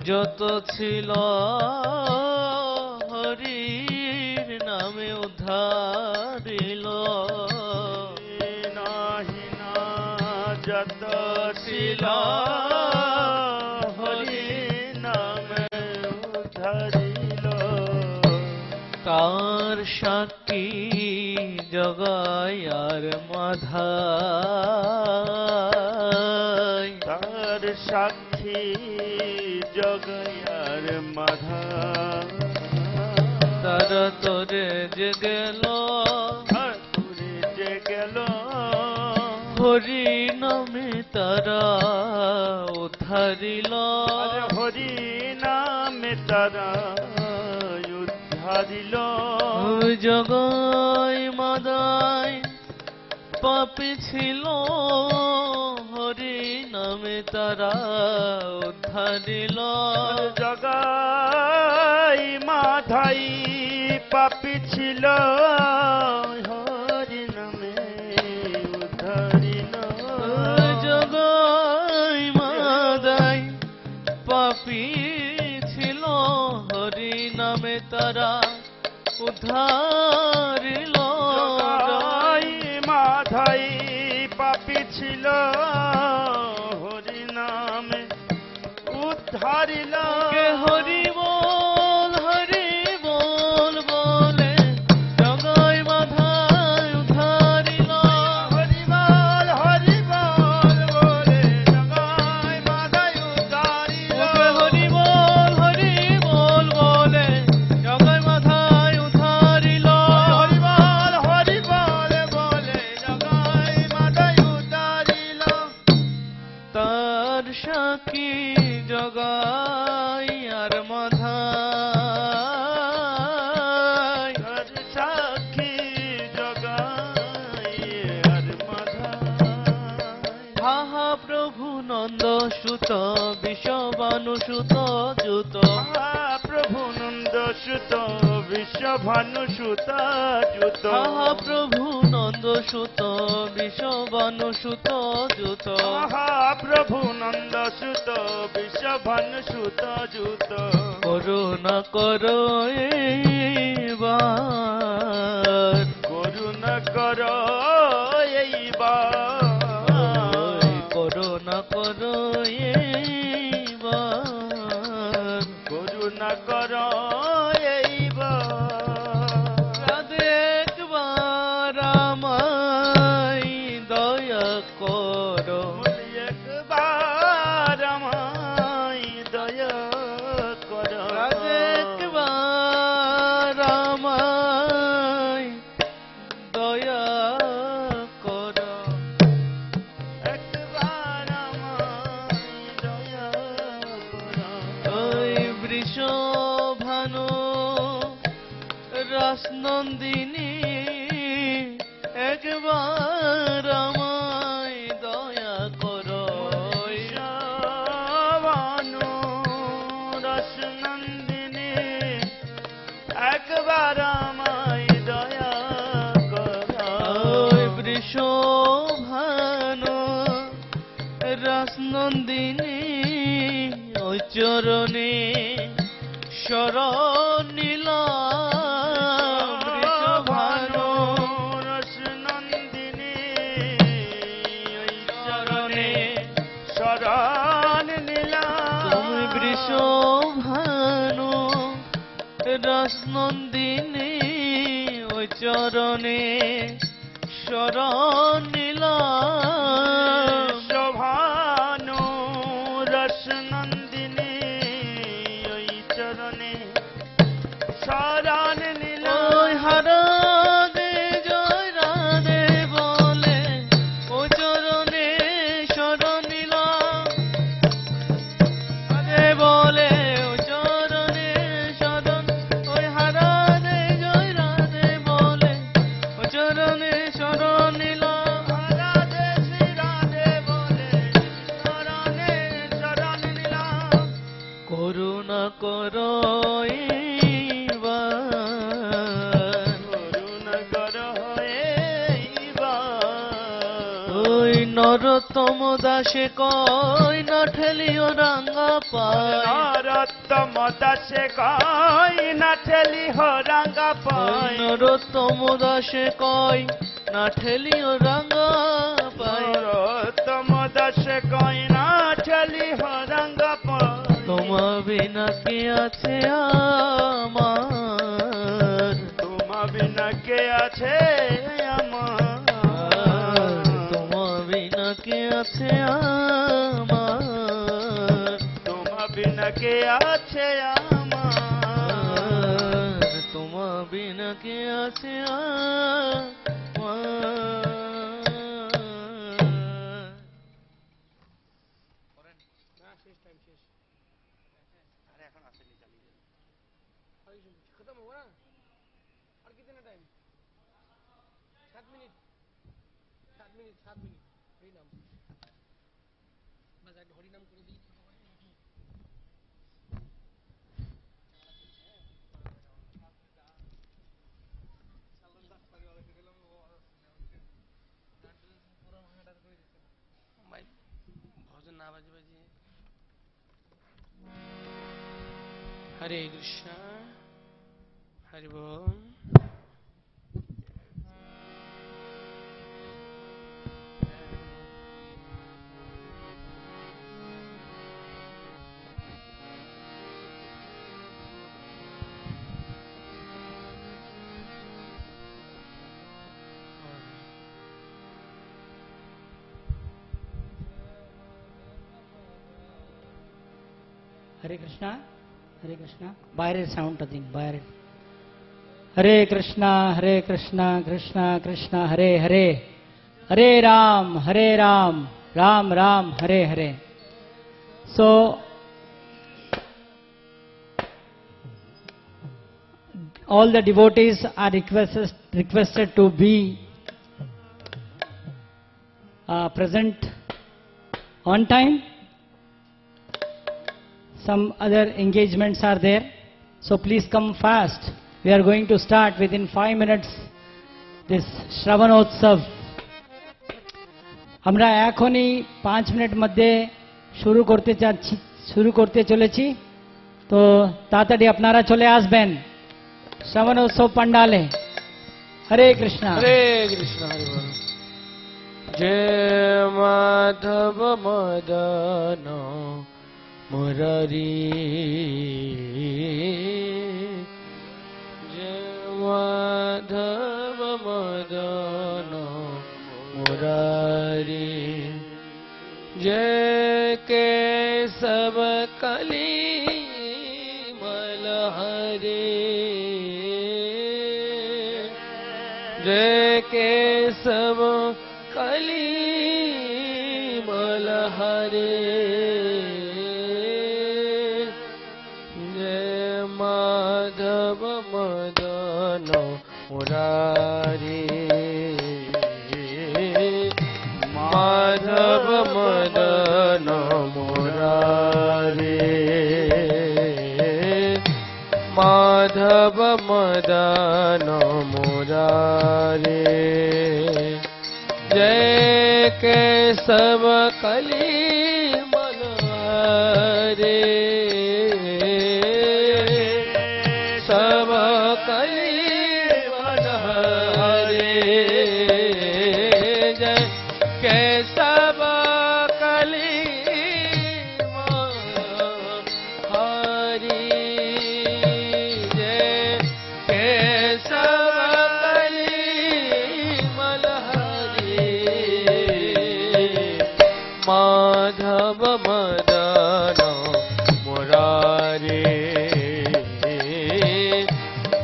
যত ছিল হরির নামে উদ্ধারিল, নাহি না যত ছিল হরির নামে উদ্ধারিল, তার সাক্ষী জগায়ার মাধাই, তার সাক্ষী জগায়ার মাধা, তারা তোরে যে গেল, তোরে যে গেল, হরি নামে তারা উদ্ধারিল, হরি নামে তারা উদ্ধারিল, জগাই মাদাই পাপী ছিল, হরি নামে তারা উদ্ধারিল, জগাই মাধাই পাপী ছিল, হরি নামে উদ্ধারিল, জগাই মাদাই পাপী ছিল, হরি নামে তারা উদ্ধারিল, জগাই মাধাই পাপী ছিল, হরি নামে উদ্ধারিল, হরি বল বলে জগাই মাধাই উদ্ধারিল, হরি বল বলে জগাই মাধাই উদ্ধারিল, হরি বল বলে জগাই মাধাই উদ্ধারিল, হরি বল বলে জগাই মাধাই উদ্ধারিল, তার সাক্ষী জগাই আর মাধাই, তার সাক্ষী জগাই আর মাধাই, আহা প্রভু নন্দ সুত বিশ্ববানুসুত যুত, প্রভু নন্দ সুত বিশ্বভানু সুত যুত, আহা প্রভু নন্দ সুত বিশ্ববানুসুত যুত, প্রভু নন্দ সুত বিশ্বভানু সুত যুত, করুণা করো এইবার, করুণা কর এইবার, করুণা করো এইবার, করুণা কর এইবার, একবার আমায় দয়া করো, একবার আমায় দয়া কর, একবার আমায় দয়া করো, একবার আমায় দয়া কর, ওই বৃষভানু রাসনন্দিনী একবার আমায় দয়া করো, ভানু রসনন্দিনী একবার আমায় দয়া কর, ওই বৃষভানু রাসনন্দিনী ওই চরণে শরণ নিলাম, ভানু রসনন্দিনী ওই চরণে শরণ নিলাম, তুমি বৃষভানু রাসনন্দিনী ওই চরণে শরণ নিলাম, ভানু রসনন্দিনী ওই চরণে শরণ নিলাম, ওই রাধে জয় রাধে বলে ওই চরণে শরণ নিলাম, রাধে বলে ওই চরণে শরণ, ওই রাধে জয় রাধে বলে ওই চরণে শরণ নিলাম, রাধে শ্রী রাধে বলে চরণে শরণ নিলাম, করুণা করো এইবার, করুণা কর এইবার, ওই নরত নরোত্তম দাসে কই না ঠেলিও রাঙ্গা পাই নরোত্তম দাসে কই না ঠেলিও রাঙ্গা পাই নরোত্তম দাসে কই না ঠেলিও রাঙ্গা পাই নরোত্তম দাসে কই না ঠেলিও রাঙ্গা পাই তোমা বিনা কে আছে আমার তোমা বিনা কে আছে আমার তোমা বিনা কে আছে আমার তোমা বিনা কে আছে আমার তোমা বিনা কে আছে Hare Krishna, Hare Bol. Hare Krishna, Hare Krishna. বাইরের সাউন্ডটা দিন, বাইরের। Hare Krishna, Hare Krishna, Krishna Krishna, Hare Hare, Hare Ram, Ram Ram, Hare Hare. So, all the devotees are requested to be present on time. Some other engagements are there, so please come fast. We are going to start within 5 minutes this Sravan Utsav. আমরা এখনই 5 minute মধ্যে শুরু করতে চলেছি, তো তাড়াতাড়ি আপনারা চলে আসবেন শ্রাবণ উৎসব পান্ডালে। হরে কৃষ্ণ, হরে কৃষ্ণ, হরে বল। জয় মাধব মদন মুরারি, জয় মাধব মদন মুরারি, जय केशव कली मलहरे, जय केशव कली मलहरे, जय माधव मदन मुरारी, माधव मदन मुरारी, माधव मदन मुरारी, जय केशव कली मलहरे, सब कली मलहरे, जय केशव कली मलहरे, जय केशव कली मलहरे, माधव मदन मुरारी,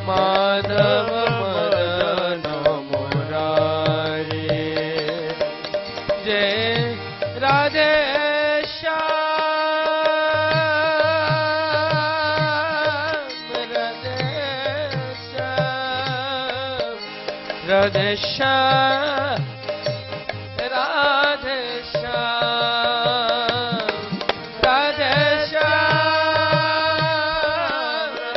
माधव मदन मुरारी, जय राधे श्याम, राधे श्याम, राधे श्याम, राधे श्याम,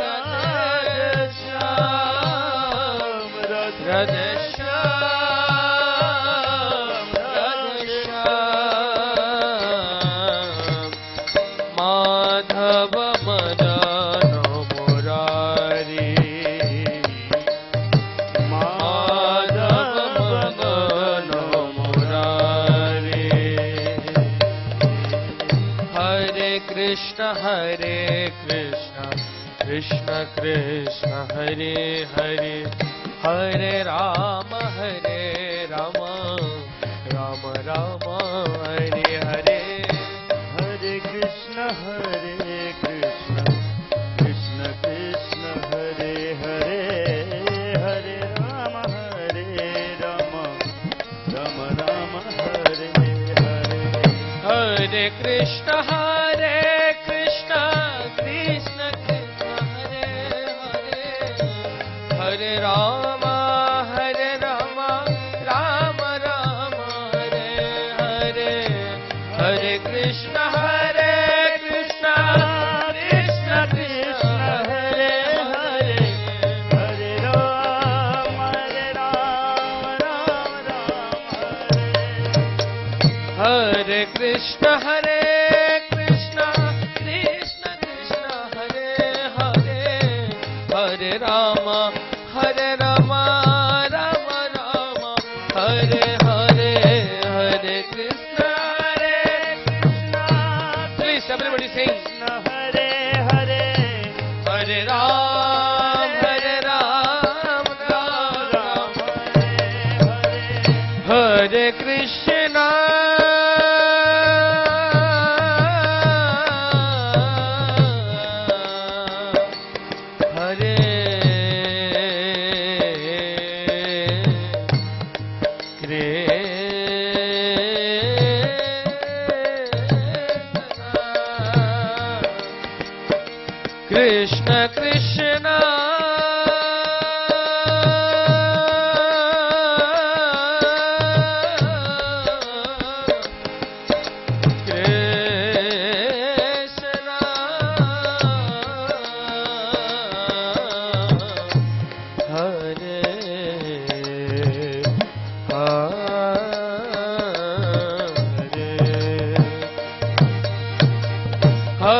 राधे श्याम, राधे श्याम, राधे श्याम, कृष्ण कृष्ण कृष्ण हरे हरे हरे राम राम राम हरे हरे हरे कृष्ण कृष्ण कृष्ण कृष्ण हरे हरे हरे राम राम राम हरे हरे हरे कृष्ण कृष्ण कृष्ण कृष्ण हरे हरे हरे राम राम राम हरे हरे हरे कृष्ण कृष्ण कृष्ण कृष्ण हरे हरे हरे राम राम हरे Krishna Krishna Krishna Krishna Hare Hare Hare Ram Ram Ram Hare Hare Hare Krishna please everybody sing Hare Hare Hare Ram Ram हरे कृष्ण कृष्ण कृष्ण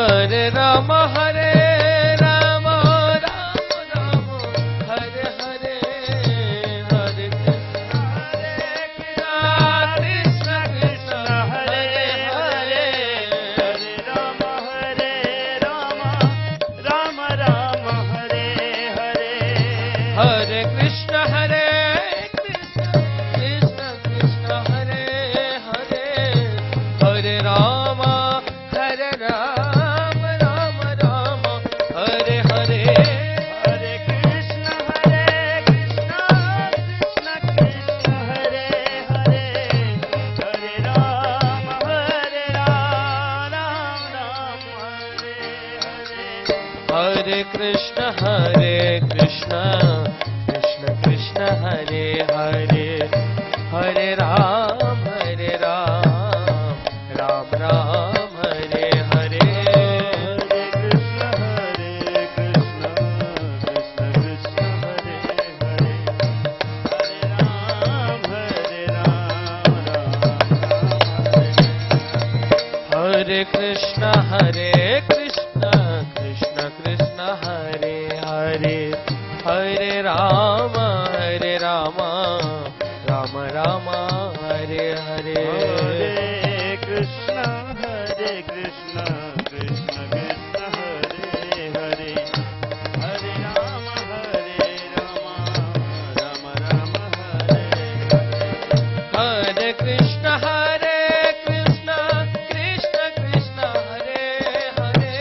हरे राम राम राम हरे हरे हरे कृष्ण कृष्ण हरे हरे हरे राम राम राम हरे हरे हरे कृष्ण कृष्ण कृष्ण हरे हरे हरे राम राम राम हरे हरे हरे कृष्ण कृष्ण कृष्ण हरे हरे हरे राम राम हरे हरे हरे कृष्ण कृष्ण कृष्ण हरे हरे हरे राम राम राम हरे हरे हरे कृष्ण कृष्ण कृष्ण हरे हरे हरे राम हरे कृष्ण कृष्ण कृष्ण हरे हरे हरे राम राम राम हरे हरे हरे कृष्ण कृष्ण कृष्ण हरे हरे हरे राम राम राम हरे हरे कृष्ण कृष्ण कृष्ण हरे हरे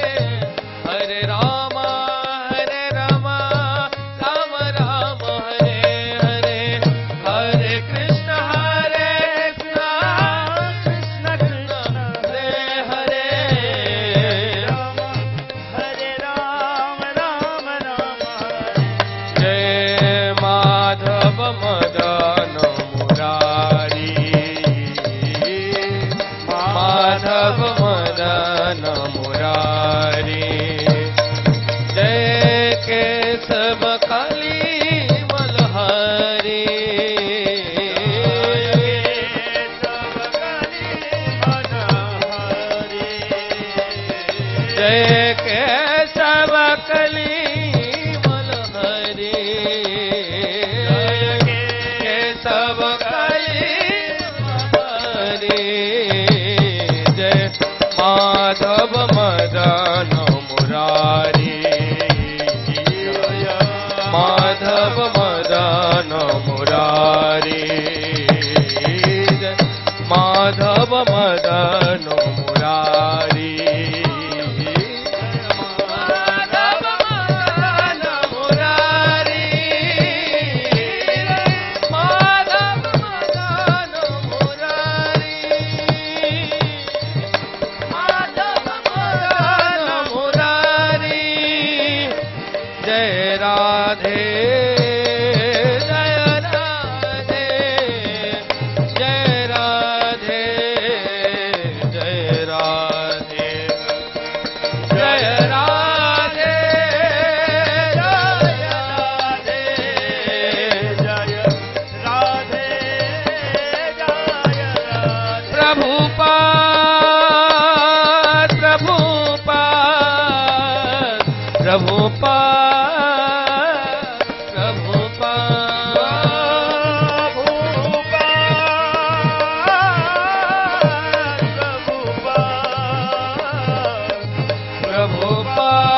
हरे राम राम राम हरे हरे हरे कृष्ण कृष्ण कृष्ण हरे हरे हरे राम राम जय माधव मदन मुरारी माधव मदन मुरारी जय केशव काली मलहरी जय केशव कली मलहरी केशव कली मलहरी जय माधव मदन मुरारी माधव मदन मुरारी माधव मदन मुरारी माधव मदन मुरारी माधव मदन मुरारी माधव मदन मुरारी जय राधे जय राधे जय राधे जय राधे जय राधे जय राधे जय राधे जय राधे प्रभुपाद प्रभुपाद प्रभुपाद प्रभुपाद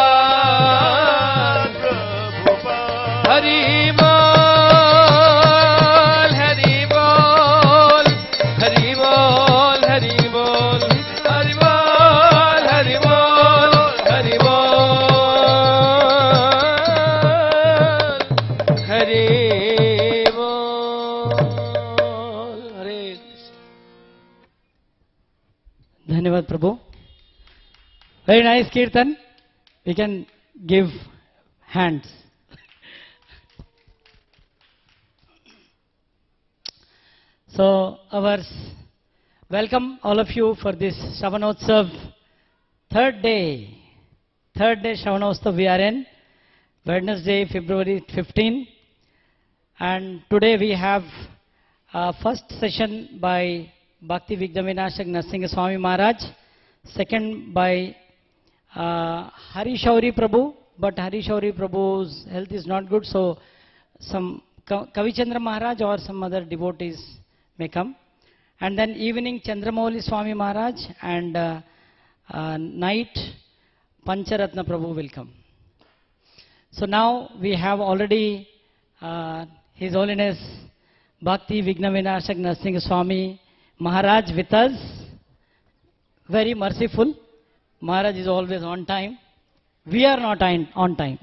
हरि बोल हरि बोल हरि बोल हरि बोल हरि बोल हरि बोल हरि बोल हरि बोल हरे धन्यवाद प्रभु. Very nice kirtan. We can give hands. So welcome all of you for this Sravan Utsav, third day Sravan Utsav we are in, Wednesday, February 15, and today we have first session by Bhakti Vidyavinashak Swami Maharaj, second by Hari Shauri Prabhu, but Hari Shauri Prabhu's health is not good, so some Kavichandra Maharaj or some other devotees may come. And then evening Chandramouli Swami Maharaj, and night Pancharatna Prabhu will come. So now we have already His Holiness Bhakti Vidyavinashak Narasimha Swami Maharaj with us. Very merciful. Maharaj is always on time. We are not on time.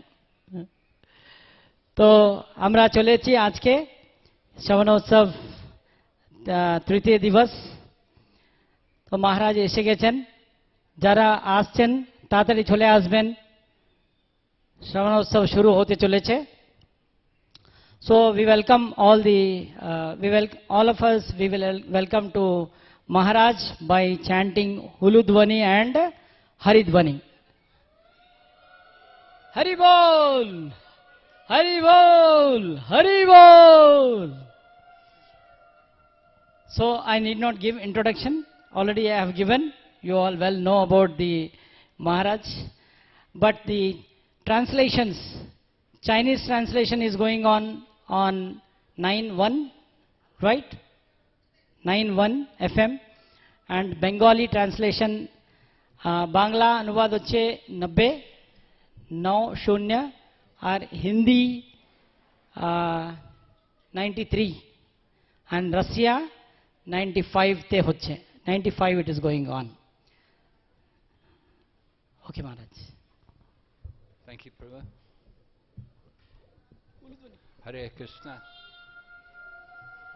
তো আমরা চলেছি আজকে শ্রবণ উৎসব তৃতীয় দিবস। তো মহারাজ এসে গেছেন, যারা আসছেন তাড়াতাড়ি চলে আসবেন, শ্রবণ উৎসব শুরু হতে চলেছে। So we welcome all of us. We will welcome to Maharaj by chanting Huludvani and Haridvani. Hari Bol! Hari Bol! Hari Bol! So I need not give introduction. Already I have given. You all well know about the Maharaj. But the translations, Chinese translation is going on 9.1, right? 9.1 FM. And Bengali translation, Bangla अनुवाद होच्छे 90 और Hindi 93 and Russia 95 te होच्छे 95 it is going on. Okay Maharaj. Thank you, Prabhu. Hare Krishna.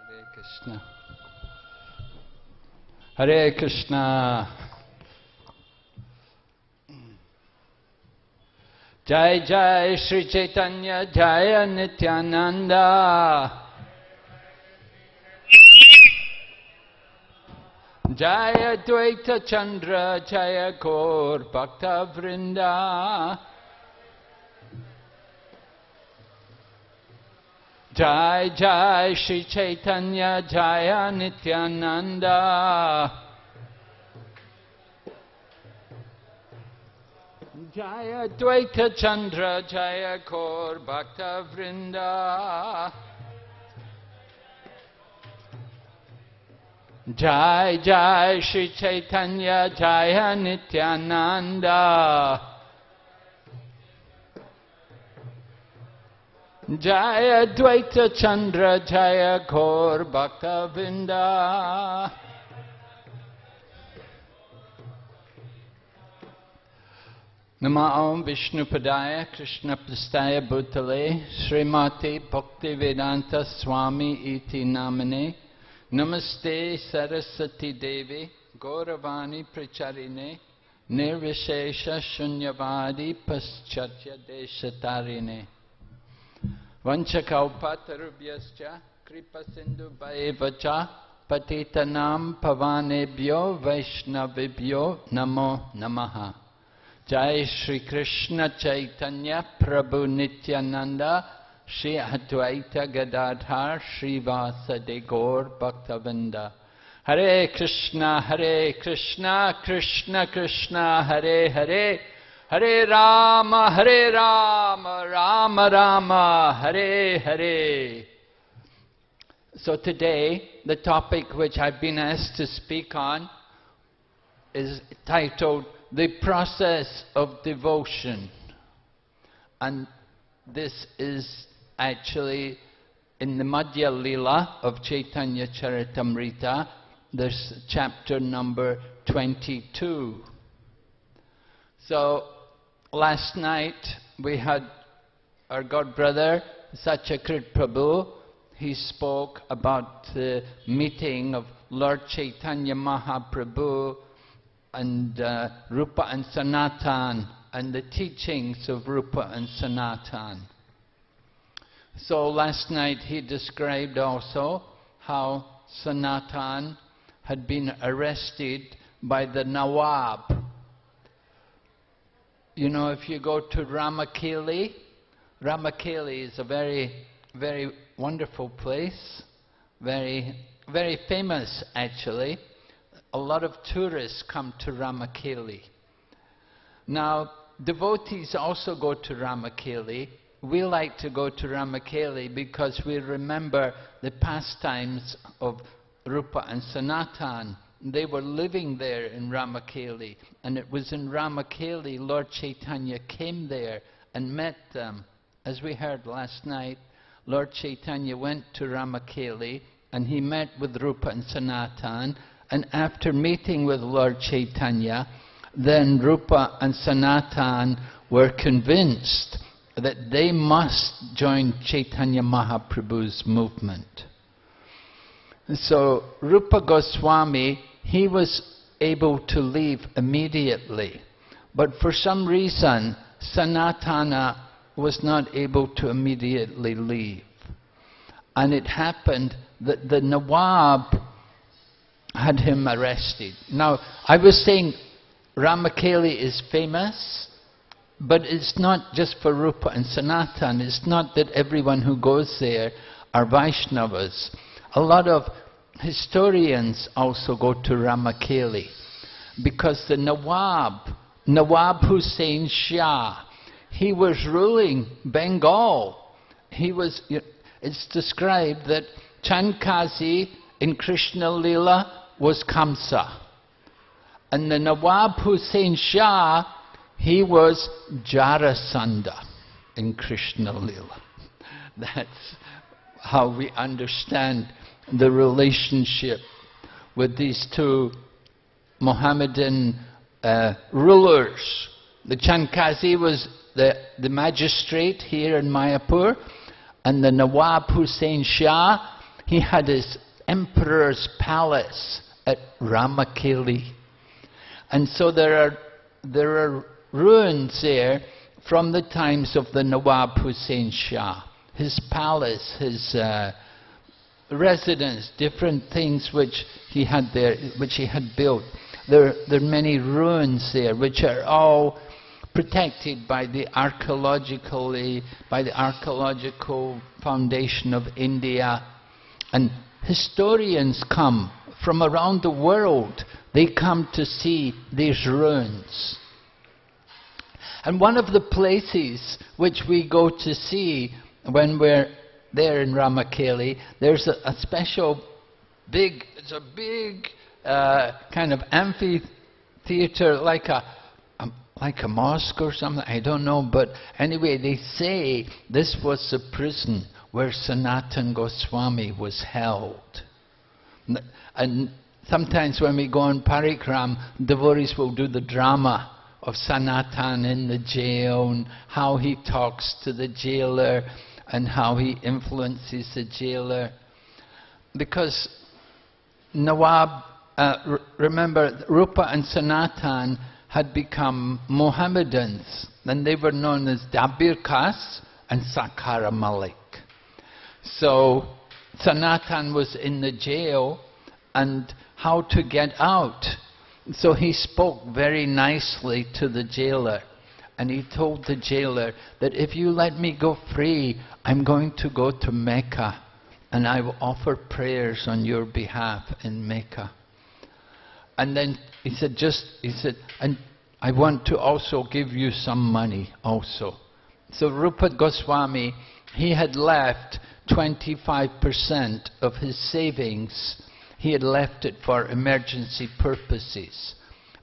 Hare Krishna. Hare Krishna. Jai Jai Shri Chaitanya Jaya Nityananda. Jaya Dvaita Chandra Jaya Gaur Bhakta Vrinda. Jai Jai Shri Chaitanya Jaya Nityananda. Jaya Dvaita Chandra Jaya Gaur Bhakta Vrinda. Jai Jai Shri Chaitanya Jaya Nityananda. Jaya Dvaita Chandra Jaya Gaur Bhakta Vrinda. Namo Vishnu Padaya Krishna Prastaya Bhutale Srimati Bhaktivedanta Swami Iti Namane Namaste Saraswati Devi Gauravani Pracharine Nirvishesha Shunyavadi Paschatya Deshatarine Vanchakaupatarubhyascha Kripa Sindhu Bhaevacha Patitanam Pavanebhyo Vaishnavibhyo Namo Namaha. Jai Shri Krishna Chaitanya Prabhu Nityananda Shri Advaita Gadadhar Shri Vasade Gaur Bhaktavinda. Hare Krishna Krishna Krishna Hare Hare Hare Rama Rama Rama Hare Hare. So today the topic which I've been asked to speak on is titled The Process of Devotion. And this is actually in the Madhya Lila of Chaitanya Charitamrita. There's chapter number 22. So last night we had our god brother Satyakrit Prabhu. He spoke about the meeting of Lord Chaitanya Mahaprabhu and Rupa and Sanatan, and the teachings of Rupa and Sanatan. So last night he described also how Sanatan had been arrested by the Nawab. You know, if you go to Ramakeli, Ramakeli is a very, very wonderful place, very, very famous actually. A lot of tourists come to Ramakeli. Now, devotees also go to Ramakeli. We like to go to Ramakeli because we remember the pastimes of Rupa and Sanatan. They were living there in Ramakeli, and it was in Ramakeli Lord Chaitanya came there and met them. As we heard last night, Lord Chaitanya went to Ramakeli and he met with Rupa and Sanatan. And after meeting with Lord Chaitanya, then Rupa and Sanatan were convinced that they must join Chaitanya Mahaprabhu's movement. So Rupa Goswami, he was able to leave immediately. But for some reason, Sanatana was not able to immediately leave. And it happened that the Nawab had him arrested. Now, I was saying Ramakeli is famous, but it's not just for Rupa and Sanatan. It's not that everyone who goes there are Vaishnavas. A lot of historians also go to Ramakeli because the Nawab Hussain Shah, he was ruling Bengal. It's described that Chandkazi in Krishna Lila was Kamsa. And the Nawab Hussain Shah, he was Jarasandha in Krishna Lila. That's how we understand the relationship with these two Mohammedan rulers. The Chandkazi was the magistrate here in Mayapur, and the Nawab Hussain Shah, he had his emperor's palace at Ramakeli. And so there are ruins there from the times of the Nawab Hussain Shah. His palace, his residence, different things which he had there, which he had built. There are many ruins there which are all protected by the archaeological foundation of India. And historians come from around the world. They come to see these ruins. And one of the places which we go to see when we're there in Ramakeli, there's a special Big, it's a big kind of amphitheater, like a mosque or something, I don't know, but anyway, they say this was the prison where Sanatana Goswami was held. And sometimes when we go on parikram, devotees will do the drama of Sanatana in the jail, and how he talks to the jailer, and how he influences the jailer. Because Nawab, remember, Rupa and Sanatana had become Mohammedans, and they were known as Dabir Khas and Sakhara Malik. So Sanatana was in the jail, and how to get out. So he spoke very nicely to the jailer, and he told the jailer that if you let me go free, I'm going to go to Mecca, and I will offer prayers on your behalf in Mecca. And then he said, and I want to also give you some money also. So Rupa Goswami, he had left 25% of his savings. He had left it for emergency purposes.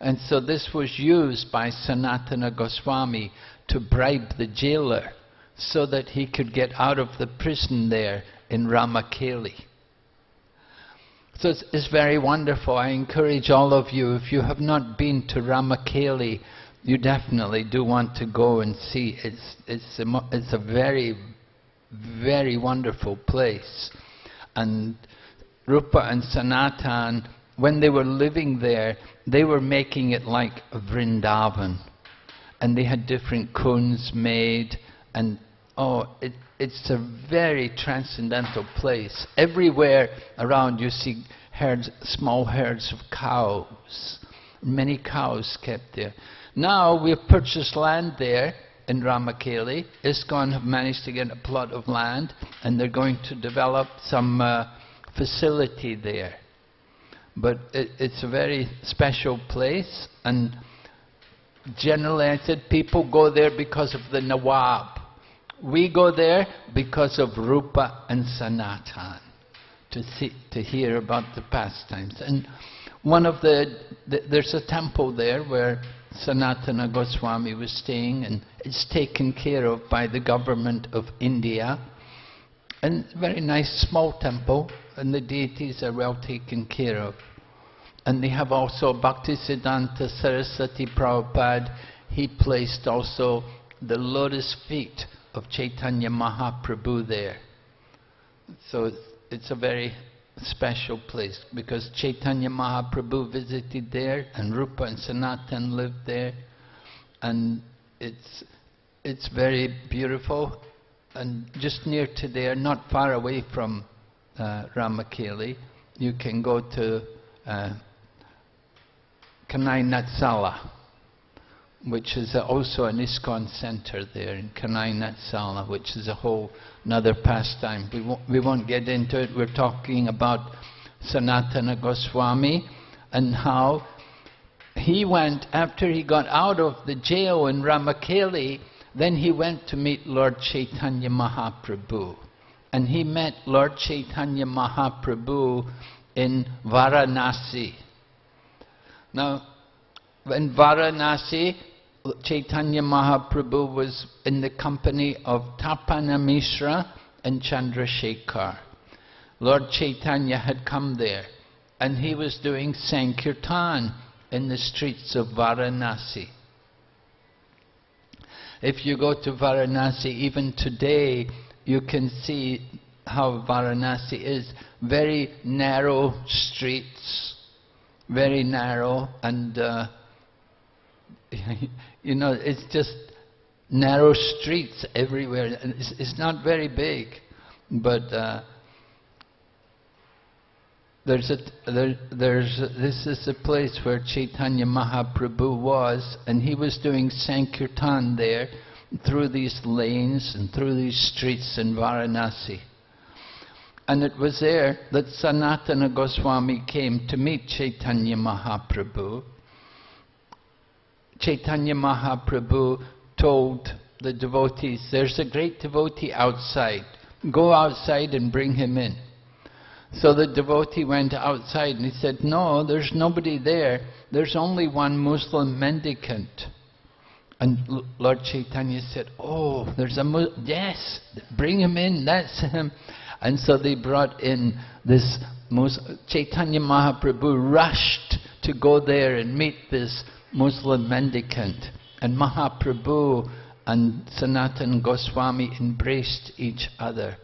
And so this was used by Sanatana Goswami to bribe the jailer so that he could get out of the prison there in Ramakeli. So it's very wonderful. I encourage all of you, if you have not been to Ramakeli, you definitely do want to go and see. It's a very, very wonderful place. And Rupa and Sanatana, when they were living there, they were making it like a Vrindavan. And they had different kunds made, and it's a very transcendental place. Everywhere around you see herds, small herds of cows. Many cows kept there. Now we have purchased land there in Ramakeli. ISKCON have managed to get a plot of land, and they're going to develop some facility there. But it's a very special place, and generally I said people go there because of the Nawab. We go there because of Rupa and Sanatana, to hear about the pastimes. And one of there's a temple there where Sanatana Goswami was staying, and it's taken care of by the government of India. And it's a very nice small temple, and the deities are well taken care of. And they have also Bhaktisiddhanta Saraswati Prabhupada. He placed also the lotus feet of Chaitanya Mahaprabhu there. So it's a very special place, because Chaitanya Mahaprabhu visited there, and Rupa and Sanatana lived there, and it's very beautiful. And just near to there, not far away from Ramakeli, you can go to Kanai Natsala, which is also an ISKCON center there in Kanai Natsala, which is a whole another pastime. We won't get into it. We're talking about Sanatana Goswami and how he went, after he got out of the jail in Ramakeli, then he went to meet Lord Chaitanya Mahaprabhu. And he met Lord Chaitanya Mahaprabhu in Varanasi. Now, in Varanasi, Chaitanya Mahaprabhu was in the company of Tapana Mishra and Chandrasekhar. Lord Chaitanya had come there, and he was doing Sankirtan in the streets of Varanasi. If you go to Varanasi, even today, you can see how Varanasi is. Very narrow streets, very narrow, and you know, it's just narrow streets everywhere. It's not very big, but this is the place where Chaitanya Mahaprabhu was, and he was doing Sankirtan there, through these lanes and through these streets in Varanasi. And it was there that Sanatana Goswami came to meet Chaitanya Mahaprabhu. Chaitanya Mahaprabhu told the devotees, there's a great devotee outside. Go outside and bring him in. So the devotee went outside and he said, no, there's nobody there. There's only one Muslim mendicant. And Lord Chaitanya said, oh, there's a yes, bring him in, that's him. And so they brought in this Chaitanya Mahaprabhu rushed to go there and meet this Muslim mendicant. And Mahaprabhu and Sanatana Goswami embraced each other.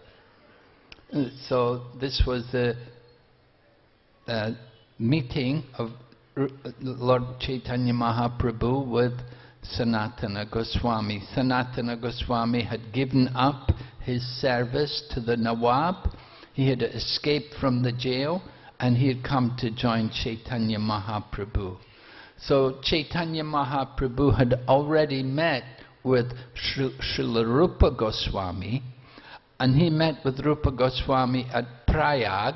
So this was the meeting of Lord Chaitanya Mahaprabhu with Sanatana Goswami. Sanatana Goswami had given up his service to the Nawab. He had escaped from the jail and he had come to join Chaitanya Mahaprabhu. So Chaitanya Mahaprabhu had already met with Srila Rupa Goswami, and he met with Rupa Goswami at Prayag,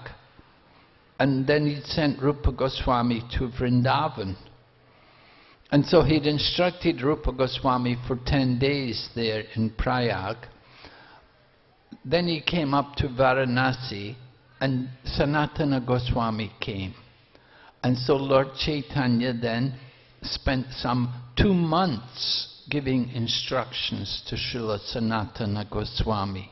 and then he sent Rupa Goswami to Vrindavan. And so he'd instructed Rupa Goswami for 10 days there in Prayag. Then he came up to Varanasi, and Sanatana Goswami came. And so Lord Chaitanya then spent some 2 months giving instructions to Srila Sanatana Goswami.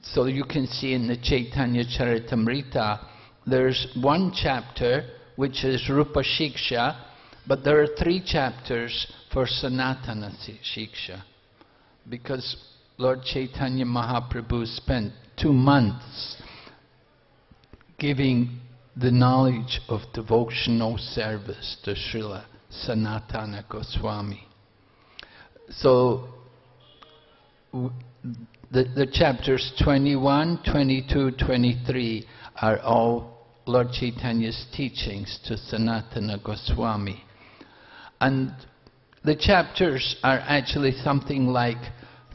So you can see in the Chaitanya Charitamrita, there's one chapter which is Rupa Shiksha, but there are 3 chapters for Sanatana Shiksha, because Lord Chaitanya Mahaprabhu spent 2 months giving the knowledge of devotional service to Srila Sanatana Goswami. So the chapters 21, 22, 23 are all Lord Chaitanya's teachings to Sanatana Goswami. And the chapters are actually something like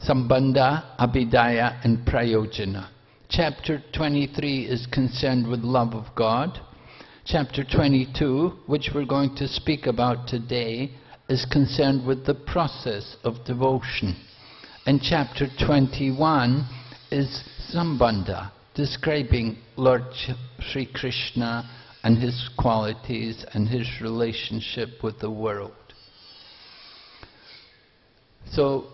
Sambandha, Abhidaya and Prayojana. Chapter 23 is concerned with love of God. Chapter 22, which we're going to speak about today, is concerned with the process of devotion. And chapter 21 is Sambandha, describing Lord Sri Krishna and his qualities and his relationship with the world. So,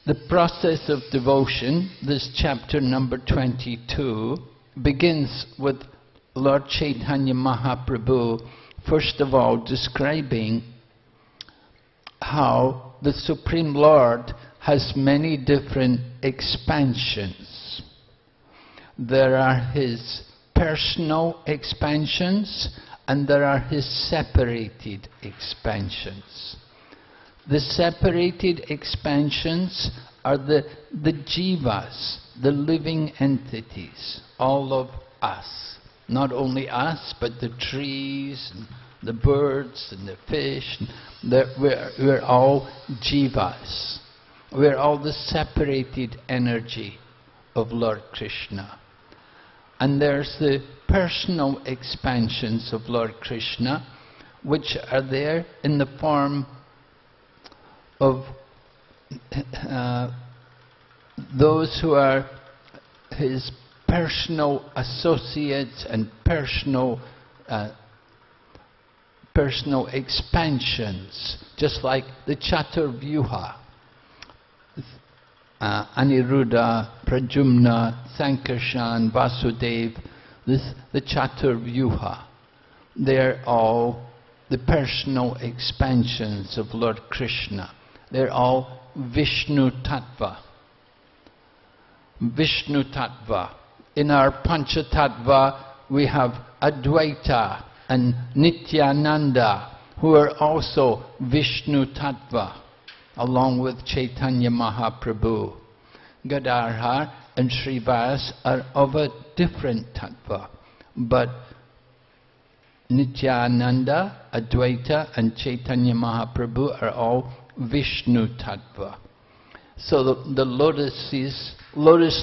the process of devotion, this chapter number 22, begins with Lord Chaitanya Mahaprabhu, first of all, describing how the Supreme Lord has many different expansions. There are his personal expansions and there are his separated expansions. The separated expansions are the jivas, the living entities, all of us. Not only us, but the trees, and the birds, and the fish. We're all jivas. We're all the separated energy of Lord Krishna. And there's the personal expansions of Lord Krishna, which are there in the form of those who are his personal associates and personal expansions, just like the Chaturvyuha, Aniruddha, Pradyumna, Sankarshan, Vasudev, the Chaturvyuha. They're all the personal expansions of Lord Krishna. They're all Vishnu Tattva. Vishnu Tattva. In our Pancha Tattva, we have Advaita and Nityananda, who are also Vishnu Tattva, along with Chaitanya Mahaprabhu. Gadadhar and Srivas are of a different Tattva, but Nityananda, Advaita and Chaitanya Mahaprabhu are all Vishnu Tattva. So the lotus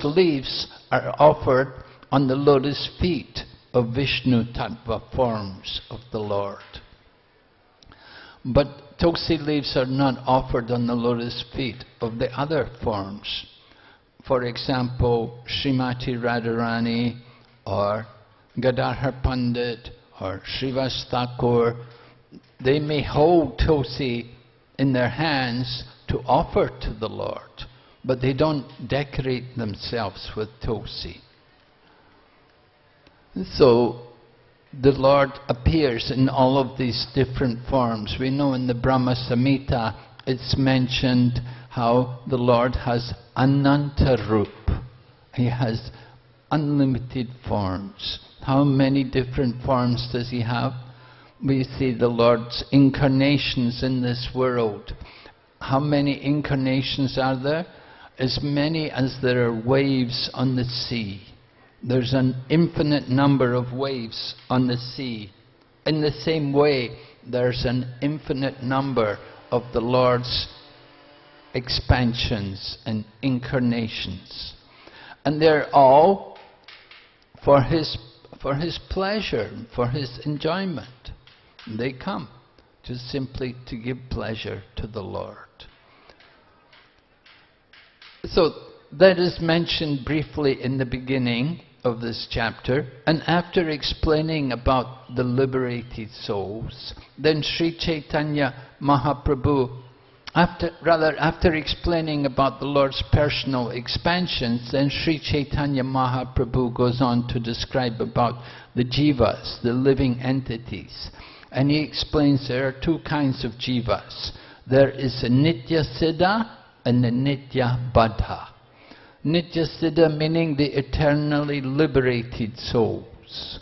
leaves are offered on the lotus feet of Vishnu Tattva forms of the Lord. But tulsi leaves are not offered on the lotus feet of the other forms. for example, Srimati Radharani or Gadadhar Pandit or Srivas Thakur, they may hold tulsi in their hands to offer to the Lord, but they don't decorate themselves with tulsi. So the Lord appears in all of these different forms. We know in the Brahma Samhita it's mentioned how the Lord has Ananta Rup. He has unlimited forms. How many different forms does he have? We see the Lord's incarnations in this world. How many incarnations are there? As many as there are waves on the sea. There's an infinite number of waves on the sea. In the same way, there's an infinite number of the Lord's expansions and incarnations. And they're all for His pleasure, for His enjoyment. They come just simply to give pleasure to the Lord. So that is mentioned briefly in the beginning of this chapter, and after explaining about the liberated souls, then Sri Chaitanya Mahaprabhu, after explaining about the Lord's personal expansions, then Sri Chaitanya Mahaprabhu goes on to describe about the jivas, the living entities. And he explains there are two kinds of jivas. There is a nitya siddha and a nitya baddha. Nitya siddha meaning the eternally liberated souls.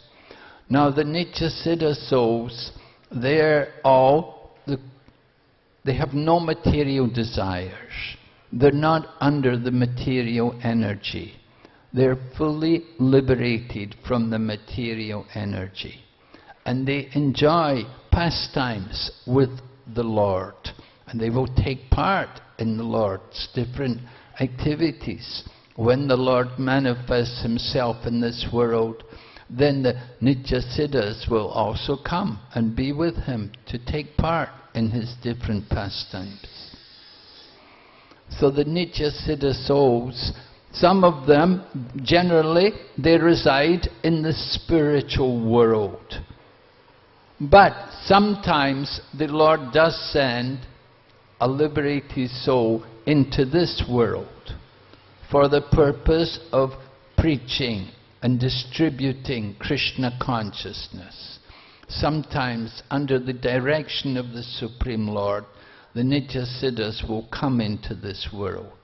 Now the nitya siddha souls, they have no material desires. They're not under the material energy. They're fully liberated from the material energy. And they enjoy pastimes with the Lord. And they will take part in the Lord's different activities. When the Lord manifests Himself in this world, then the Nitya Siddhas will also come and be with Him to take part in His different pastimes. So the Nitya Siddha souls, some of them, generally, they reside in the spiritual world. But sometimes the Lord does send a liberated soul into this world for the purpose of preaching and distributing Krishna consciousness. Sometimes under the direction of the Supreme Lord, the Nitya Siddhas will come into this world.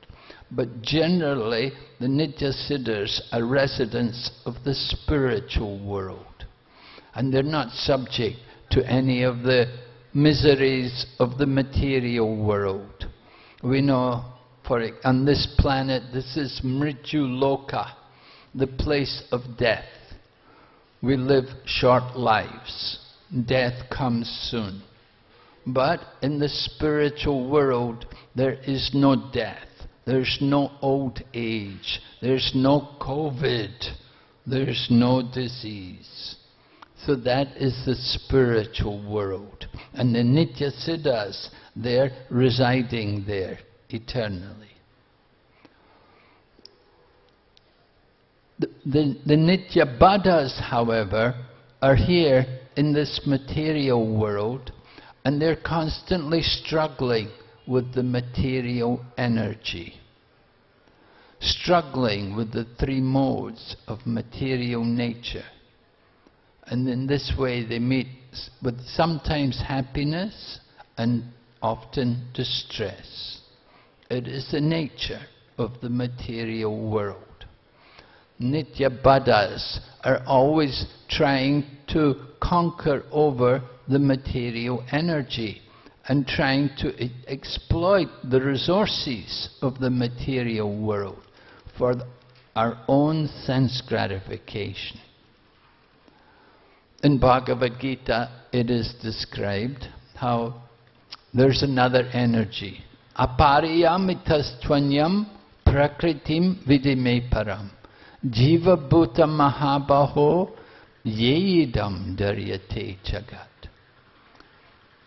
But generally, the Nitya Siddhas are residents of the spiritual world. And they're not subject to any of the miseries of the material world. We know, on this planet, this is Mrityu Loka, the place of death. We live short lives. Death comes soon. But in the spiritual world, there is no death. There's no old age. There's no COVID. There's no disease. So that is the spiritual world. And the Nitya Siddhas, they're residing there eternally. The Nitya Baddhas, however, are here in this material world, and they're constantly struggling with the material energy, struggling with the three modes of material nature. And in this way they meet with sometimes happiness and often distress. It is the nature of the material world. Nitya Baddhas are always trying to conquer over the material energy and trying to exploit the resources of the material world for our own sense gratification. In Bhagavad Gita, it is described how there's another energy. Apariyamitastvanyam prakritim vidime param. Jiva bhuta mahabaho idam daryate jagat.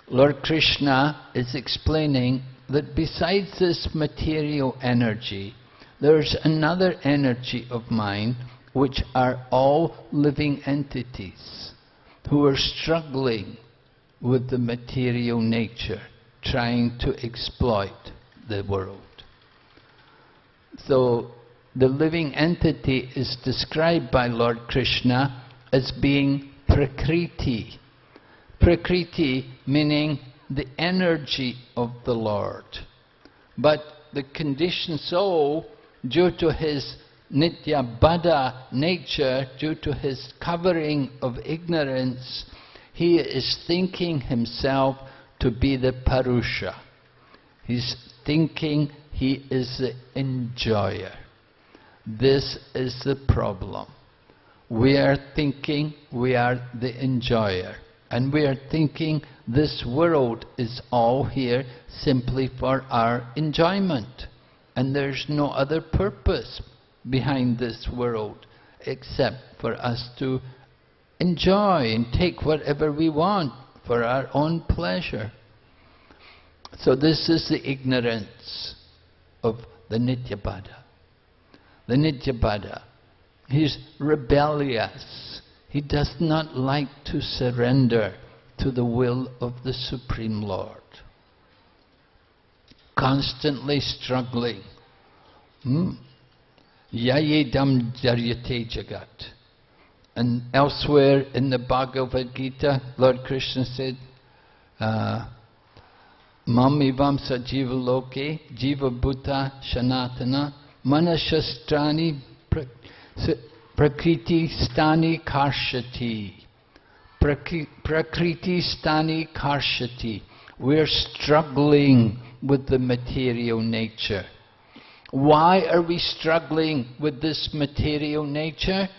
Lord Krishna is explaining that besides this material energy, there's another energy of mind which are all living entities who are struggling with the material nature, trying to exploit the world. So the living entity is described by Lord Krishna as being Prakriti. Prakriti meaning the energy of the Lord. But the conditioned soul, due to his nitya baddha nature, due to his covering of ignorance, he is thinking himself to be the Purusha. He's thinking he is the enjoyer. This is the problem. We are thinking we are the enjoyer. And we are thinking this world is all here simply for our enjoyment. And there's no other purpose behind this world except for us to enjoy and take whatever we want for our own pleasure. So this is the ignorance of the Nityabada. The Nityabada, he's rebellious. He does not like to surrender to the will of the Supreme Lord. Constantly struggling. Idam jaryate jagat. And elsewhere in the Bhagavad-Gīta, Lord Krishna said, Mam ivam sajiva loke jiva bhuta shanatana manashastrani prakriti stani karshati. Prakriti stani karshati. We're struggling with the material nature. Why are we struggling with this material nature?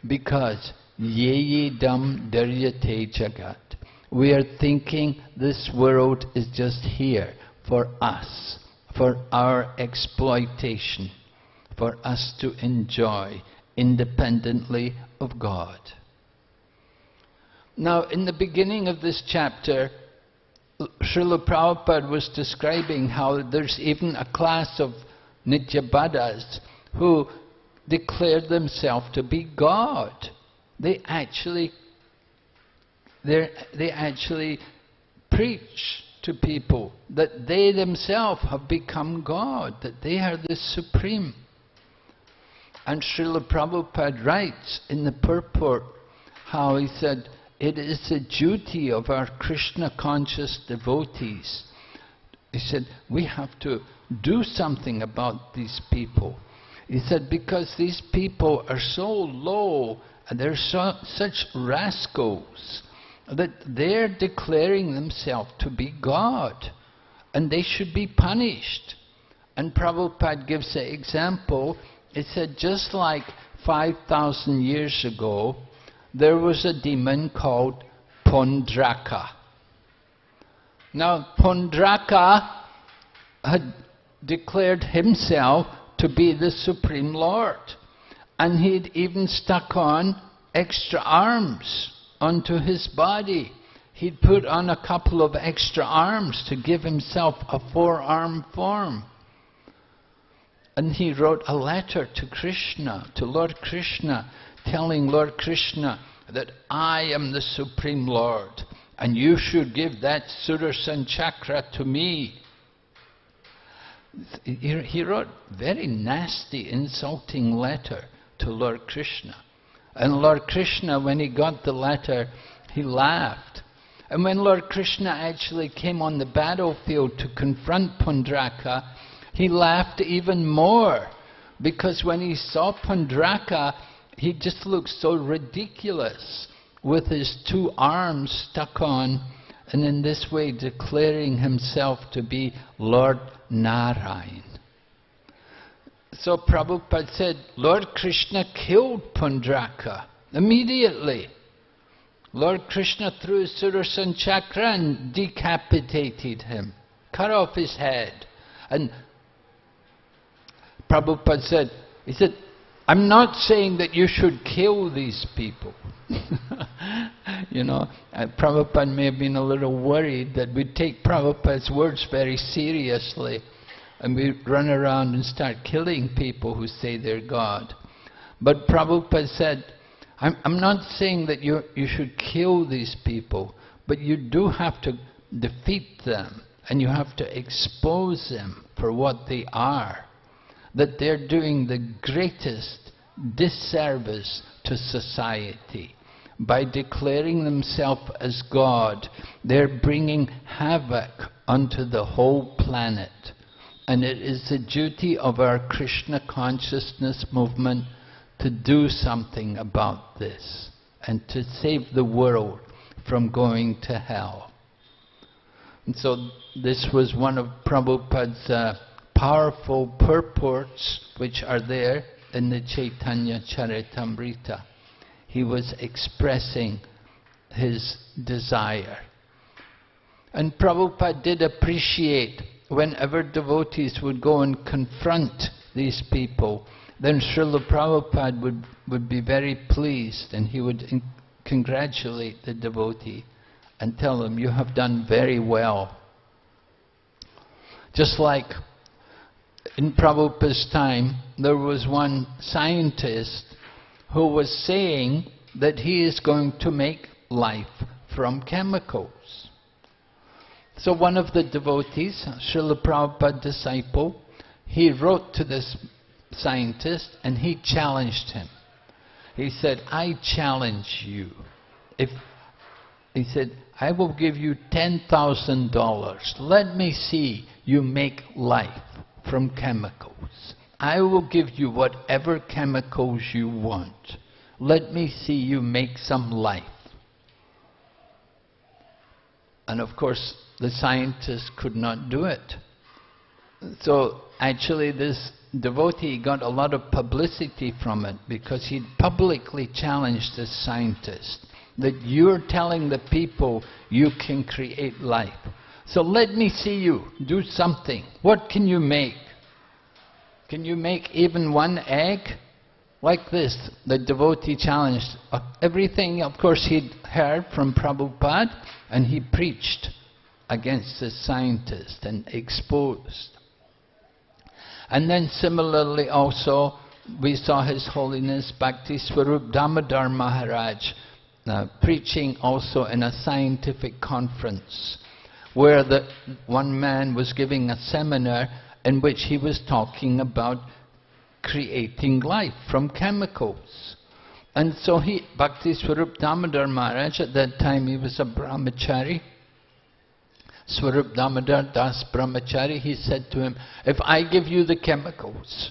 Because idam daryate jagat. We are thinking this world is just here for us, for our exploitation, for us to enjoy independently of God. Now, in the beginning of this chapter, Srila Prabhupada was describing how there's even a class of Nityabadas who declare themselves to be God. They actually preach to people that they themselves have become God, that they are the Supreme. And Srila Prabhupada writes in the purport how he said, it is the duty of our Krishna conscious devotees. He said, we have to do something about these people. He said, because these people are so low, and they're such rascals, that they're declaring themselves to be God, and they should be punished. And Prabhupada gives the example. It said, just like 5,000 years ago, there was a demon called Pundraka. Now, Pundraka had declared himself to be the Supreme Lord, and he'd even stuck on extra arms onto his body. He'd put on a couple of extra arms to give himself a four-arm form. And he wrote a letter to Krishna, to Lord Krishna, telling Lord Krishna that I am the Supreme Lord, and you should give that Sudarshan chakra to me. He wrote a very nasty, insulting letter to Lord Krishna. And Lord Krishna, when he got the letter, he laughed. And when Lord Krishna actually came on the battlefield to confront Pundraka, he laughed even more. Because when he saw Pundraka, he just looked so ridiculous with his two arms stuck on, and in this way declaring himself to be Lord Narayan. So Prabhupada said, Lord Krishna killed Pundraka immediately. Lord Krishna threw his Sudarshan chakra and decapitated him, cut off his head. And Prabhupada said, he said, I'm not saying that you should kill these people. You know, Prabhupada may have been a little worried that we'd take Prabhupada's words very seriously. and we run around and start killing people who say they're God. But Prabhupada said, I'm not saying that you should kill these people, but you do have to defeat them, and you have to expose them for what they are. That they're doing the greatest disservice to society. By declaring themselves as God, they're bringing havoc onto the whole planet. And it is the duty of our Krishna consciousness movement to do something about this and to save the world from going to hell. And so this was one of Prabhupada's powerful purports, which are there in the Chaitanya Charitamrita. He was expressing his desire. And Prabhupada did appreciate whenever devotees would go and confront these people, then Srila Prabhupada would be very pleased, and he would congratulate the devotee and tell them, you have done very well. Just like in Prabhupada's time, there was one scientist who was saying that he is going to make life from chemicals. So one of the devotees, Srila Prabhupada's disciple, he wrote to this scientist and he challenged him. He said, I challenge you. He said, I will give you $10,000. Let me see you make life from chemicals. I will give you whatever chemicals you want. Let me see you make some life. And of course, the scientist could not do it. So actually this devotee got a lot of publicity from it, because he publicly challenged this scientist that you're telling the people you can create life. So let me see you do something. What can you make? Can you make even one egg? Like this, the devotee challenged everything. Of course, he'd heard from Prabhupada, and he preached against the scientist and exposed. And then similarly also, we saw His Holiness Bhakti Swarup Damodar Maharaj preaching also in a scientific conference, where one man was giving a seminar in which he was talking about creating life from chemicals. And so Bhakti Swarup Damodar Maharaj, at that time he was a brahmachari, Swarup Damodar Das Brahmachari, he said to him, if I give you the chemicals,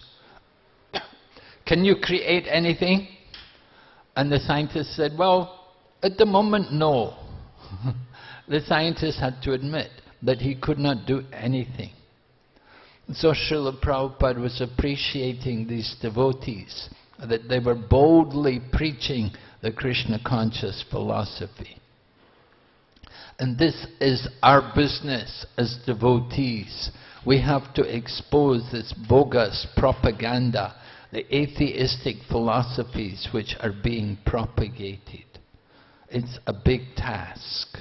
can you create anything? And the scientist said, well, at the moment, no. The scientist had to admit that he could not do anything. So Srila Prabhupada was appreciating these devotees, that they were boldly preaching the Krishna conscious philosophy. And this is our business as devotees. We have to expose this bogus propaganda, the atheistic philosophies which are being propagated. It's a big task.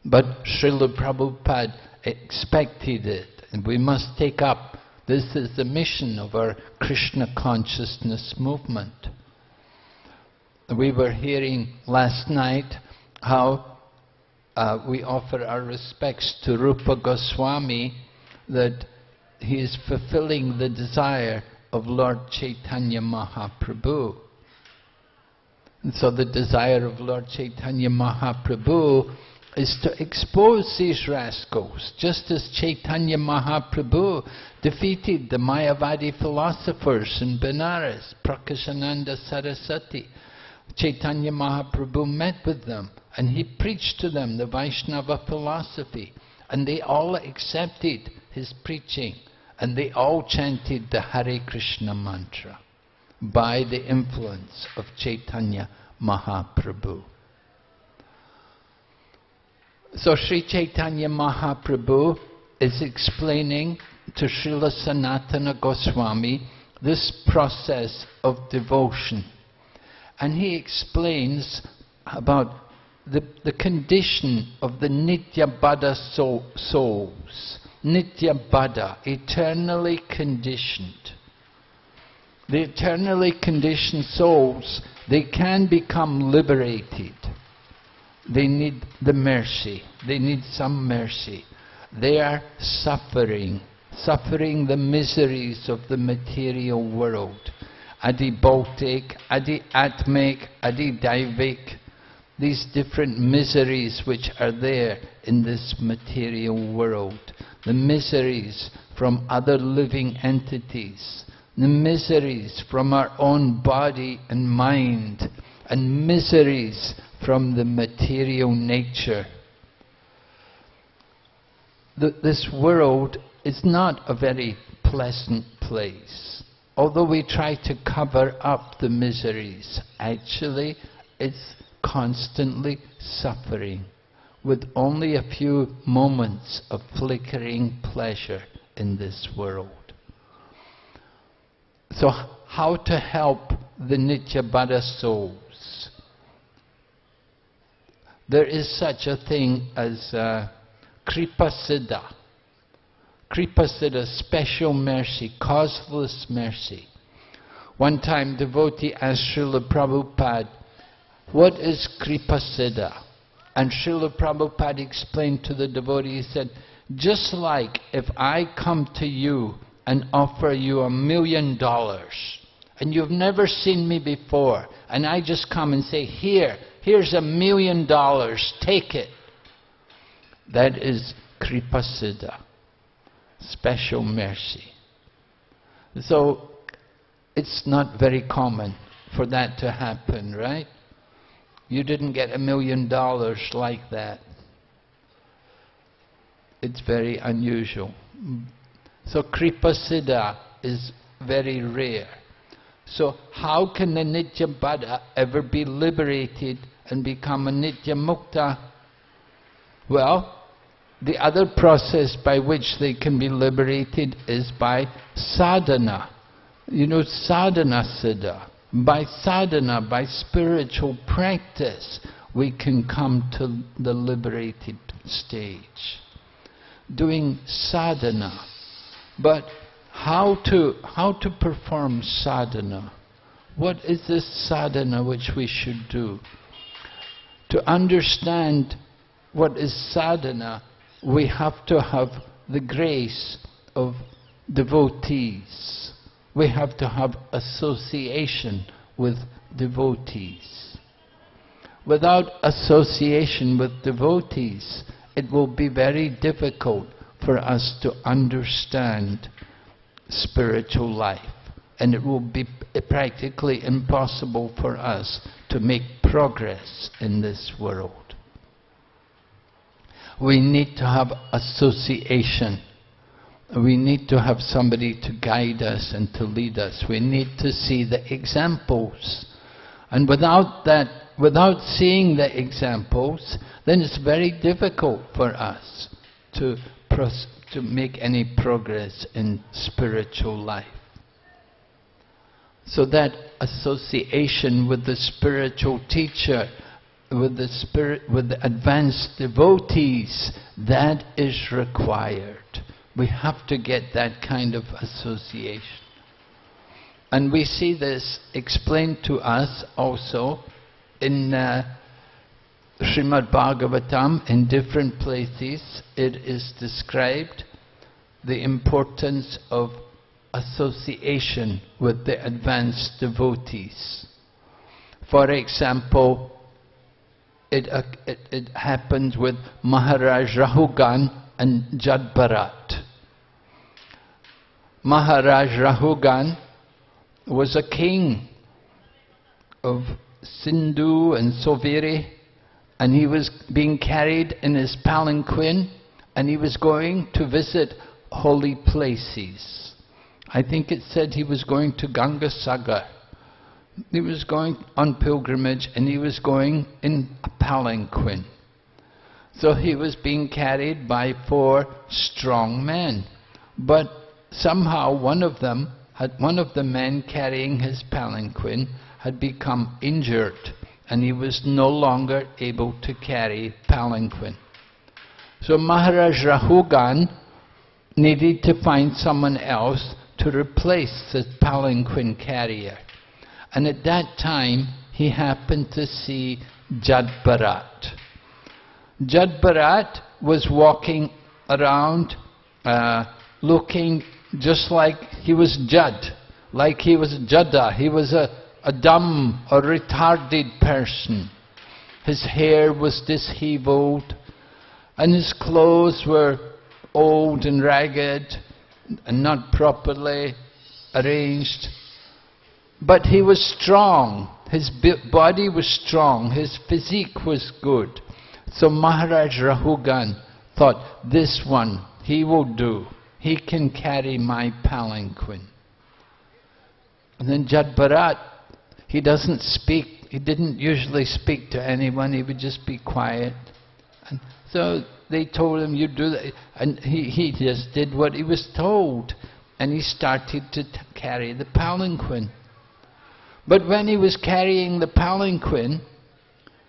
But Srila Prabhupada expected it, and we must take up. This is the mission of our Krishna consciousness movement. We were hearing last night how we offer our respects to Rupa Goswami, that he is fulfilling the desire of Lord Chaitanya Mahaprabhu. And so the desire of Lord Chaitanya Mahaprabhu is to expose these rascals, just as Chaitanya Mahaprabhu defeated the Mayavadi philosophers in Benares, Prakashananda Saraswati. Chaitanya Mahaprabhu met with them and he preached to them the Vaishnava philosophy, and they all accepted his preaching, and they all chanted the Hare Krishna mantra by the influence of Chaitanya Mahaprabhu. So Sri Chaitanya Mahaprabhu is explaining to Srila Sanatana Goswami this process of devotion. And he explains about the condition of the Nitya Baddha souls, nitya-baddha, eternally conditioned. The eternally conditioned souls, they can become liberated. They need the mercy. They need some mercy. They are suffering the miseries of the material world. Adi-bhautik, adi-atmik, adi-daivik. These different miseries which are there in this material world. The miseries from other living entities. The miseries from our own body and mind. And miseries from the material nature. This world is not a very pleasant place. Although we try to cover up the miseries, actually it's constantly suffering, with only a few moments of flickering pleasure in this world. So how to help the nitya-baddha souls? There is such a thing as kripa-siddha. Kripa-siddha, special mercy, causeless mercy. One time devotee asked Srila Prabhupada, what is kripa-siddha? And Srila Prabhupada explained to the devotee, he said, just like if I come to you and offer you $1 million, and you've never seen me before, and I just come and say, here's $1 million, take it. That is kripa-siddha, special mercy. So, it's not very common for that to happen, right? You didn't get $1 million like that. It's very unusual. So kripa-siddha is very rare. So how can the nitya-baddha ever be liberated and become a nitya-mukta? Well, the other process by which they can be liberated is by sadhana. You know, sadhana-siddha. By sadhana, by spiritual practice, we can come to the liberated stage. Doing sadhana. But how to perform sadhana? What is this sadhana which we should do? To understand what is sadhana, we have to have the grace of devotees. We have to have association with devotees. Without association with devotees, it will be very difficult for us to understand spiritual life. And it will be practically impossible for us to make progress in this world. We need to have association. We need to have somebody to guide us and to lead us. We need to see the examples. And without seeing the examples, then it's very difficult for us to make any progress in spiritual life. So that association with the spiritual teacher, with the advanced devotees, that is required. We have to get that kind of association. And we see this explained to us also in Srimad Bhagavatam, in different places. It is described the importance of association with the advanced devotees. For example, it happened with Maharaj Rahugan and Jadbharat. Maharaj Rahugan was a king of Sindhu and Soviri, and he was being carried in his palanquin, and he was going to visit holy places. I think it said he was going to Ganga Sagar. He was going on pilgrimage, and he was going in a palanquin. So he was being carried by 4 strong men. But somehow one of the men carrying his palanquin had become injured, and he was no longer able to carry palanquin. So Maharaj Rahugan needed to find someone else to replace the palanquin carrier. And at that time, he happened to see Jad-bharat. Jad-bharat was walking around looking just like he was Jad, like he was Jada. He was a dumb or retarded person. His hair was disheveled, and his clothes were old and ragged and not properly arranged. But he was strong. His body was strong. His physique was good. So Maharaj Rahugan thought, this one, he will do. He can carry my palanquin. And then Jad-bharat, he doesn't speak. He didn't usually speak to anyone. He would just be quiet. And so they told him, you do that. And he just did what he was told. And he started to carry the palanquin. But when he was carrying the palanquin,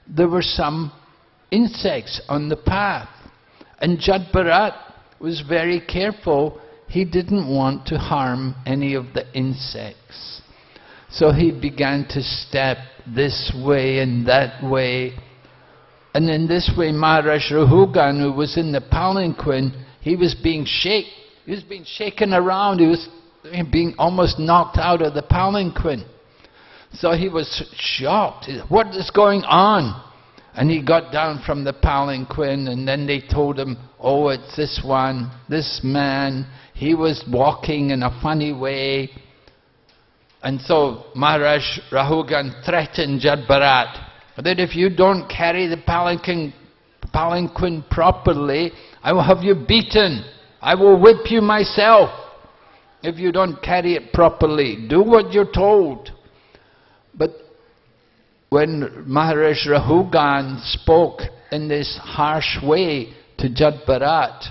there were some insects on the path. And Jad-bharat was very careful. He didn't want to harm any of the insects. So he began to step this way and that way. And in this way, Maharaj Rahugan, who was in the palanquin, he was being shaken around. He was being almost knocked out of the palanquin. So he was shocked. What is going on? And he got down from the palanquin, and then they told him, oh, it's this one, this man. He was walking in a funny way. And so Maharaj Rahugan threatened Jad-bharat that if you don't carry the palanquin properly, I will have you beaten. I will whip you myself if you don't carry it properly. Do what you're told. But when Maharaj Rahugan spoke in this harsh way to Jad-bharat,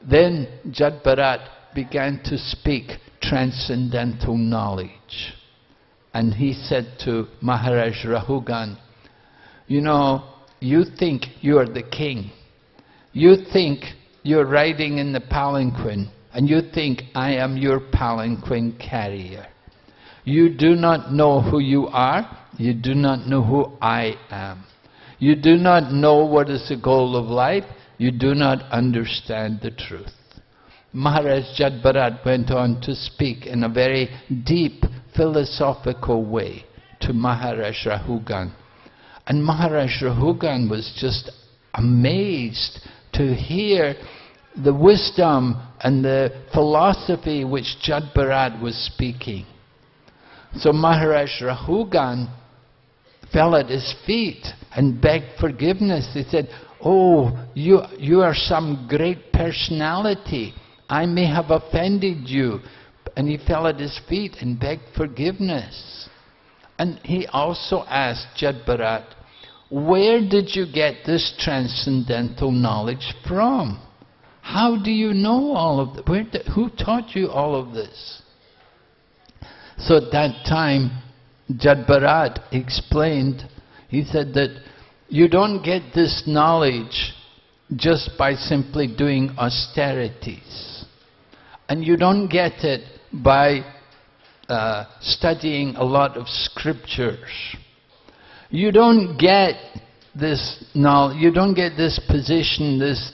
then Jad-bharat began to speak transcendental knowledge. And he said to Maharaj Rahugan, you know, you think you are the king. You think you're riding in the palanquin, and you think I am your palanquin carrier. You do not know who you are. You do not know who I am. You do not know what is the goal of life. You do not understand the truth. Maharaj Jad-bharat went on to speak in a very deep philosophical way to Maharaj Rahugan. And Maharaj Rahugan was just amazed to hear the wisdom and the philosophy which Jad-bharat was speaking. So Maharaj Rahugan fell at his feet and begged forgiveness. He said, oh, you are some great personality. I may have offended you. And he fell at his feet and begged forgiveness. And he also asked Jad-bharat, where did you get this transcendental knowledge from? How do you know all of this? Who taught you all of this? So at that time, Jad-bharat explained, he said that you don't get this knowledge just by simply doing austerities. And you don't get it by studying a lot of scriptures. You don't get this knowledge, you don't get this position, this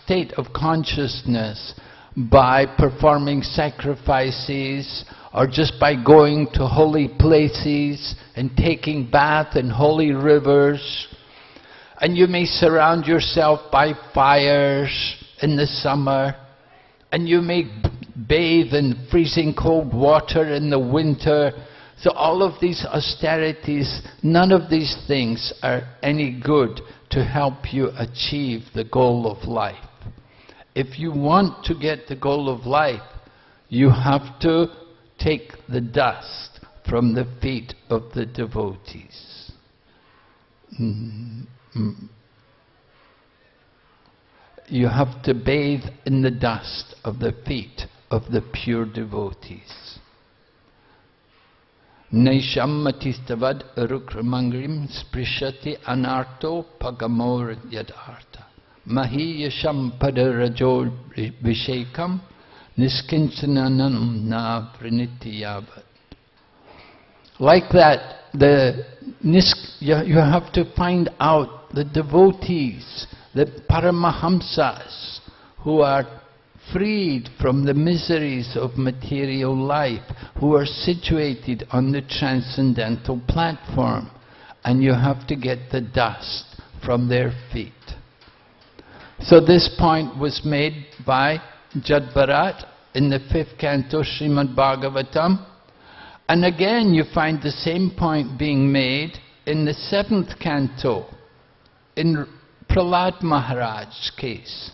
state of consciousness by performing sacrifices or just by going to holy places and taking bath in holy rivers. And you may surround yourself by fires in the summer, and you may bathe in freezing cold water in the winter. So all of these austerities, none of these things are any good to help you achieve the goal of life. If you want to get the goal of life, you have to take the dust from the feet of the devotees. You have to bathe in the dust of the feet of the pure devotees. Naisham matistavad arukramangrim sprishati anarto pagamor yadartha. mahiyasham padarajo vishekam niskinsananam na pranityavat. Like that, you have to find out the devotees, the paramahamsas, who are freed from the miseries of material life, who are situated on the transcendental platform, and you have to get the dust from their feet. So this point was made by Jadbharat in the 5th canto Srimad Bhagavatam, and again you find the same point being made in the 7th canto, in Prahlad Maharaj's case.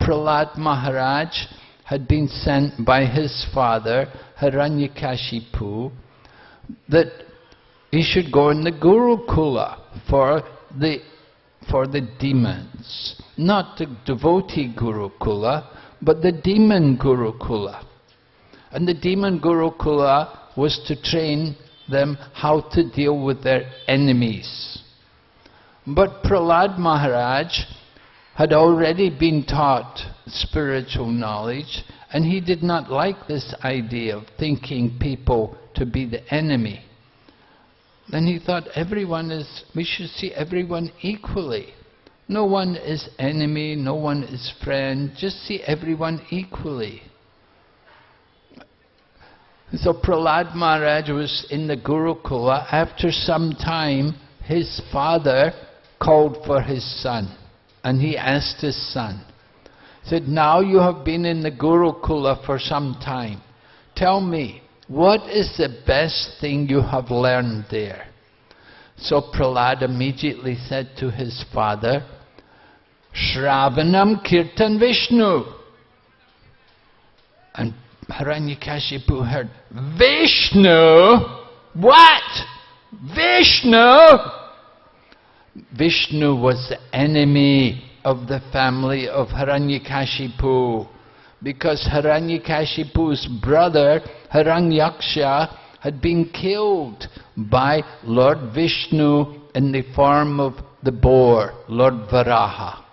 Prahlad Maharaj had been sent by his father, Hiranyakashipu, that he should go in the Gurukula for the demons. Not the devotee Gurukula, but the demon Gurukula. And the demon Gurukula was to train them how to deal with their enemies. But Prahlad Maharaj had already been taught spiritual knowledge, and he did not like this idea of thinking people to be the enemy. Then he thought we should see everyone equally. No one is enemy, no one is friend, just see everyone equally. So Prahlad Maharaj was in the Gurukula. After some time, his father called for his son, and he asked his son, said, now you have been in the Gurukula for some time. Tell me, what is the best thing you have learned there? So Prahlad immediately said to his father, Shravanam Kirtan Vishnu. And Hiranyakashipu heard, Vishnu? What? Vishnu? Vishnu was the enemy of the family of Hiranyakashipu, because Hiranyakashipu's brother Hiranyaksha had been killed by Lord Vishnu in the form of the boar, Lord Varaha.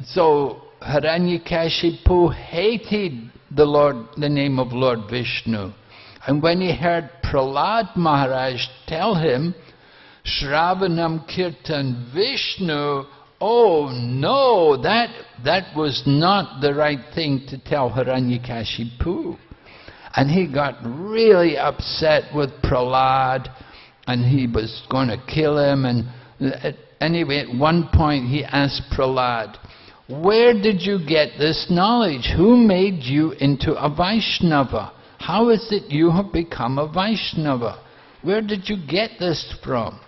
So Hiranyakashipu hated the name of Lord Vishnu. And when he heard Prahlad Maharaj tell him, Shravanam Kirtan Vishnu, oh no, that was not the right thing to tell Hiranyakashipu. And he got really upset with Prahlad, and he was going to kill him. And anyway, at one point he asked Prahlad, where did you get this knowledge? Who made you into a Vaishnava? How is it you have become a Vaishnava? Where did you get this from?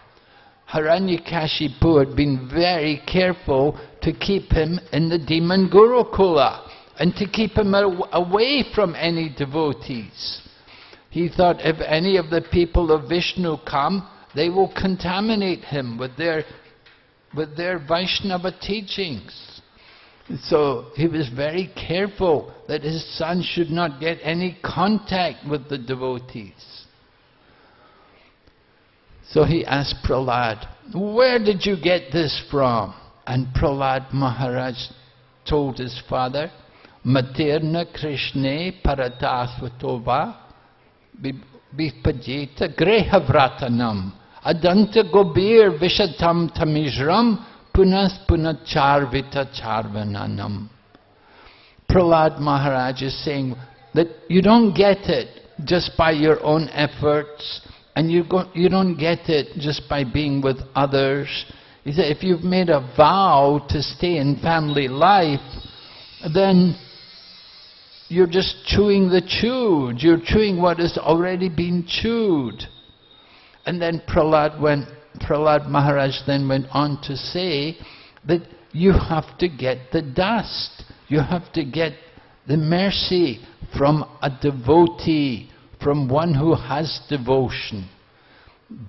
Hiranyakashipu had been very careful to keep him in the demon Gurukula and to keep him away from any devotees. He thought if any of the people of Vishnu come, they will contaminate him with their Vaishnava teachings. So he was very careful that his son should not get any contact with the devotees. So he asked Prahlad, where did you get this from? And Prahlad Maharaj told his father, Materna Krishne Paratasvatova Vipajita Grehavratanam Adanta Gobir Vishatam Tamijram Punas Punacharvita Charvananam. Prahlad Maharaj is saying that you don't get it just by your own efforts, and you don't get it just by being with others. He said, if you've made a vow to stay in family life, then you're just chewing the chewed. You're chewing what has already been chewed. And then Prahlad Maharaj then went on to say that you have to get the dust. You have to get the mercy from a devotee, from one who has devotion.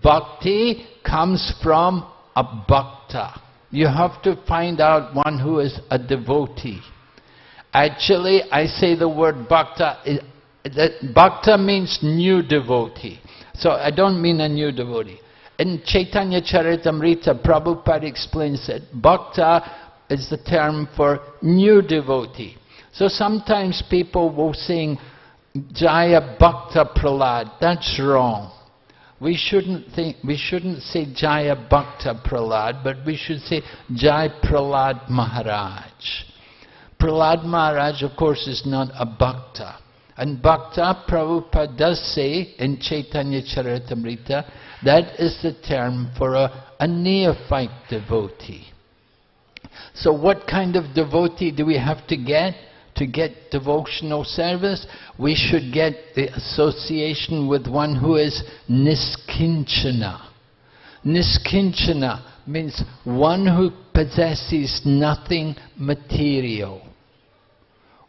Bhakti comes from a bhakta. You have to find out one who is a devotee. Actually, I say the word bhakta, that bhakta means new devotee. So I don't mean a new devotee. In Chaitanya Charitamrita, Prabhupada explains that bhakta is the term for new devotee. So sometimes people will sing Jaya Bhakta Prahlad. That's wrong. We shouldn't say Jaya Bhakta Prahlad, but we should say Jai Prahlad Maharaj. Prahlad Maharaj, of course, is not a Bhakta. And Bhakta, Prabhupada does say in Chaitanya Charitamrita, that is the term for a neophyte devotee. So what kind of devotee do we have to get? To get devotional service, we should get the association with one who is niskinchana. Niskinchana means one who possesses nothing material.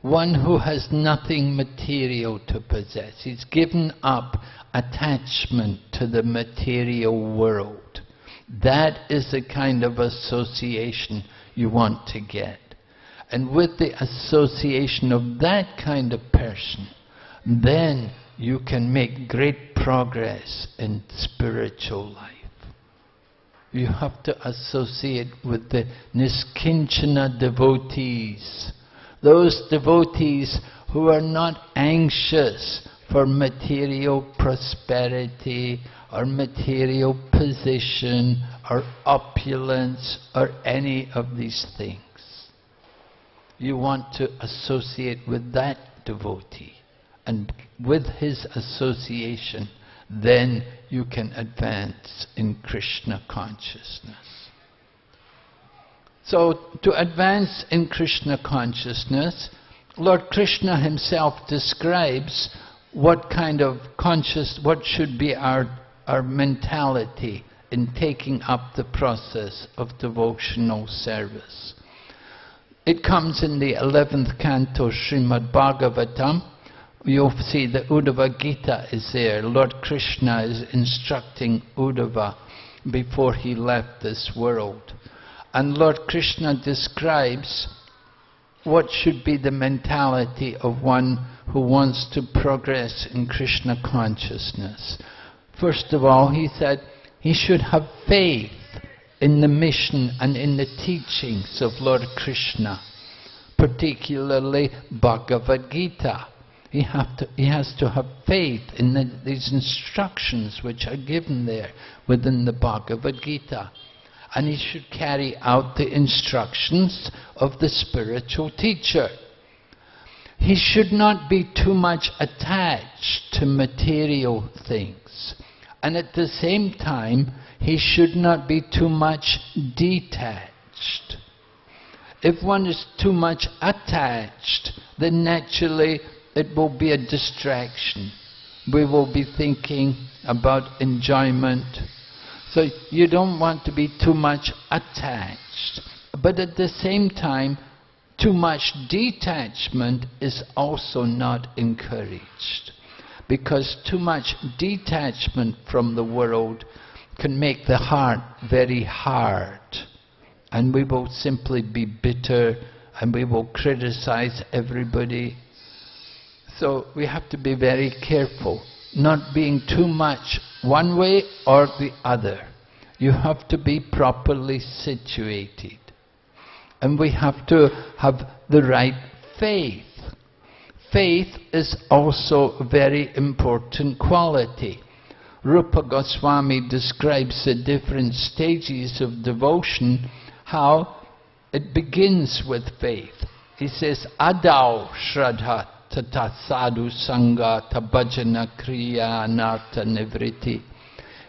One who has nothing material to possess. He's given up attachment to the material world. That is the kind of association you want to get. And with the association of that kind of person, then you can make great progress in spiritual life. You have to associate with the niskinchana devotees. Those devotees who are not anxious for material prosperity or material position or opulence or any of these things. You want to associate with that devotee, and with his association, then you can advance in Krishna consciousness. So, to advance in Krishna consciousness, Lord Krishna himself describes what kind of what should be our mentality in taking up the process of devotional service. It comes in the 11th canto, Srimad Bhagavatam. You'll see the Uddhava Gita is there. Lord Krishna is instructing Uddhava before he left this world. And Lord Krishna describes what should be the mentality of one who wants to progress in Krishna consciousness. First of all, he said he should have faith in the mission and in the teachings of Lord Krishna, particularly Bhagavad-Gita. He has to have faith in these instructions which are given there within the Bhagavad-Gita. And he should carry out the instructions of the spiritual teacher. He should not be too much attached to material things. And at the same time, he should not be too much detached. If one is too much attached, then naturally it will be a distraction. We will be thinking about enjoyment. So you don't want to be too much attached. But at the same time, too much detachment is also not encouraged. Because too much detachment from the world can make the heart very hard. And we will simply be bitter and we will criticize everybody. So we have to be very careful, not being too much one way or the other. You have to be properly situated. And we have to have the right faith. Faith is also a very important quality. Rupa Goswami describes the different stages of devotion, how it begins with faith. He says, Adau Shraddha Tata Sadhu Sangha Tabhajana Kriya Anartha Nivriti.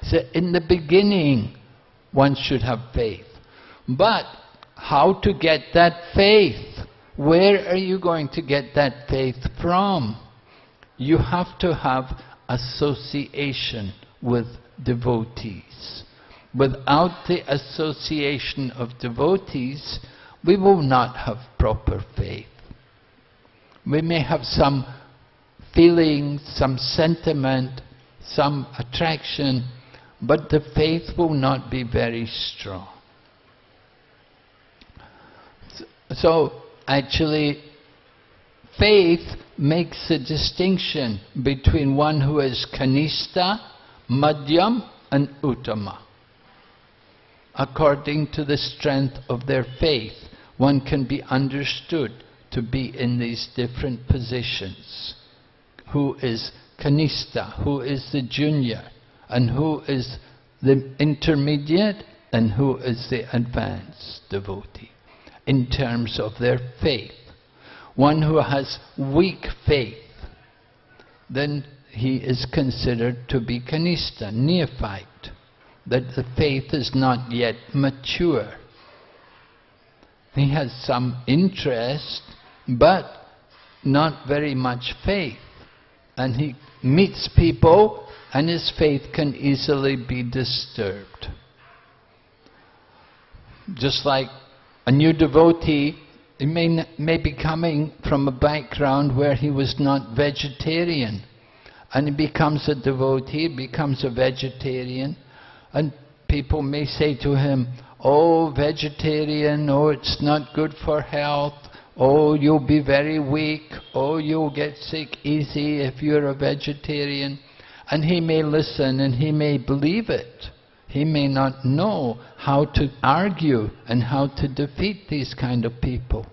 So in the beginning, one should have faith. But how to get that faith? Where are you going to get that faith from? You have to have association with devotees. Without the association of devotees, we will not have proper faith. We may have some feelings, some sentiment, some attraction, but the faith will not be very strong. So, actually, faith makes a distinction between one who is kanishta, madhyam and uttama, according to the strength of their faith. one can be understood to be in these different positions. Who is Kanistha, who is the junior, and who is the intermediate, and who is the advanced devotee, in terms of their faith. One who has weak faith, then he is considered to be Kanistha, neophyte, that the faith is not yet mature. He has some interest, but not very much faith. And he meets people, and his faith can easily be disturbed. Just like a new devotee, he may be coming from a background where he was not vegetarian, and he becomes a devotee, becomes a vegetarian, and people may say to him, "Oh, vegetarian, oh, it's not good for health, oh, you'll be very weak, oh, you'll get sick easy if you're a vegetarian." And he may listen and he may believe it. He may not know how to argue and how to defeat these kind of people.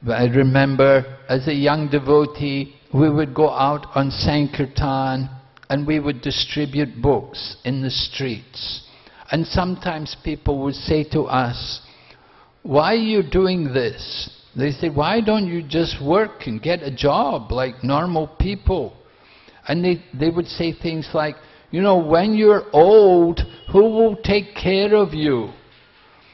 But I remember as a young devotee, we would go out on Sankirtan and we would distribute books in the streets. And sometimes people would say to us, "Why are you doing this?" They say, "Why don't you just work and get a job like normal people?" And they would say things like, "You know, when you're old, who will take care of you?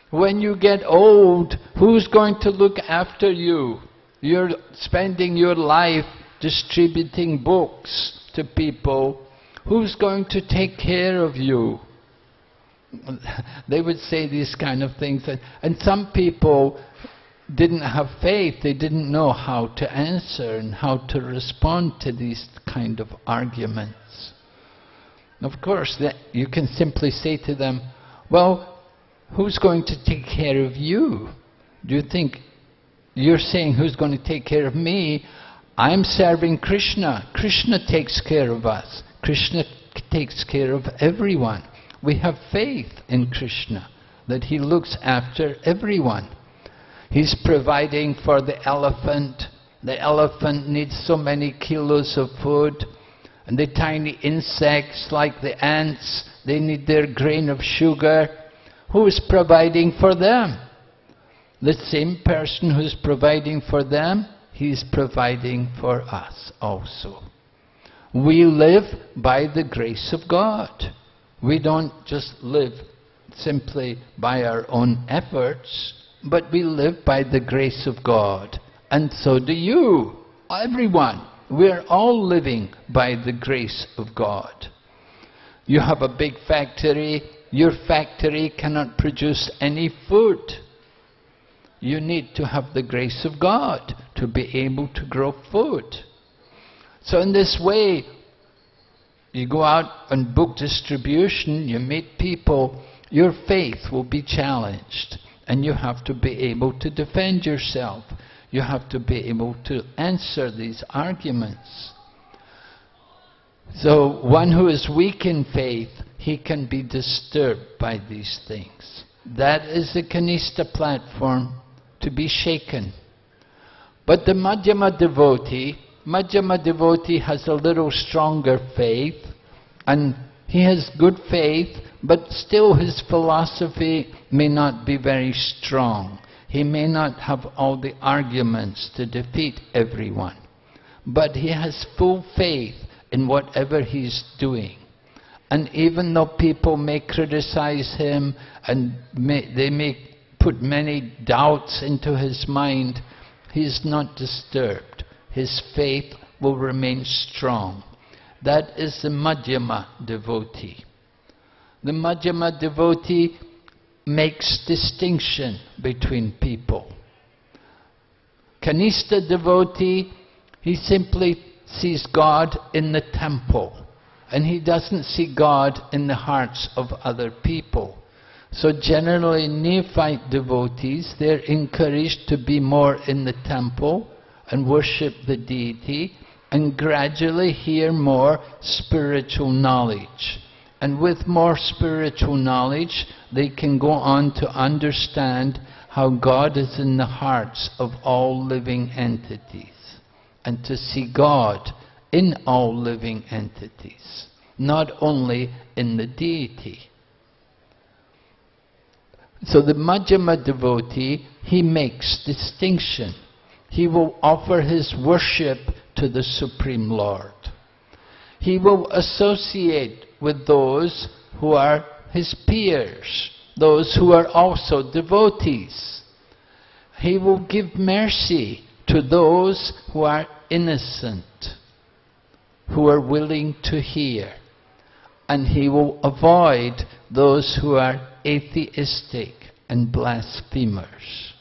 When you get old, who's going to look after you? You're spending your life distributing books to people. Who's going to take care of you?" They would say these kind of things. And some people didn't have faith. They didn't know how to answer and how to respond to these kind of arguments. Of course, you can simply say to them, "Well, who's going to take care of you? Do you think you're saying who's going to take care of me? I'm serving Krishna. Krishna takes care of us. Krishna takes care of everyone. We have faith in Krishna, that he looks after everyone. He's providing for the elephant. The elephant needs so many kilos of food. And the tiny insects, like the ants, they need their grain of sugar. Who is providing for them? The same person who's providing for them, he's providing for us also. We live by the grace of God. We don't just live simply by our own efforts, but we live by the grace of God. And so do you, everyone. We're all living by the grace of God. You have a big factory. Your factory cannot produce any food. You need to have the grace of God to be able to grow food. So in this way, you go out on book distribution, you meet people, your faith will be challenged, and you have to be able to defend yourself. You have to be able to answer these arguments. So one who is weak in faith, he can be disturbed by these things. That is the Kanistha platform, to be shaken. But the Madhyama devotee has a little stronger faith, and he has good faith, but still his philosophy may not be very strong. He may not have all the arguments to defeat everyone, but he has full faith in whatever he's doing. And even though people may criticize him and they may put many doubts into his mind, he is not disturbed. His faith will remain strong. That is the Madhyama devotee. The Madhyama devotee makes distinction between people. Kanistha devotee, he simply sees God in the temple, and he doesn't see God in the hearts of other people. So generally neophyte devotees, they're encouraged to be more in the temple and worship the deity and gradually hear more spiritual knowledge. And with more spiritual knowledge, they can go on to understand how God is in the hearts of all living entities, and to see God in all living entities, not only in the deity. So the Madhyama devotee, he makes distinction. He will offer his worship to the Supreme Lord. He will associate with those who are his peers, those who are also devotees. He will give mercy to those who are innocent, who are willing to hear. And he will avoid those who are atheistic and blasphemers.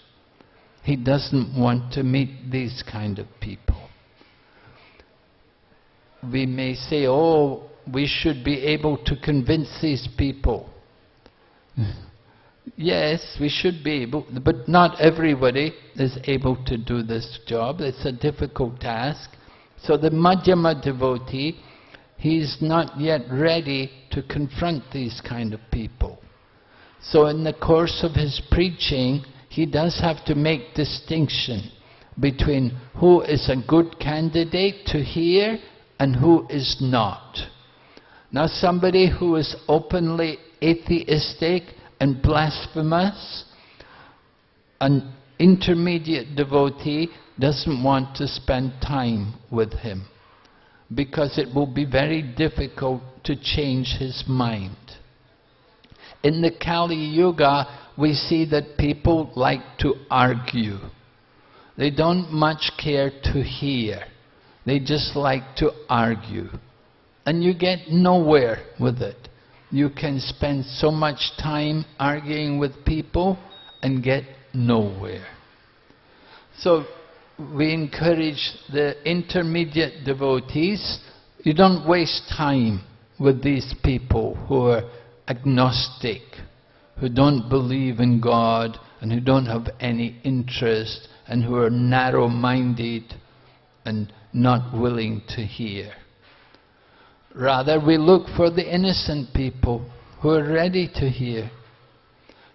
He doesn't want to meet these kind of people. We may say, oh, we should be able to convince these people. Yes, we should be able, but not everybody is able to do this job. It's a difficult task. So the Madhyama devotee, he's not yet ready to confront these kind of people. So in the course of his preaching, he does have to make distinction between who is a good candidate to hear and who is not. Now somebody who is openly atheistic and blasphemous, an intermediate devotee doesn't want to spend time with him, because it will be very difficult to change his mind. In the Kali Yuga, we see that people like to argue. They don't much care to hear. They just like to argue. And you get nowhere with it. You can spend so much time arguing with people and get nowhere. So we encourage the intermediate devotees, you don't waste time with these people who are agnostic, who don't believe in God and who don't have any interest and who are narrow-minded and not willing to hear. Rather, we look for the innocent people who are ready to hear.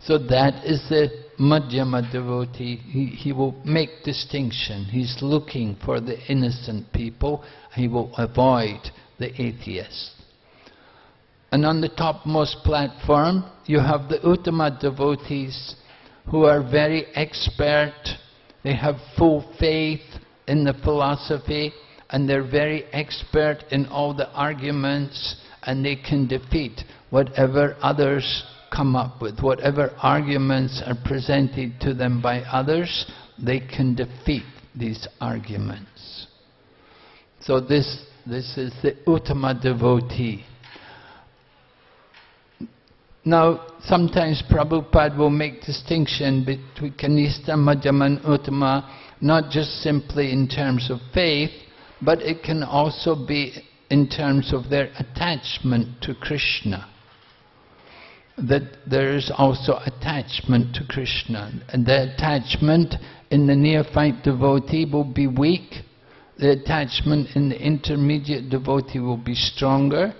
So that is the Madhyama devotee. He will make distinction. He's looking for the innocent people. He will avoid the atheists. And on the topmost platform, you have the Uttama devotees who are very expert. They have full faith in the philosophy, and they're very expert in all the arguments, and they can defeat whatever others come up with. Whatever arguments are presented to them by others, they can defeat these arguments. So this is the Uttama devotee. Now, sometimes Prabhupada will make distinction between Kanistha, Madhyama and Uttama, not just simply in terms of faith, but it can also be in terms of their attachment to Krishna. That there is also attachment to Krishna. And the attachment in the neophyte devotee will be weak, the attachment in the intermediate devotee will be stronger,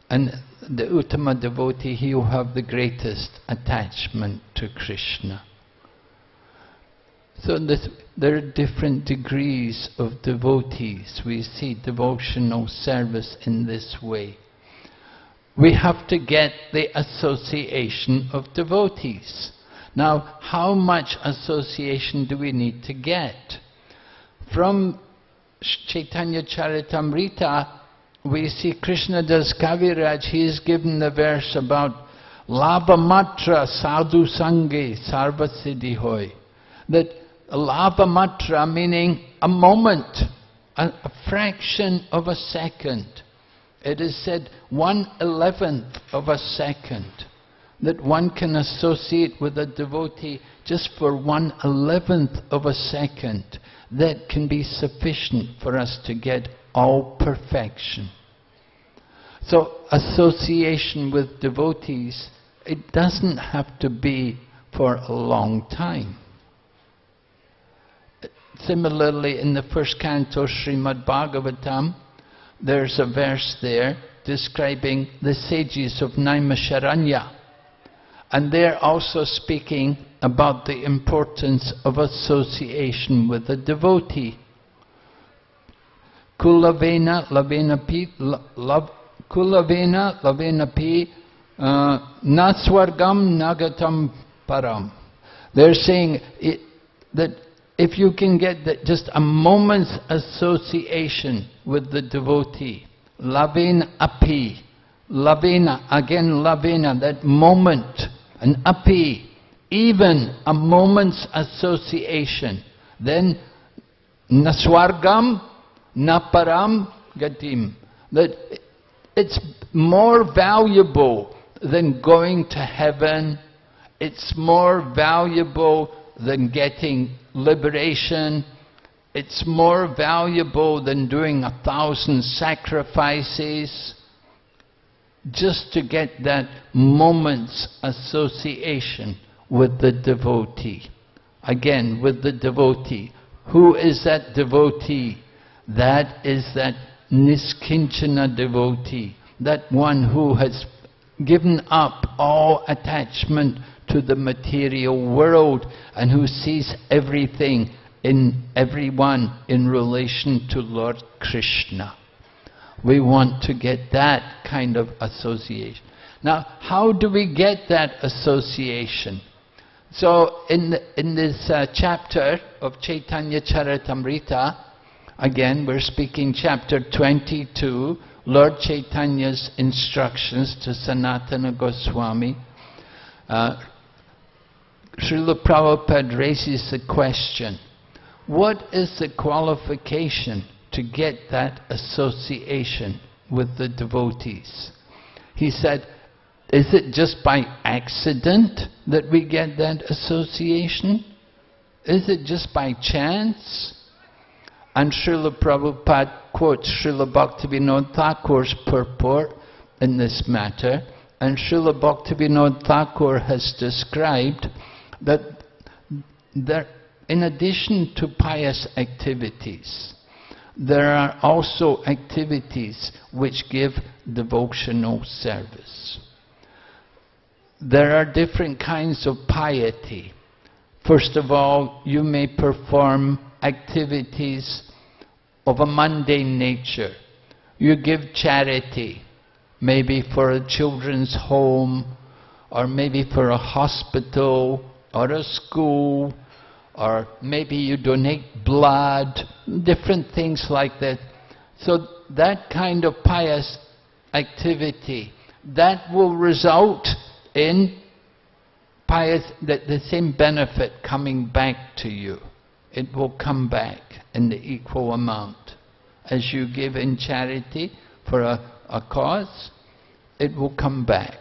and the Uttama devotee, he will have the greatest attachment to Krishna. So there are different degrees of devotees. We see devotional service in this way. We have to get the association of devotees. Now, how much association do we need to get? From Chaitanya Charitamrita, we see Krishnadas Kaviraj, he is given the verse about Labha Matra Sadhu Sange Sarva Siddhi Hoy. That Labha Matra meaning a moment, a fraction of a second. It is said 1/11th of a second. That one can associate with a devotee just for 1/11th of a second. That can be sufficient for us to get all perfection. So association with devotees, it doesn't have to be for a long time. Similarly, in the first canto, Srimad Bhagavatam, there's a verse there describing the sages of Naimisharanya. And they're also speaking about the importance of association with a devotee. Kulavena lavenapi naswargam nagatam param. They're saying that if you can get just a moment's association with the devotee, lavena api, lavena, again lavena, that moment, and api, even a moment's association, then naswargam naparam gatim, that it's more valuable than going to heaven, it's more valuable than getting liberation, it's more valuable than doing 1,000 sacrifices, just to get that moment's association with the devotee. Again, with the devotee. Who is that devotee? That is that niskinchana devotee, that one who has given up all attachment to the material world and who sees everything in everyone in relation to Lord Krishna. We want to get that kind of association. Now, how do we get that association? So, in this chapter of Chaitanya Charitamrita, again, we're speaking chapter 22, Lord Chaitanya's instructions to Sanatana Goswami. Srila Prabhupada raises the question, what is the qualification to get that association with the devotees? He said, is it just by accident that we get that association? Is it just by chance? And Srila Prabhupada quotes Srila Bhaktivinoda Thakur's purport in this matter, and Srila Bhaktivinoda Thakur has described that there, in addition to pious activities, there are also activities which give devotional service. There are different kinds of piety. First of all, you may perform activities of a mundane nature. You give charity, maybe for a children's home, or maybe for a hospital, or a school, or maybe you donate blood, different things like that. So that kind of pious activity, that will result in the same benefit coming back to you. It will come back in the equal amount. As you give in charity for a cause, it will come back.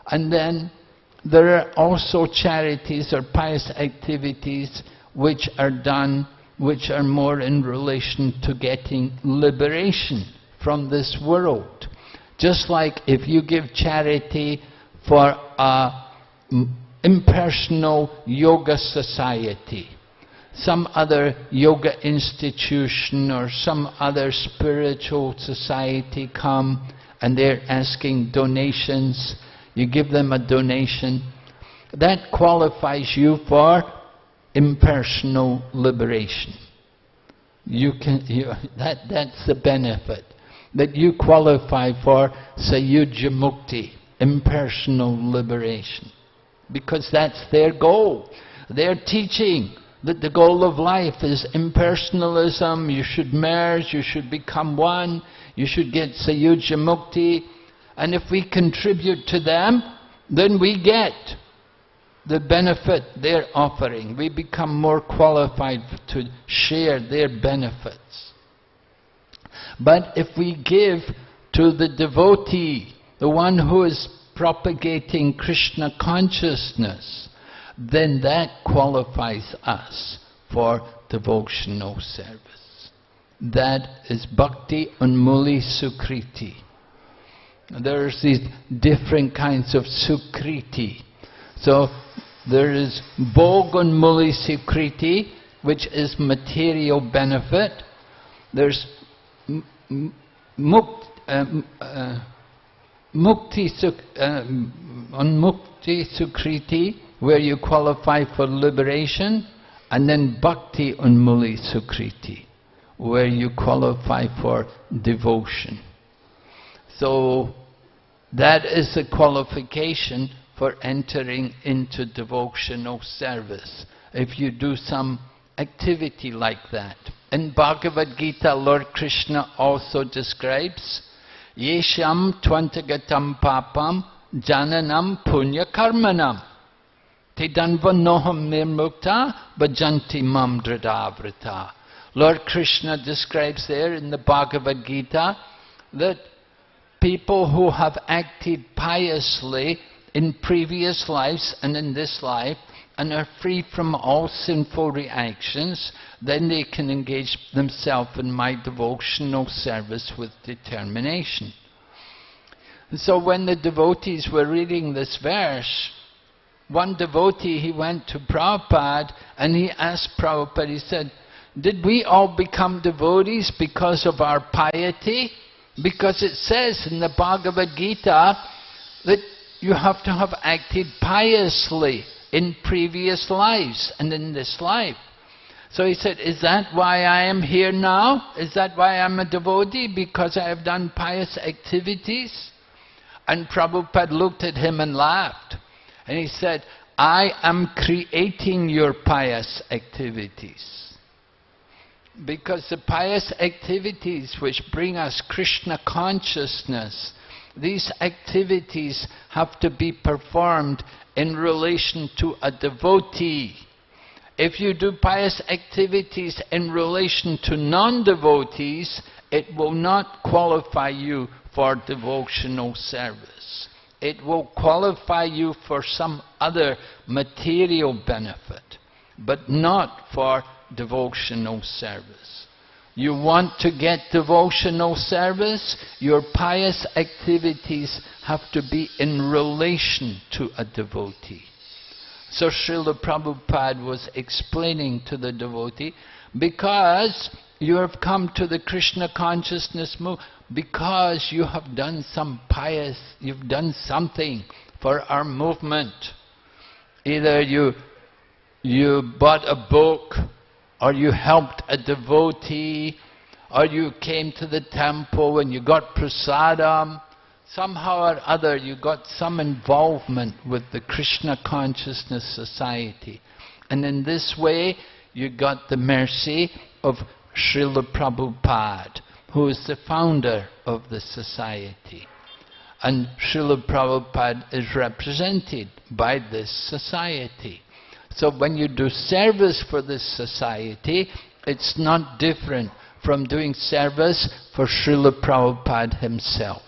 And then there are also charities or pious activities which are done, which are more in relation to getting liberation from this world. Just like if you give charity for an impersonal yoga society, some other yoga institution or some other spiritual society come and they're asking donations, you give them a donation, that qualifies you for impersonal liberation. That's the benefit, that you qualify for sayujya mukti, impersonal liberation, because that's their goal. They're teaching that the goal of life is impersonalism, you should merge, you should become one, you should get sayujya mukti, and if we contribute to them, then we get the benefit they're offering. We become more qualified to share their benefits. But if we give to the devotee, the one who is propagating Krishna consciousness, then that qualifies us for devotional service. That is bhakti unmuli sukriti. There's these different kinds of sukriti. So there is bhogunmuli sukriti, which is material benefit. There's mukti Unmukti Sukriti, where you qualify for liberation, and then Bhakti Unmuli Sukriti, where you qualify for devotion. So that is the qualification for entering into devotional service, if you do some activity like that. In Bhagavad-Gīta, Lord Krishna also describes Yesham tvantagatam papam jananam punya karmanam tidanva noham nirmukta bhajanti mam dradavrita. Lord Krishna describes there in the Bhagavad-Gīta that people who have acted piously in previous lives and in this life and are free from all sinful reactions, then they can engage themselves in my devotional service with determination. And so when the devotees were reading this verse, one devotee, he went to Prabhupada and he asked Prabhupada, he said, did we all become devotees because of our piety? Because it says in the Bhagavad-Gīta that you have to have acted piously in previous lives and in this life. So he said, is that why I am here now? Is that why I'm a devotee? Because I have done pious activities? And Prabhupada looked at him and laughed. And he said, I am creating your pious activities. Because the pious activities which bring us Krishna consciousness, these activities have to be performed in relation to a devotee. If you do pious activities in relation to non-devotees, it will not qualify you for devotional service. It will qualify you for some other material benefit, but not for devotional service. You want to get devotional service, your pious activities have to be in relation to a devotee. So Srila Prabhupada was explaining to the devotee, because you have come to the Krishna consciousness movement, because you have done some pious, you've done something for our movement. Either you bought a book, or you helped a devotee, or you came to the temple and you got prasadam. Somehow or other you got some involvement with the Krishna Consciousness Society. And in this way you got the mercy of Srila Prabhupada, who is the founder of the society. And Srila Prabhupada is represented by this society. So when you do service for this society, it's not different from doing service for Srila Prabhupada himself.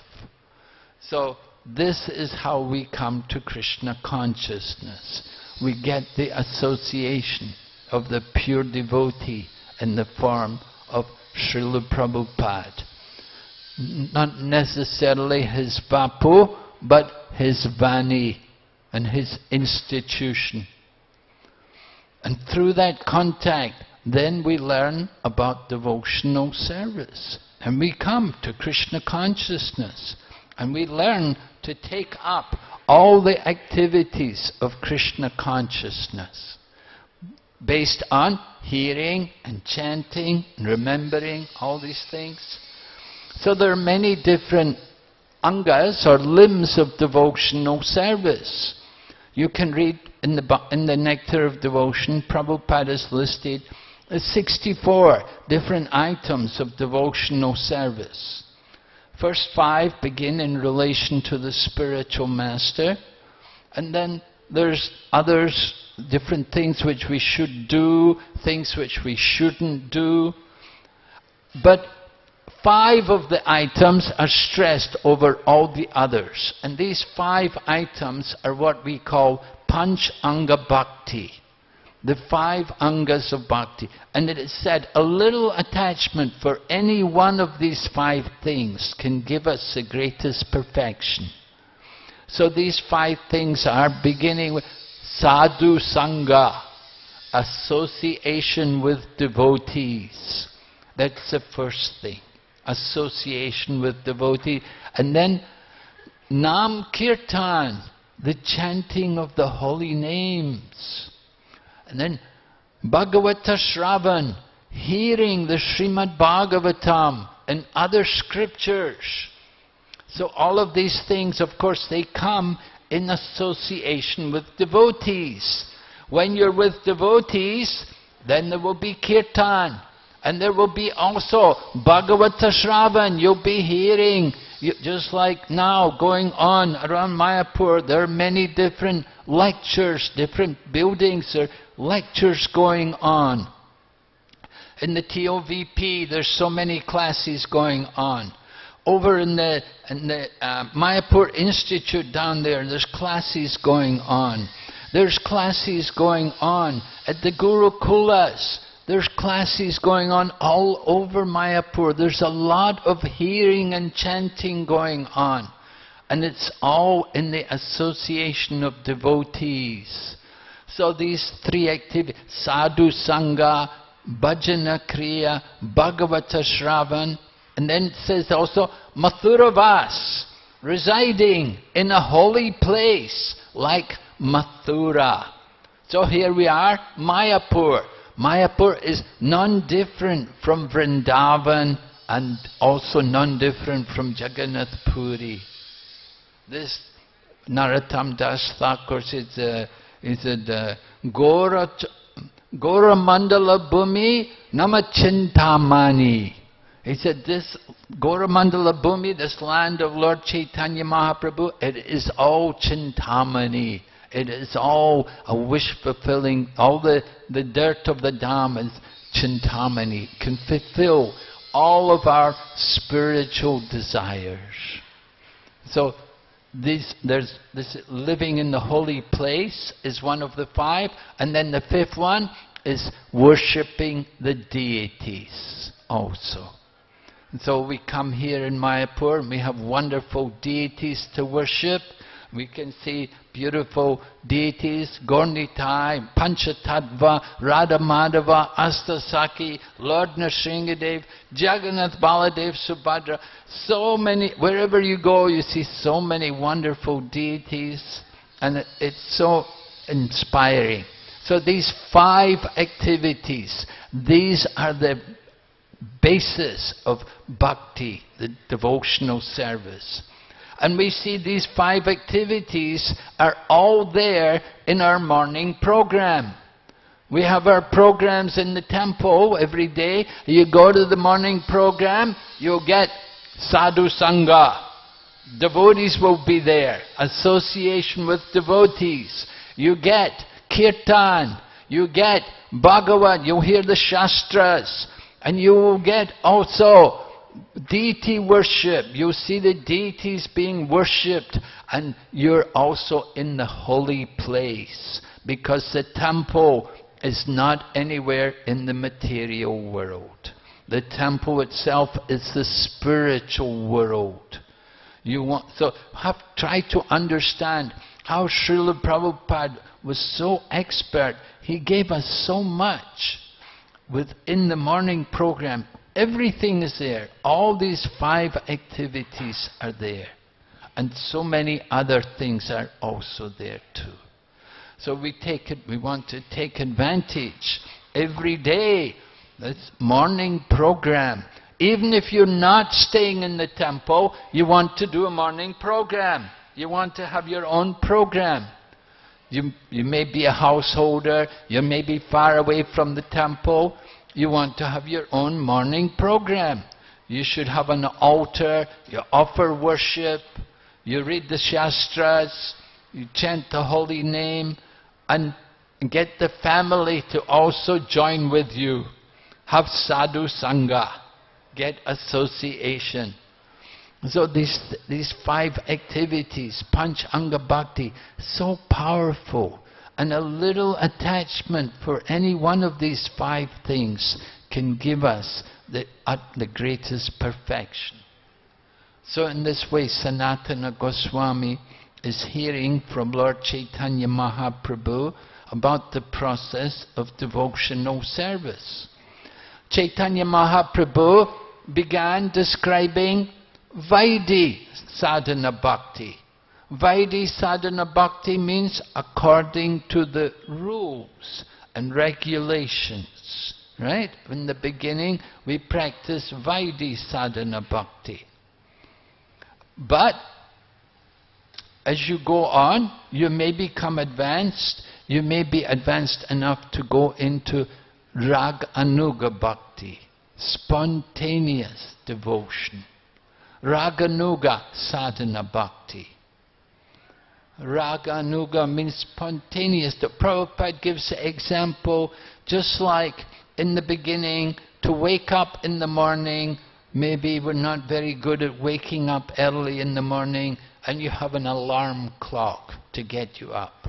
So this is how we come to Krishna consciousness. We get the association of the pure devotee in the form of Srila Prabhupada. Not necessarily his vapu, but his vani and his institution. And through that contact, then we learn about devotional service. And we come to Krishna consciousness. And we learn to take up all the activities of Krishna consciousness, based on hearing and chanting and remembering all these things. So there are many different angas or limbs of devotional service. You can read in the Nectar of Devotion, Prabhupada has listed 64 different items of devotional service. First 5 begin in relation to the spiritual master, and then there's others, different things which we should do, things which we shouldn't do. But 5 of the items are stressed over all the others. And these 5 items are what we call Panch Anga Bhakti. The 5 angas of bhakti. And it is said, a little attachment for any one of these 5 things can give us the greatest perfection. So these 5 things are beginning with sadhu sangha, association with devotees. That's the first thing, association with devotees. And then nam kirtan, the chanting of the holy names. And then Bhagavata Sravan, hearing the Srimad Bhagavatam and other scriptures. So all of these things, of course, they come in association with devotees. When you're with devotees, then there will be kirtan. And there will be also Bhagavata Sravan. You'll be hearing, just like now going on around Mayapur, there are many different lectures, different buildings, there are lectures going on. In the TOVP, there's so many classes going on. Over in the Mayapur Institute down there, there's classes going on. There's classes going on at the Gurukulas. There's classes going on all over Mayapur. There's a lot of hearing and chanting going on. And it's all in the association of devotees. So these three activities, sadhu sangha, bhajana kriya, bhagavata shravan, and then it says also Mathuravas, residing in a holy place like Mathura. So here we are, Mayapur. Mayapur is non-different from Vrindavan and also non-different from Jagannath Puri. This Narottam Das Thakur says, Gora Mandala Bhumi Namachintamani. He said, this Gora Mandala Bhumi, this land of Lord Chaitanya Mahaprabhu, it is all Chintamani. It is all a wish-fulfilling, all the dirt of the Dham is Chintamani, can fulfill all of our spiritual desires. So this living in the holy place is one of the five, and then the fifth one is worshipping the deities also. And so we come here in Mayapur and we have wonderful deities to worship. We can see beautiful deities, Gaurnitai, Panchatattva, Radha Madhava, Astasaki, Lord Nrsingadev, Jagannath Baladev, Subhadra. So many, wherever you go you see so many wonderful deities, and it's so inspiring. So these five activities, these are the basis of bhakti, the devotional service. And we see these five activities are all there in our morning program. We have our programs in the temple every day. You go to the morning program, you'll get sadhu sangha. Devotees will be there. Association with devotees. You get kirtan. You get bhagavat. You'll hear the shastras. And you will get also deity worship. You see the deities being worshipped, and you're also in the holy place, because the temple is not anywhere in the material world. The temple itself is the spiritual world. Try to understand how Srila Prabhupada was so expert. He gave us so much within the morning program. Everything is there. All these five activities are there. And so many other things are also there too. So we want to take advantage every day. This morning program. Even if you're not staying in the temple, you want to do a morning program. You want to have your own program. You may be a householder, you may be far away from the temple. You want to have your own morning program. You should have an altar, you offer worship, you read the shastras, you chant the holy name, and get the family to also join with you. Have sadhu sangha, get association. So these five activities, panch anga bhakti, so powerful. And a little attachment for any one of these five things can give us the greatest perfection. So in this way, Sanatana Goswami is hearing from Lord Chaitanya Mahaprabhu about the process of devotional service. Chaitanya Mahaprabhu began describing Vaidhi sadhana bhakti. Vaidhi sadhana bhakti means according to the rules and regulations, right? In the beginning, we practice Vaidhi sadhana bhakti. But as you go on, you may become advanced. You may be advanced enough to go into Raga Anuga bhakti, spontaneous devotion. Raganuga sadhana bhakti. Raganuga means spontaneous. The Prabhupada gives the example, just like in the beginning, to wake up in the morning, maybe we're not very good at waking up early in the morning, and you have an alarm clock to get you up.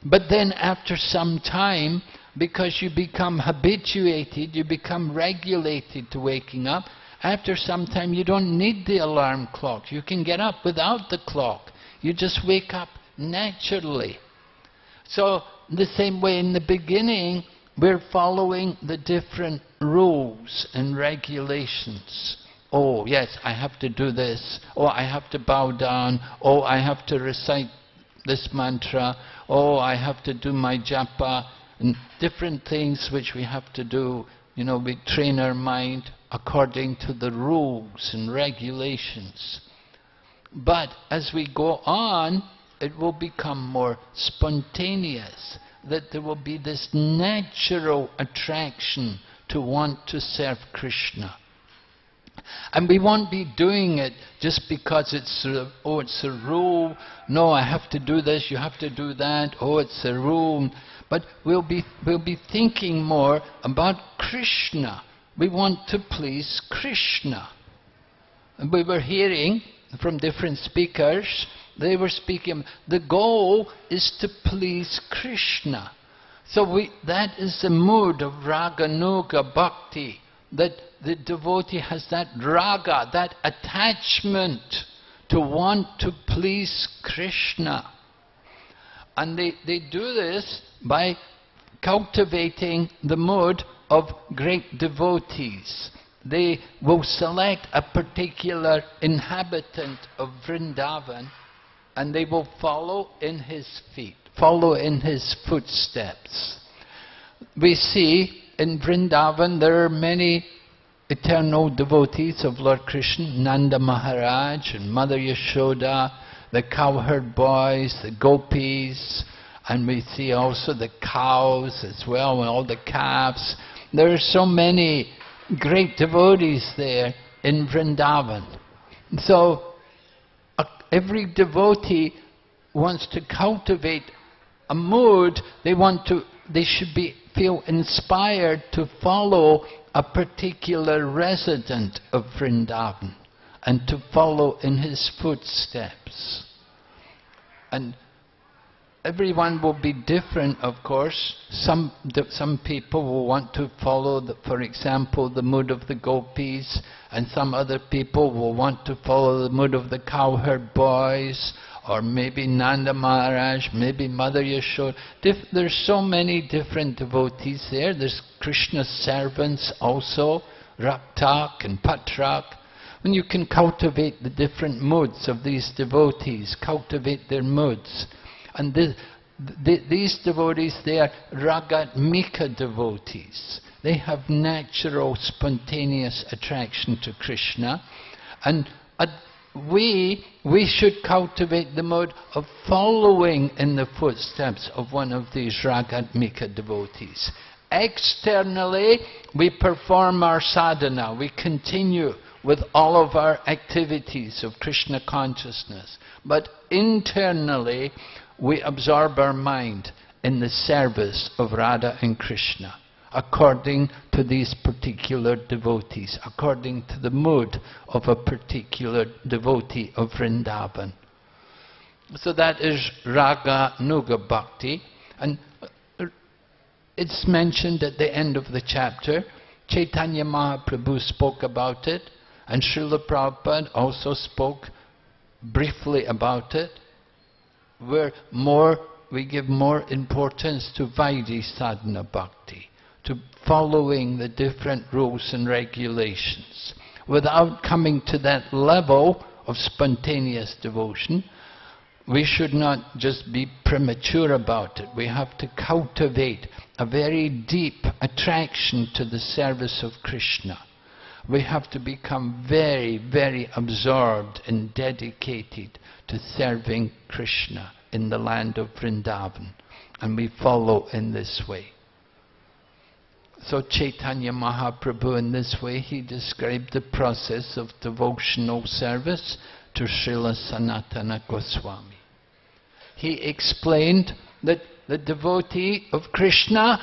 But then after some time, because you become habituated, you become regulated to waking up, after some time you don't need the alarm clock. You can get up without the clock. You just wake up naturally. So the same way in the beginning, we're following the different rules and regulations. Oh yes, I have to do this. Oh, I have to bow down. Oh, I have to recite this mantra. Oh, I have to do my japa. And different things which we have to do. You know, we train our mind according to the rules and regulations. But as we go on, it will become more spontaneous, that there will be this natural attraction to want to serve Krishna. And we won't be doing it just because it's a rule. No, I have to do this, you have to do that. Oh, it's a rule. But we'll be thinking more about Krishna. We want to please Krishna. And we were hearing from different speakers, they were speaking, the goal is to please Krishna. So that is the mood of Raganuga Bhakti, that the devotee has that raga, that attachment to want to please Krishna. And they do this by cultivating the mood of great devotees. They will select a particular inhabitant of Vrindavan and they will follow in his feet, follow in his footsteps. We see in Vrindavan there are many eternal devotees of Lord Krishna, Nanda Maharaj and Mother Yashoda, the cowherd boys, the gopis, and we see also the cows as well, and all the calves. There are so many great devotees there in Vrindavan. So every devotee wants to cultivate a mood. They should feel inspired to follow a particular resident of Vrindavan and to follow in his footsteps. And everyone will be different, of course. Some people will want to follow, for example, the mood of the gopis, and some other people will want to follow the mood of the cowherd boys, or maybe Nanda Maharaj, maybe Mother Yashoda. There's so many different devotees there. There's Krishna's servants also, Raktak and Patrak. And you can cultivate the different moods of these devotees, cultivate their moods. And these devotees, they are ragatmika devotees. They have natural, spontaneous attraction to Krishna. And we should cultivate the mode of following in the footsteps of one of these ragatmika devotees. Externally, we perform our sadhana. We continue with all of our activities of Krishna consciousness. But internally, we absorb our mind in the service of Radha and Krishna, according to these particular devotees, according to the mood of a particular devotee of Vrindavan. So that is Raga Nuga Bhakti, and it's mentioned at the end of the chapter. Chaitanya Mahaprabhu spoke about it, and Srila Prabhupada also spoke briefly about it, where we give more importance to Vaidhi sadhana bhakti, to following the different rules and regulations. Without coming to that level of spontaneous devotion, we should not just be premature about it. We have to cultivate a very deep attraction to the service of Krishna. We have to become very, very absorbed and dedicated to serving Krishna in the land of Vrindavan. And we follow in this way. So Chaitanya Mahaprabhu, in this way, he described the process of devotional service to Srila Sanatana Goswami. He explained that the devotee of Krishna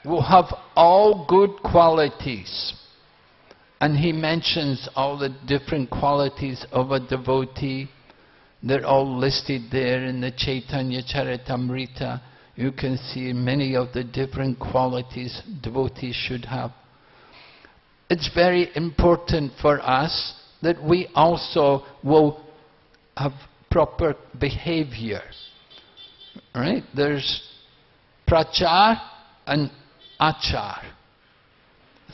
will have all good qualities. And he mentions all the different qualities of a devotee. They're all listed there in the Chaitanya Charitamrita. You can see many of the different qualities devotees should have. It's very important for us that we also will have proper behavior. Right? There's prachar and achar.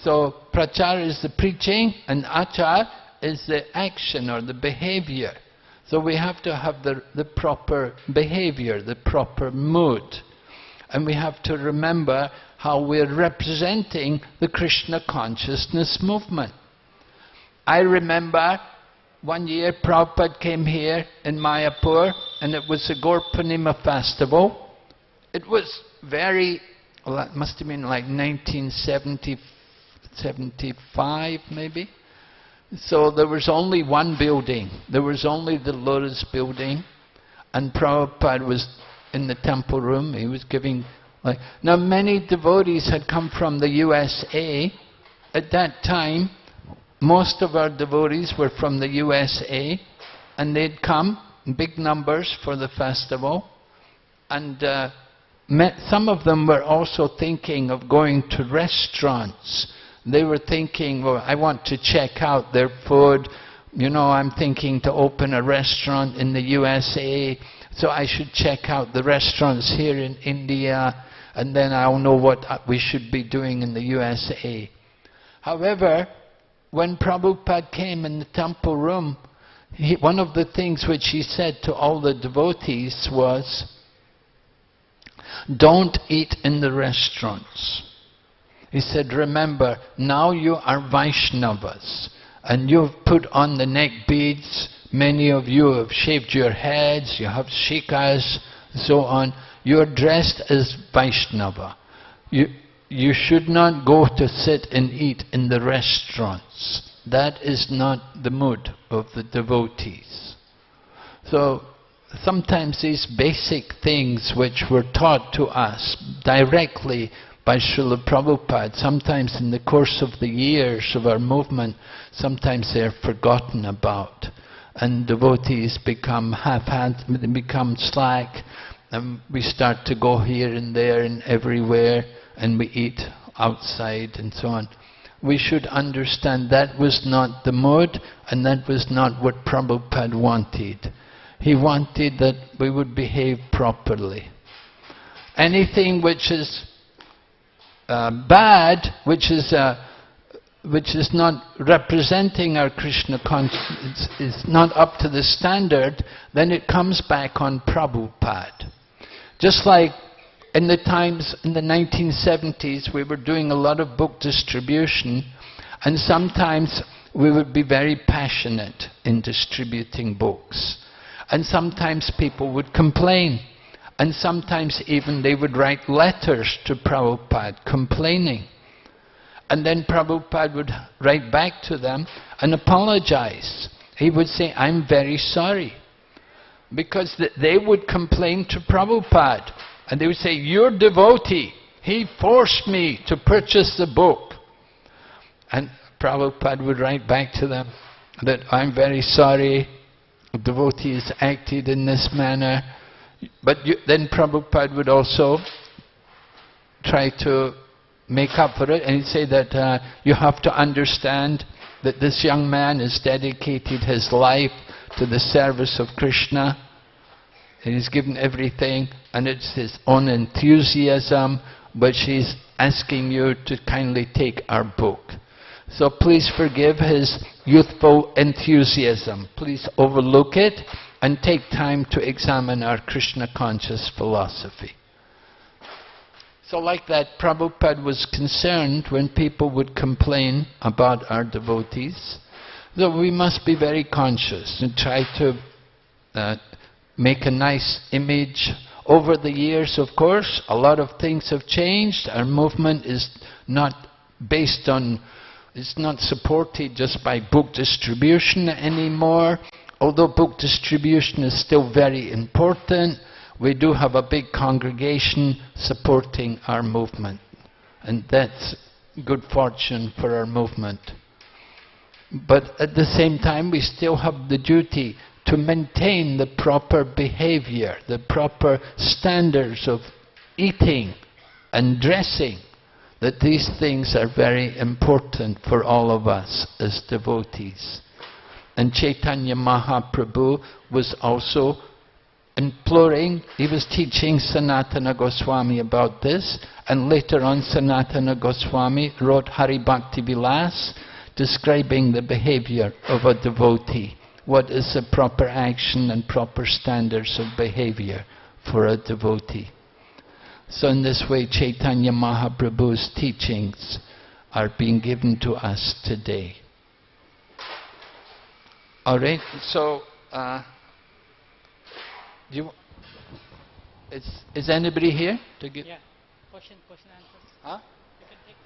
So prachar is the preaching and achar is the action or the behavior. So we have to have the proper behavior, the proper mood. And we have to remember how we're representing the Krishna consciousness movement. I remember one year Prabhupada came here in Mayapur and it was the Gaur Purnima festival. It was very, well, it must have been like 1975 maybe. So there was only one building. There was only the Lotus building. And Prabhupada was in the temple room. He was giving... Now many devotees had come from the USA. At that time, most of our devotees were from the USA. And they'd come in big numbers for the festival. And some of them were also thinking of going to restaurants. They were thinking, well, I want to check out their food. You know, I'm thinking to open a restaurant in the USA, so I should check out the restaurants here in India, and then I'll know what we should be doing in the USA. However, when Prabhupada came in the temple room, one of the things which he said to all the devotees was, don't eat in the restaurants. He said, remember, now you are Vaishnavas, and you've put on the neck beads, many of you have shaved your heads, you have shikas, so on. You're dressed as Vaishnava. You should not go to sit and eat in the restaurants. That is not the mood of the devotees. So, sometimes these basic things which were taught to us directly by Srila Prabhupada, sometimes in the course of the years of our movement, sometimes they're forgotten about. And devotees become half-handed, they become slack, and we start to go here and there and everywhere, and we eat outside and so on. We should understand that was not the mood, and that was not what Prabhupada wanted. He wanted that we would behave properly. Anything which is bad, which is not representing our Krishna consciousness, is not up to the standard, then it comes back on Prabhupada. Just like in the times, in the 1970s, we were doing a lot of book distribution, and sometimes we would be very passionate in distributing books. And sometimes people would complain. And sometimes even they would write letters to Prabhupada complaining. And then Prabhupada would write back to them and apologize. He would say, I'm very sorry. Because they would complain to Prabhupada. And they would say, your devotee, he forced me to purchase the book. And Prabhupada would write back to them that I'm very sorry, the devotee has acted in this manner. But then Prabhupada would also try to make up for it, and he'd say that you have to understand that this young man has dedicated his life to the service of Krishna, and he's given everything, and it's his own enthusiasm, but he's asking you to kindly take our book. So please forgive his youthful enthusiasm. Please overlook it and take time to examine our Krishna conscious philosophy. So like that, Prabhupada was concerned when people would complain about our devotees, that we must be very conscious and try to make a nice image. Over the years, of course, a lot of things have changed. Our movement is not based on, it's not supported just by book distribution anymore. Although book distribution is still very important, we do have a big congregation supporting our movement. And that's good fortune for our movement. But at the same time, we still have the duty to maintain the proper behavior, the proper standards of eating and dressing, that these things are very important for all of us as devotees. And Chaitanya Mahaprabhu was also imploring, he was teaching Sanatana Goswami about this, and later on Sanatana Goswami wrote Hari Bhakti Vilas, describing the behavior of a devotee. What is the proper action and proper standards of behavior for a devotee? So in this way, Chaitanya Mahaprabhu's teachings are being given to us today. Alright, so is anybody here to give? Yeah, question answers. Huh? You can take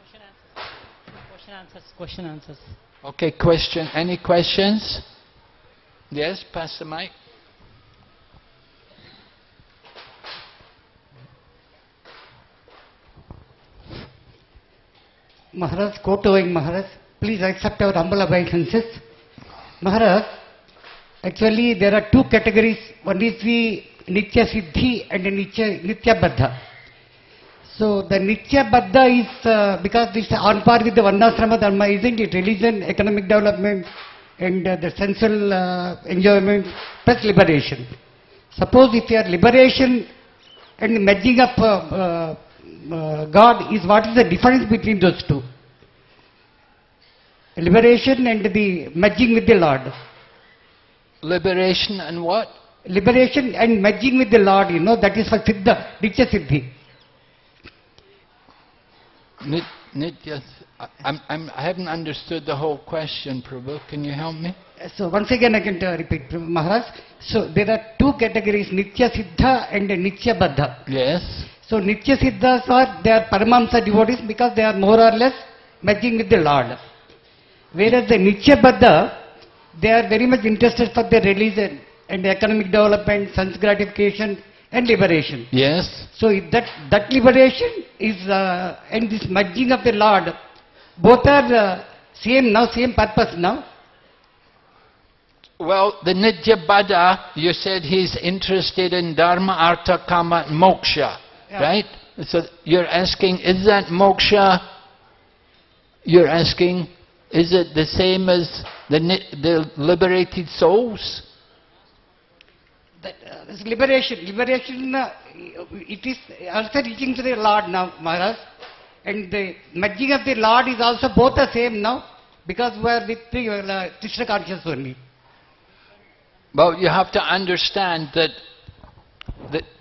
question answers. Okay, question. Any questions? Yes, pass the mic. Maharaj, quoting Maharaj, please accept our humble obeisances. Maharaj, actually there are two categories. One is the Nitya Siddhi and the Nitya Baddha. So the Nitya Baddha is because this is on par with the Varnashrama Dharma, isn't it? Religion, economic development, and the sensual enjoyment plus liberation. Suppose if your liberation and the merging of God is, what is the difference between those two? Liberation and the merging with the Lord. Liberation and what? Liberation and merging with the Lord, you know, that is for Siddha, Nitya Siddhi. Nitya, I haven't understood the whole question, Prabhu. Can you help me? So once again I can repeat, Maharaj. So there are two categories, Nitya Siddha and Nitya Baddha. Yes. So Nitya Siddhas are, they are Paramahamsa devotees because they are more or less merging with the Lord. Whereas the Nitya Baddha, they are very much interested for their religion and economic development, sense gratification and liberation. Yes. So if that liberation is, and this merging of the Lord, both are same now, same purpose now. Well, the Nitya Baddha, you said he's interested in Dharma, Artha, Kama, and Moksha, Yeah. right? So you're asking, is that Moksha? You're asking, is it the same as the liberated souls? This liberation, it is also reaching to the Lord now, Maharaj. And the merging of the Lord is also both the same now, because we are with the Krishna conscious only. Well, you have to understand that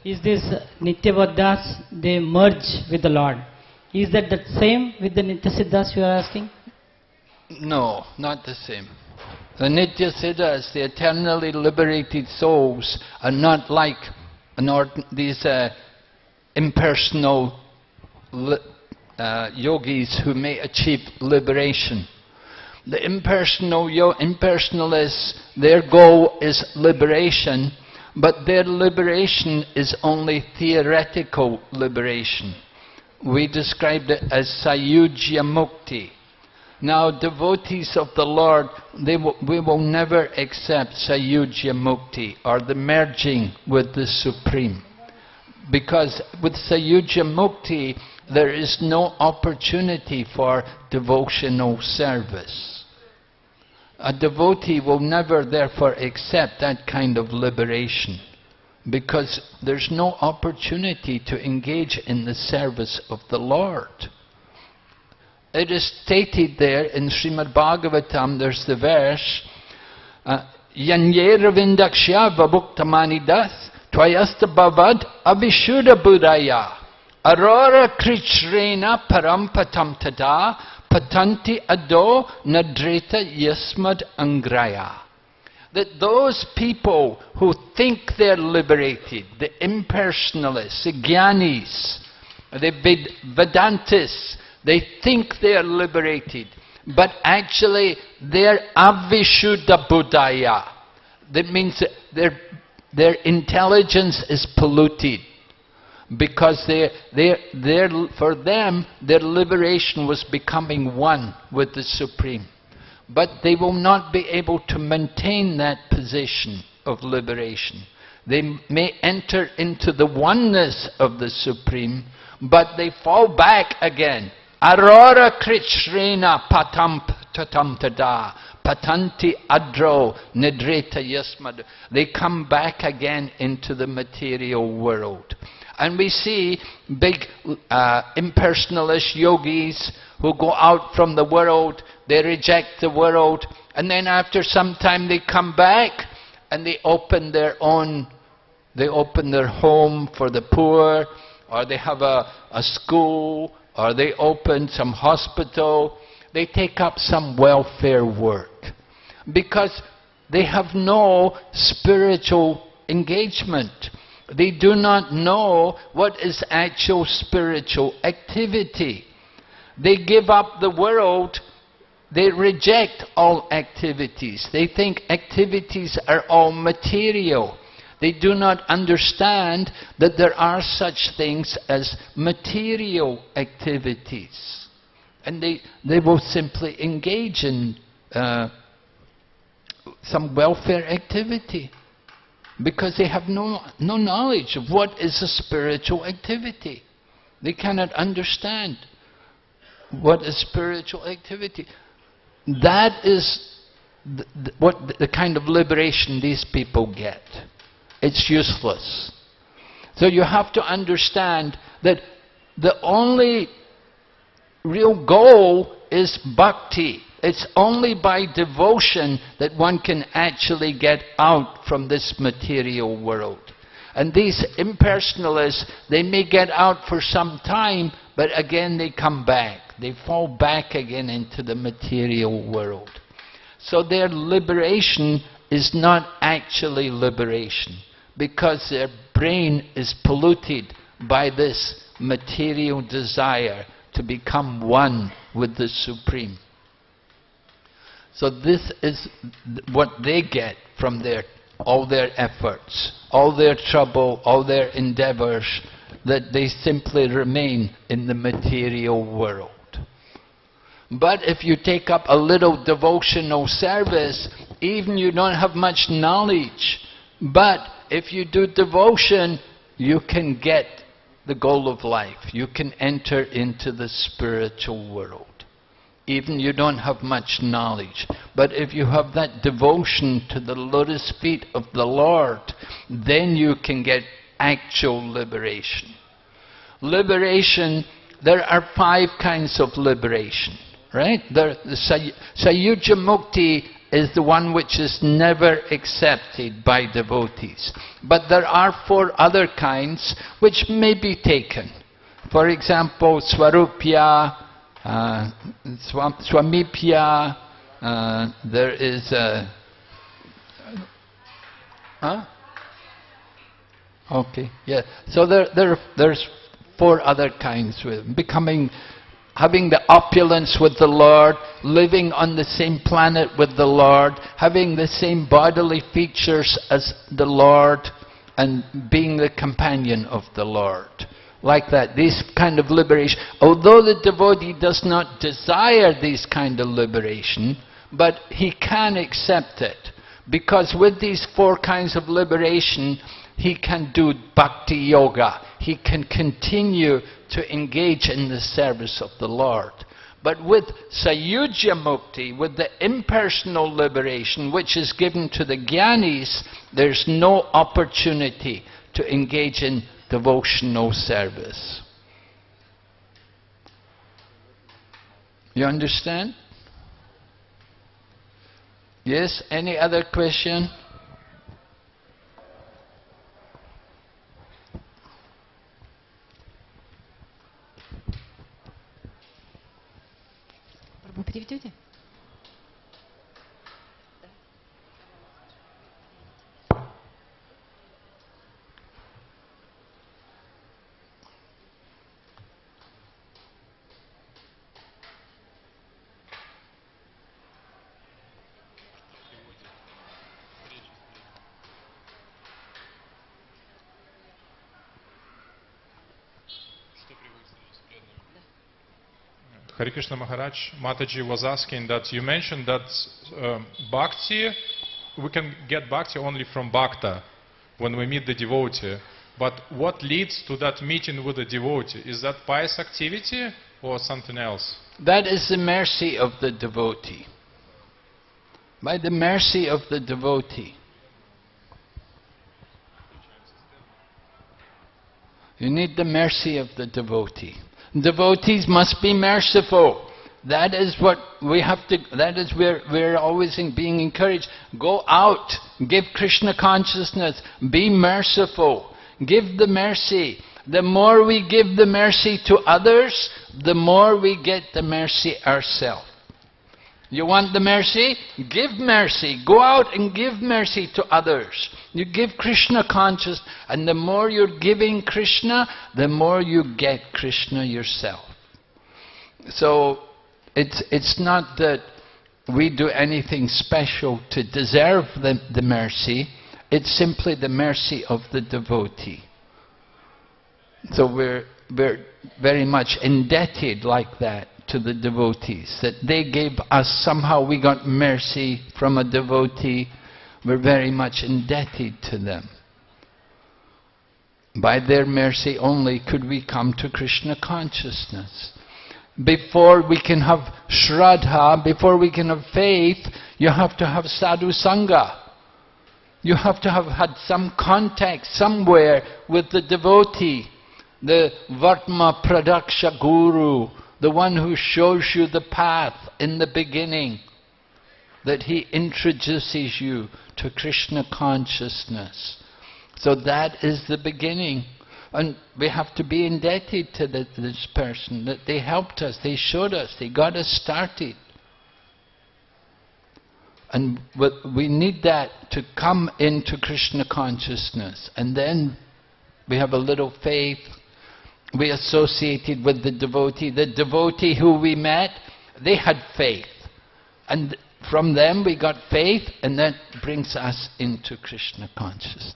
Is this Nitya Baddhas, they merge with the Lord? Is that the same with the Nitya Siddhas you are asking? no, not the same. The Nitya Siddhas, the eternally liberated souls, are not like these impersonal yogis who may achieve liberation. The impersonalists, their goal is liberation, but their liberation is only theoretical liberation. We described it as sayujya mukti. Now, devotees of the Lord, we will never accept sayujya mukti, or the merging with the Supreme. Because with sayujya mukti, there is no opportunity for devotional service. A devotee will never therefore accept that kind of liberation, because there's no opportunity to engage in the service of the Lord. It is stated there in Srimad Bhagavatam, there's the verse, Yanye Ravindakshya Vabhuktamanidas Tvayasta Bhavad Abhishuddha Buddhaya Aurora Krichrena Parampatam Tada Patanti Ado Nadreta Yasmad Angraya. That those people who think they're liberated, the impersonalists, the jnanis, the Vedantists, they think they are liberated, but actually they're avishuddha buddhaya. That means that their intelligence is polluted, because for them their liberation was becoming one with the Supreme. But they will not be able to maintain that position of liberation. They may enter into the oneness of the Supreme, but they fall back again. Aurora krichrena patam tatam tada patanti adro nidreta yasmad. They come back again into the material world. And we see big impersonalist yogis who go out from the world, they reject the world, and then after some time they come back and they open their home for the poor, or they have a school, or they open some hospital. They take up some welfare work because they have no spiritual engagement. They do not know what is actual spiritual activity. They give up the world. They reject all activities. They think activities are all material. They do not understand that there are such things as material activities. And they will simply engage in some welfare activity, because they have no knowledge of what is a spiritual activity. They cannot understand what is spiritual activity. That is the kind of liberation these people get. It's useless. So you have to understand that the only real goal is bhakti. It's only by devotion that one can actually get out from this material world. And these impersonalists, they may get out for some time, but again they come back. They fall back again into the material world. So their liberation is not actually liberation, because their brain is polluted by this material desire to become one with the Supreme. So this is what they get from all their efforts, all their trouble, all their endeavors, that they simply remain in the material world. But if you take up a little devotional service, even you don't have much knowledge, but if you do devotion, you can get the goal of life. You can enter into the spiritual world. Even you don't have much knowledge. But if you have that devotion to the lotus feet of the Lord, then you can get actual liberation. Liberation, there are 5 kinds of liberation, right? The Sayuja Mukti is the one which is never accepted by devotees. But there are 4 other kinds which may be taken. For example, Swarupya, Swamipya, there is okay, yeah. So there's 4 other kinds, with having the opulence with the Lord, living on the same planet with the Lord, having the same bodily features as the Lord, and being the companion of the Lord. Like that, this kind of liberation. Although the devotee does not desire this kind of liberation, but he can accept it. Because with these 4 kinds of liberation, he can do bhakti yoga. He can continue to engage in the service of the Lord. But with Sayuja Mukti, with the impersonal liberation which is given to the jnanis, there's no opportunity to engage in devotional service. You understand? Yes, any other question? Переведете? Hare Krishna Maharaj, Mataji was asking that you mentioned that bhakti, we can get bhakti only from bhakta, when we meet the devotee. But what leads to that meeting with the devotee? Is that pious activity or something else? That is the mercy of the devotee. By the mercy of the devotee. You need the mercy of the devotee. Devotees must be merciful. That is what we have to, that is where we're always being encouraged. Go out, give Krishna consciousness, be merciful, give the mercy. The more we give the mercy to others, the more we get the mercy ourselves. You want the mercy? Give mercy. Go out and give mercy to others. You give Krishna consciousness, and the more you're giving Krishna, the more you get Krishna yourself. So, it's not that we do anything special to deserve the mercy, it's simply the mercy of the devotee. So we're very much indebted like that to the devotees, that they gave us, somehow we got mercy from a devotee, we're very much indebted to them. By their mercy only could we come to Krishna consciousness. Before we can have shraddha, before we can have faith, you have to have sadhu sangha. You have to have had some contact somewhere with the devotee, the Vartma Pradaksha Guru, the one who shows you the path in the beginning, that he introduces you to Krishna consciousness. So that is the beginning. And we have to be indebted to this person, that they helped us, they showed us, they got us started. And we need that to come into Krishna consciousness. And then we have a little faith. We associated with the devotee. The devotee who we met, they had faith. And from them we got faith, and that brings us into Krishna consciousness.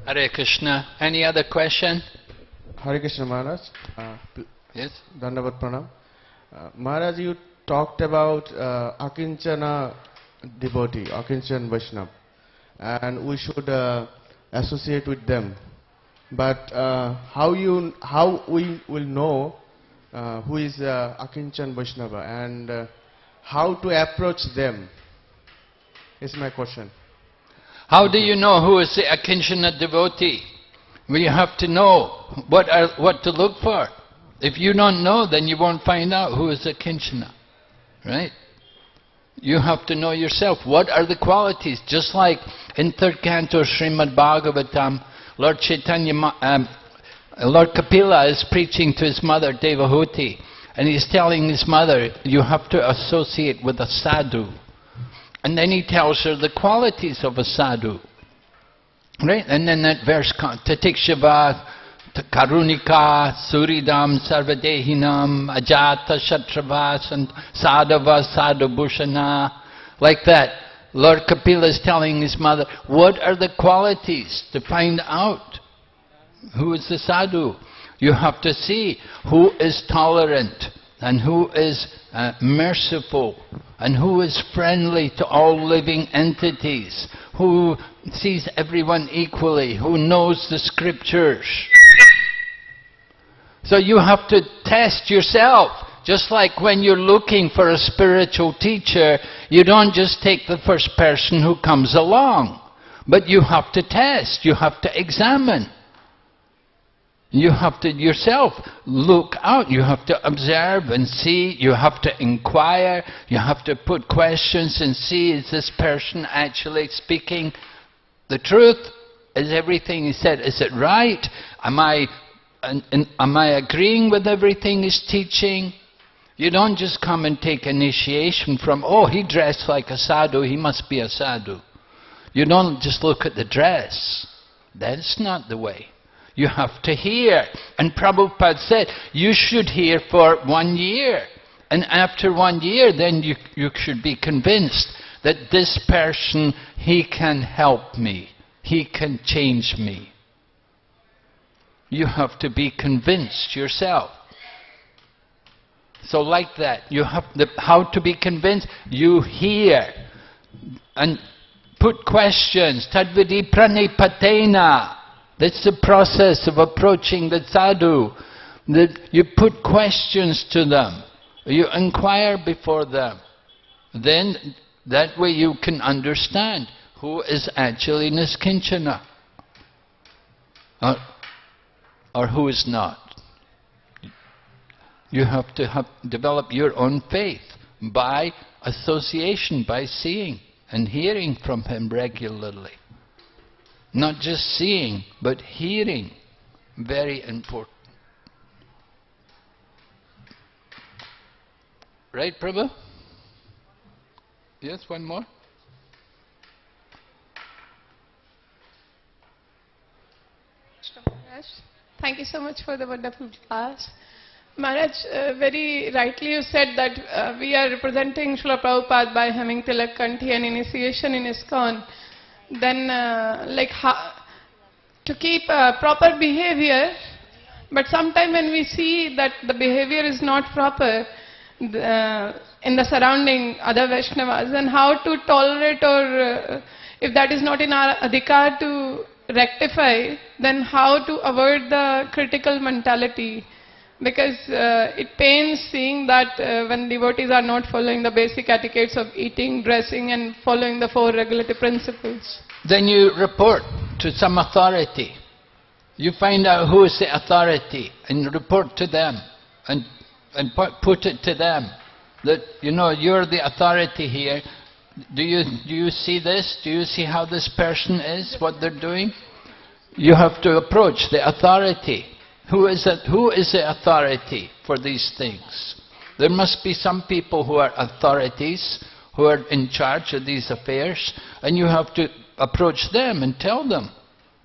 Hare Krishna. Any other question? Hare Krishna Maharaj. Yes? Dandavat Pranam. Maharaj, you talked about Akinchana devotee, Akinchan Vaishnava, and we should associate with them. But how we will know who is Akinchan Vaishnava and how to approach them is my question. How do you know who is the Akinchana devotee? Well, you have to know what to look for. If you don't know, then you won't find out who is Akinchana, right? You have to know yourself. What are the qualities? Just like in third canto Srimad Bhagavatam, Lord Kapila is preaching to his mother Devahuti, and he's telling his mother, you have to associate with a sadhu. And then he tells her the qualities of a sadhu. Right? And then that verse, Tatikshava, kāruṇikasyedaṁ, sarvadehinam, ajata shatravas, and sadhava sadhubhushana. Like that. Lord Kapila is telling his mother, what are the qualities to find out who is the sadhu? You have to see who is tolerant, and who is merciful, and who is friendly to all living entities, who sees everyone equally, who knows the scriptures. So you have to test yourself. Just like when you're looking for a spiritual teacher, you don't just take the first person who comes along, but you have to test, you have to examine. You have to yourself look out, you have to observe and see, you have to inquire, you have to put questions and see, is this person actually speaking the truth? Is everything he said, is it right? Am I agreeing with everything he's teaching? You don't just come and take initiation from, oh, he dressed like a sadhu, he must be a sadhu. You don't just look at the dress. That's not the way. You have to hear. And Prabhupada said, you should hear for 1 year. And after 1 year, then you should be convinced that this person, he can help me. He can change me. You have to be convinced yourself. So like that, you have how to be convinced? You hear and put questions. Tadvidi pranipatena. That's the process of approaching the sadhu. That you put questions to them. You inquire before them. Then that way you can understand who is actually niskinchana or who is not. You have to develop your own faith by association, by seeing and hearing from him regularly. Not just seeing, but hearing. Very important. Right, Prabhu? Yes, one more? Thank you so much for the wonderful class. Maharaj, very rightly you said that we are representing Srila Prabhupada by having Tilak Kanthi and initiation in ISKCON. Then to keep proper behavior, but sometimes when we see that the behavior is not proper in the surrounding other Vaishnavas, then how to tolerate, or if that is not in our adhikar to rectify, then how to avoid the critical mentality? Because it pains seeing that when devotees are not following the basic etiquettes of eating, dressing and following the 4 regulative principles. Then you report to some authority. You find out who is the authority and report to them and put it to them that, you know, you're the authority here. Do you see this? Do you see how this person is, what they're doing? You have to approach the authority. Who is the authority for these things? There must be some people who are authorities, who are in charge of these affairs, and you have to approach them and tell them,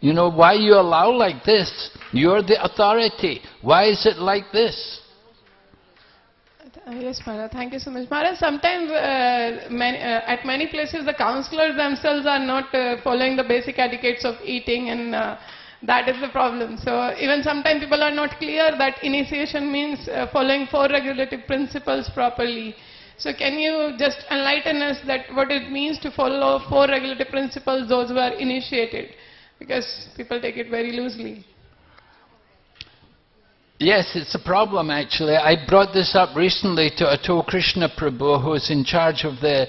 you know, why you allow like this? You're the authority. Why is it like this? Yes, Maharaj. Thank you so much. Maharaj, sometimes at many places the counselors themselves are not following the basic etiquettes of eating, and that is the problem. So even sometimes people are not clear that initiation means following 4 regulative principles properly. So can you just enlighten us that what it means to follow 4 regulative principles, those who are initiated? Because people take it very loosely. Yes, it's a problem actually. I brought this up recently to Atul Krishna Prabhu, who is in charge of the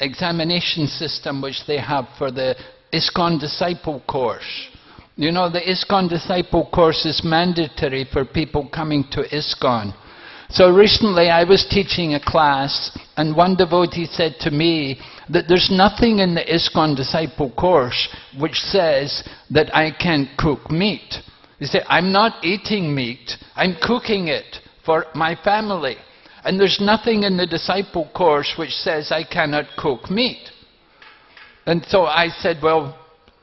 examination system which they have for the ISKCON disciple course. You know, the ISKCON disciple course is mandatory for people coming to ISKCON. So recently I was teaching a class and one devotee said to me that there's nothing in the ISKCON disciple course which says that I can't cook meat. He said, I'm not eating meat, I'm cooking it for my family. And there's nothing in the disciple course which says I cannot cook meat. And so I said, well,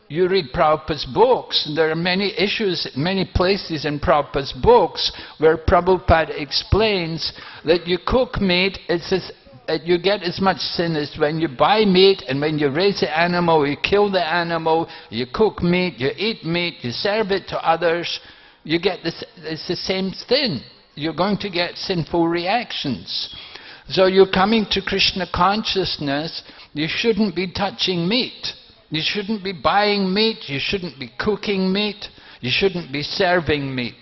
you read Prabhupada's books, and there are many issues, many places in Prabhupada's books where Prabhupada explains that you cook meat, you get as much sin as when you buy meat, and when you raise the animal, you kill the animal, you cook meat, you eat meat, you serve it to others, you get this, it's the same sin. You're going to get sinful reactions. So you're coming to Krishna consciousness, you shouldn't be touching meat. You shouldn't be buying meat, you shouldn't be cooking meat, you shouldn't be serving meat.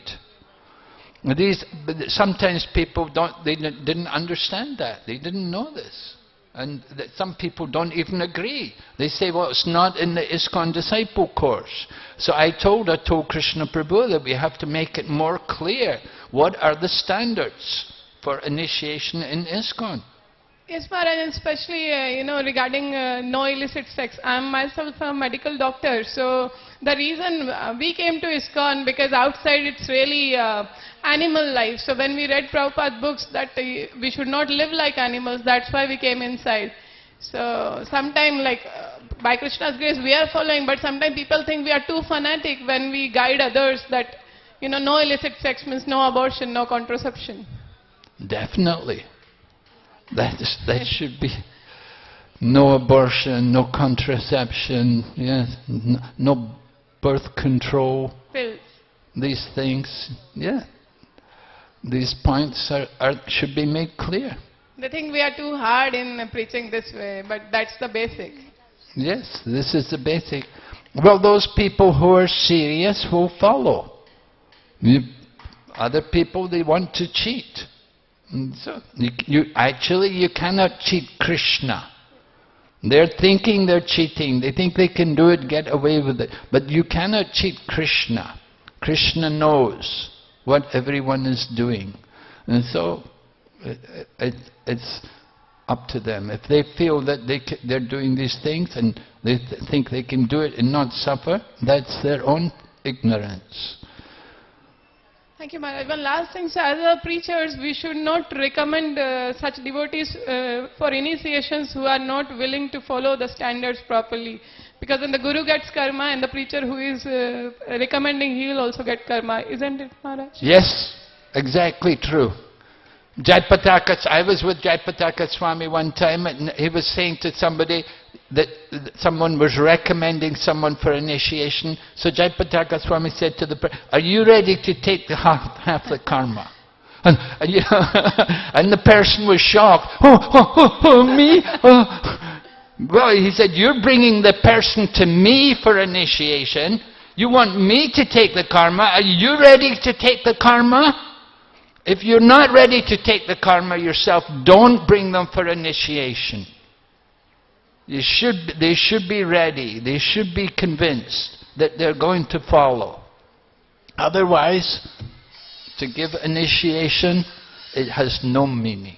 Sometimes people didn't understand that, they didn't know this. And some people don't even agree. They say, well, it's not in the ISKCON disciple course. So I told Krishna Prabhu that we have to make it more clear. What are the standards for initiation in ISKCON? Yes, Maharaj, and especially, regarding no illicit sex. I am myself a medical doctor, so the reason we came to ISKCON, because outside it's really animal life. So when we read Prabhupada books that we should not live like animals, that's why we came inside. So sometimes, by Krishna's grace, we are following, but sometimes people think we are too fanatic when we guide others that, no illicit sex means no abortion, no contraception. Definitely. That should be no abortion, no contraception, yes, no birth control. Pills. These things, yeah. These points should be made clear. They think we are too hard in preaching this way, but that's the basic. Yes, this is the basic. Well, those people who are serious will follow. Other people, they want to cheat. And so you cannot cheat Krishna. They're thinking they're cheating. They think they can do it, get away with it. But you cannot cheat Krishna. Krishna knows what everyone is doing. And so it's up to them. If they feel that they're doing these things and they think they can do it and not suffer, that's their own ignorance. Thank you, Maharaj. One last thing, so as preachers, we should not recommend such devotees for initiations who are not willing to follow the standards properly. Because when the Guru gets karma and the preacher who is recommending, he will also get karma. Isn't it, Maharaj? Yes, exactly true. I was with Jayapataka Swami one time, and he was saying to somebody that someone was recommending someone for initiation. So Jayapataka Swami said to the person, are you ready to take the half the karma? And the person was shocked. Me? Well, he said, you're bringing the person to me for initiation. You want me to take the karma. Are you ready to take the karma? If you're not ready to take the karma yourself, don't bring them for initiation. They should be ready. They should be convinced that they're going to follow. Otherwise, to give initiation, it has no meaning.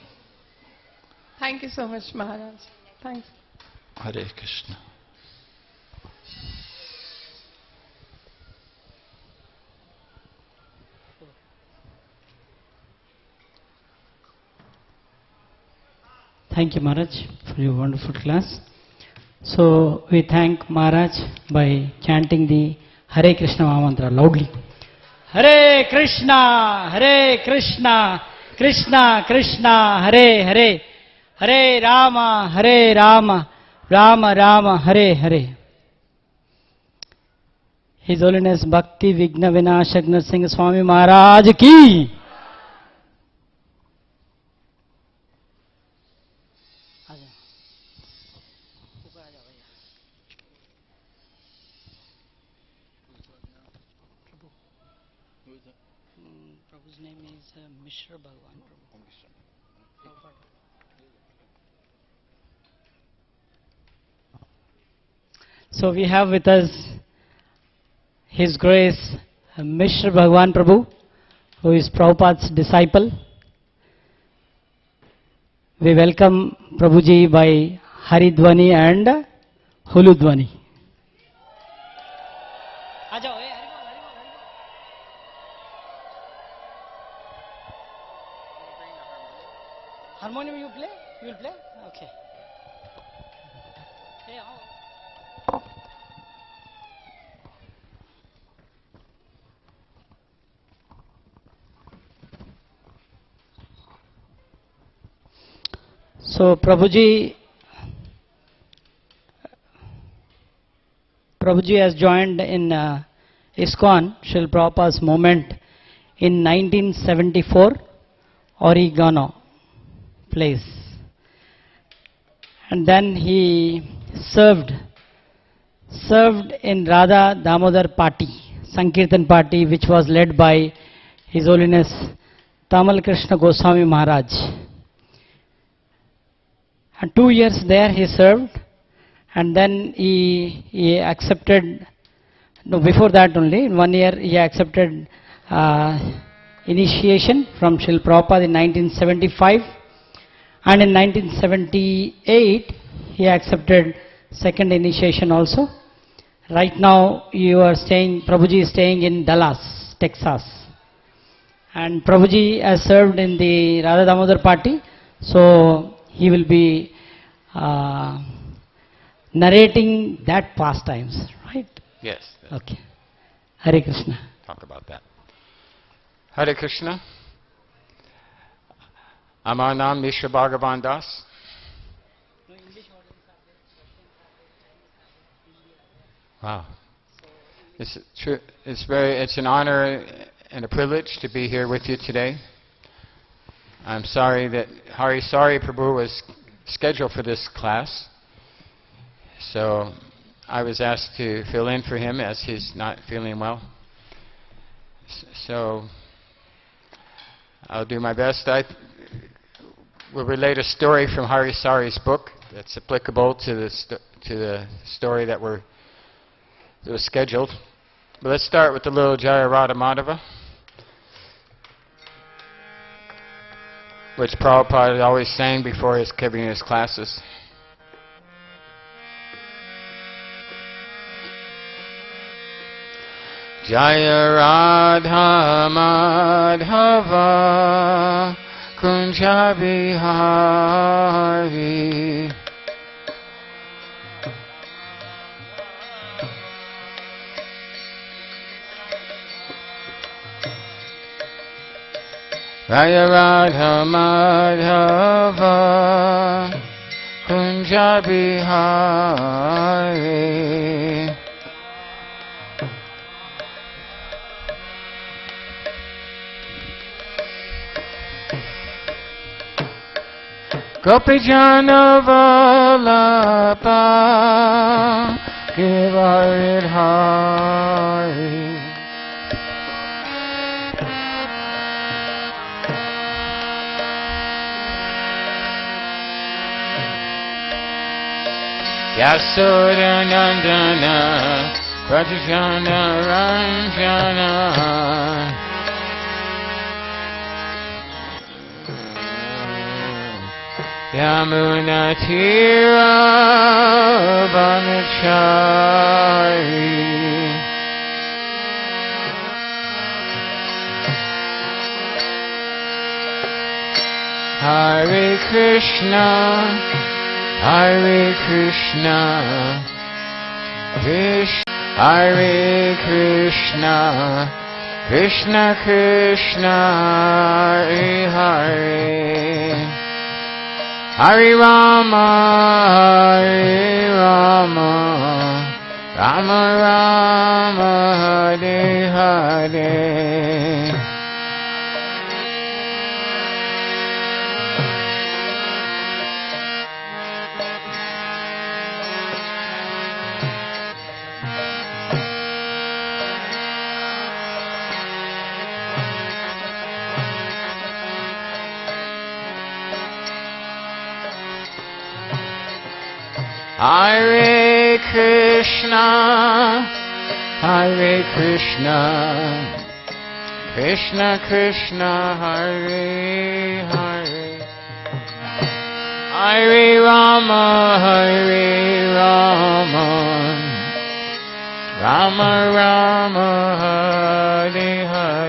Thank you so much, Maharaj. Thanks. Hare Krishna. Thank you, Maharaj, for your wonderful class. So we thank Maharaj by chanting the Hare Krishna Mahamantra loudly. Hare Krishna, Krishna Krishna, Hare Hare, Hare Rama, Rama Rama, Hare Hare. His Holiness Bhakti Vigna Vinashak Narsingh Swami Maharaj ki. Prabhu's name is Mishra Bhagavan. So we have with us His Grace Mishra Bhagavan Prabhu, who is Prabhupada's disciple. We welcome Prabhuji by Haridwani and Huludwani. Harmonium you play? You will play? Okay. Hey, how? So Prabhuji has joined in ISKCON, Srila Prabhupada's movement in 1974, Oregano place. And then he served in Radha Damodar Party, Sankirtan Party, which was led by His Holiness Tamal Krishna Goswami Maharaj. And 2 years there he served, and then he accepted, no, before that only, in 1 year he accepted initiation from Srila Prabhupada in 1975, and in 1978 he accepted second initiation also. Right now you are staying, Prabhuji is staying in Dallas, Texas, and Prabhuji has served in the Radha Damodar Party, so he will be narrating that pastimes, right? Yes. Okay. Hare Krishna. Talk about that. Hare Krishna. Amar naam Mishra Bhagavan Das. Wow. It's an honor and a privilege to be here with you today. I'm sorry that Hari Sari Prabhu was scheduled for this class, so I was asked to fill in for him as he's not feeling well. So I'll do my best. I will relate a story from Hari Sari's book that's applicable to the story that was scheduled. But let's start with the little Jaya Radha Madhava, which Prabhupada always sang before giving his classes. Jaya Radha Madhava Kunja Bihari Jaya Radha Madhava Kunja Bihari Gopijana Vallabha Givaridhari Yasoda Nandana Rajajana Ranjana Yamuna Tira Vanachari Hare Krishna Hare Krishna Hare Krishna Krishna Krishna Hare Hare Hare Rama Hare Rama Rama Rama Hare Hare Hare Krishna, Hare Krishna, Krishna Krishna, Hare Hare, Hare Rama, Hare Rama, Rama Rama, Hare Hare.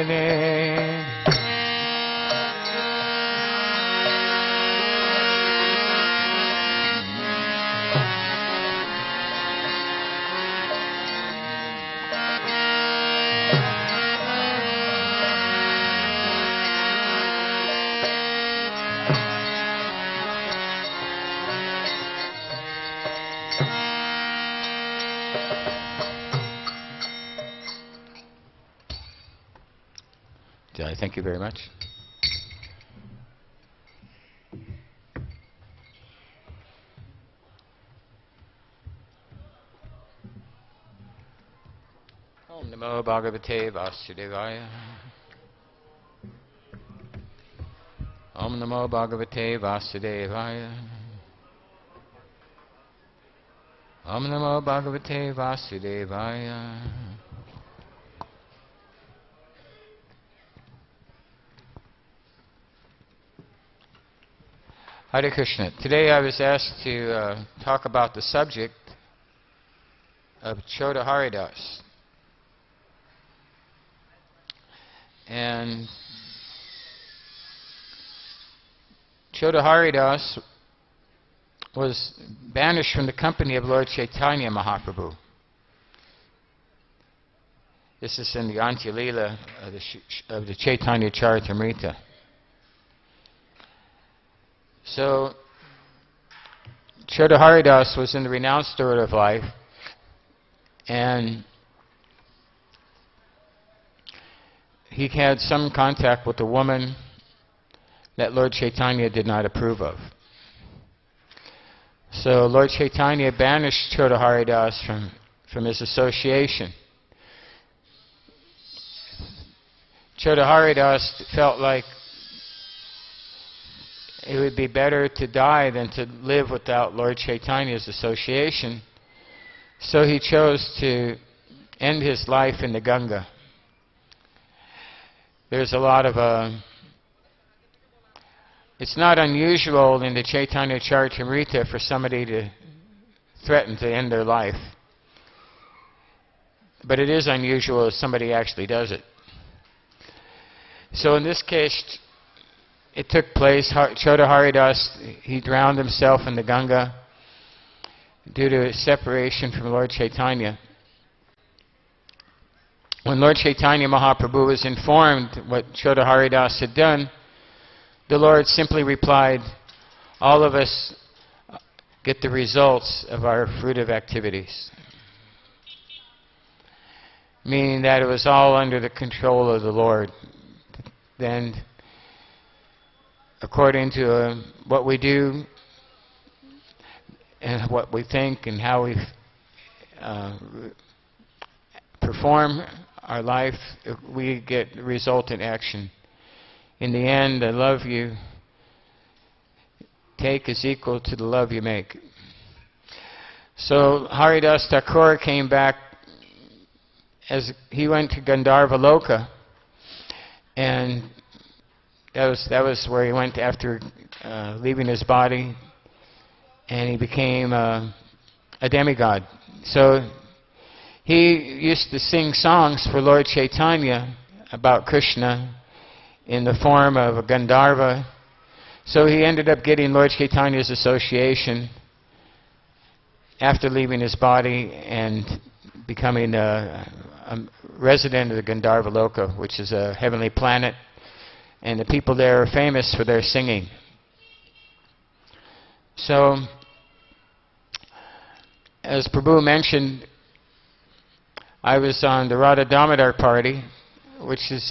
Thank you very much. Om Namo Bhagavate Vasudevaya. Om Namo Bhagavate Vasudevaya. Om Namo Bhagavate Vasudevaya. Hare Krishna. Today I was asked to talk about the subject of Chodaharidas. And Chodaharidas was banished from the company of Lord Chaitanya Mahaprabhu. This is in the Antya Lila of the Chaitanya Charitamrita. So, Chodaharidas was in the renounced order of life, and he had some contact with a woman that Lord Chaitanya did not approve of. So Lord Chaitanya banished Chodaharidas from his association. Chodaharidas felt like it would be better to die than to live without Lord Chaitanya's association. So he chose to end his life in the Ganga. There's a lot of... it's not unusual in the Chaitanya Charitamrita for somebody to threaten to end their life. But it is unusual if somebody actually does it. So in this case, it took place. Chodaharidas, he drowned himself in the Ganga due to separation from Lord Chaitanya. When Lord Chaitanya Mahaprabhu was informed what Chodaharidas had done, the Lord simply replied, all of us get the results of our fruitive activities. Meaning that it was all under the control of the Lord. Then, according to what we do and what we think and how we perform our life, we get resultant action. In the end, the love you take is equal to the love you make. So Haridas Thakur came back as he went to Gandharva Loka, and that was where he went after leaving his body, and he became a demigod. So he used to sing songs for Lord Chaitanya about Krishna in the form of a Gandharva. So he ended up getting Lord Chaitanya's association after leaving his body and becoming a resident of the Gandharva Loka, which is a heavenly planet, and the people there are famous for their singing. So, as Prabhu mentioned, I was on the Radha Damodar party, which is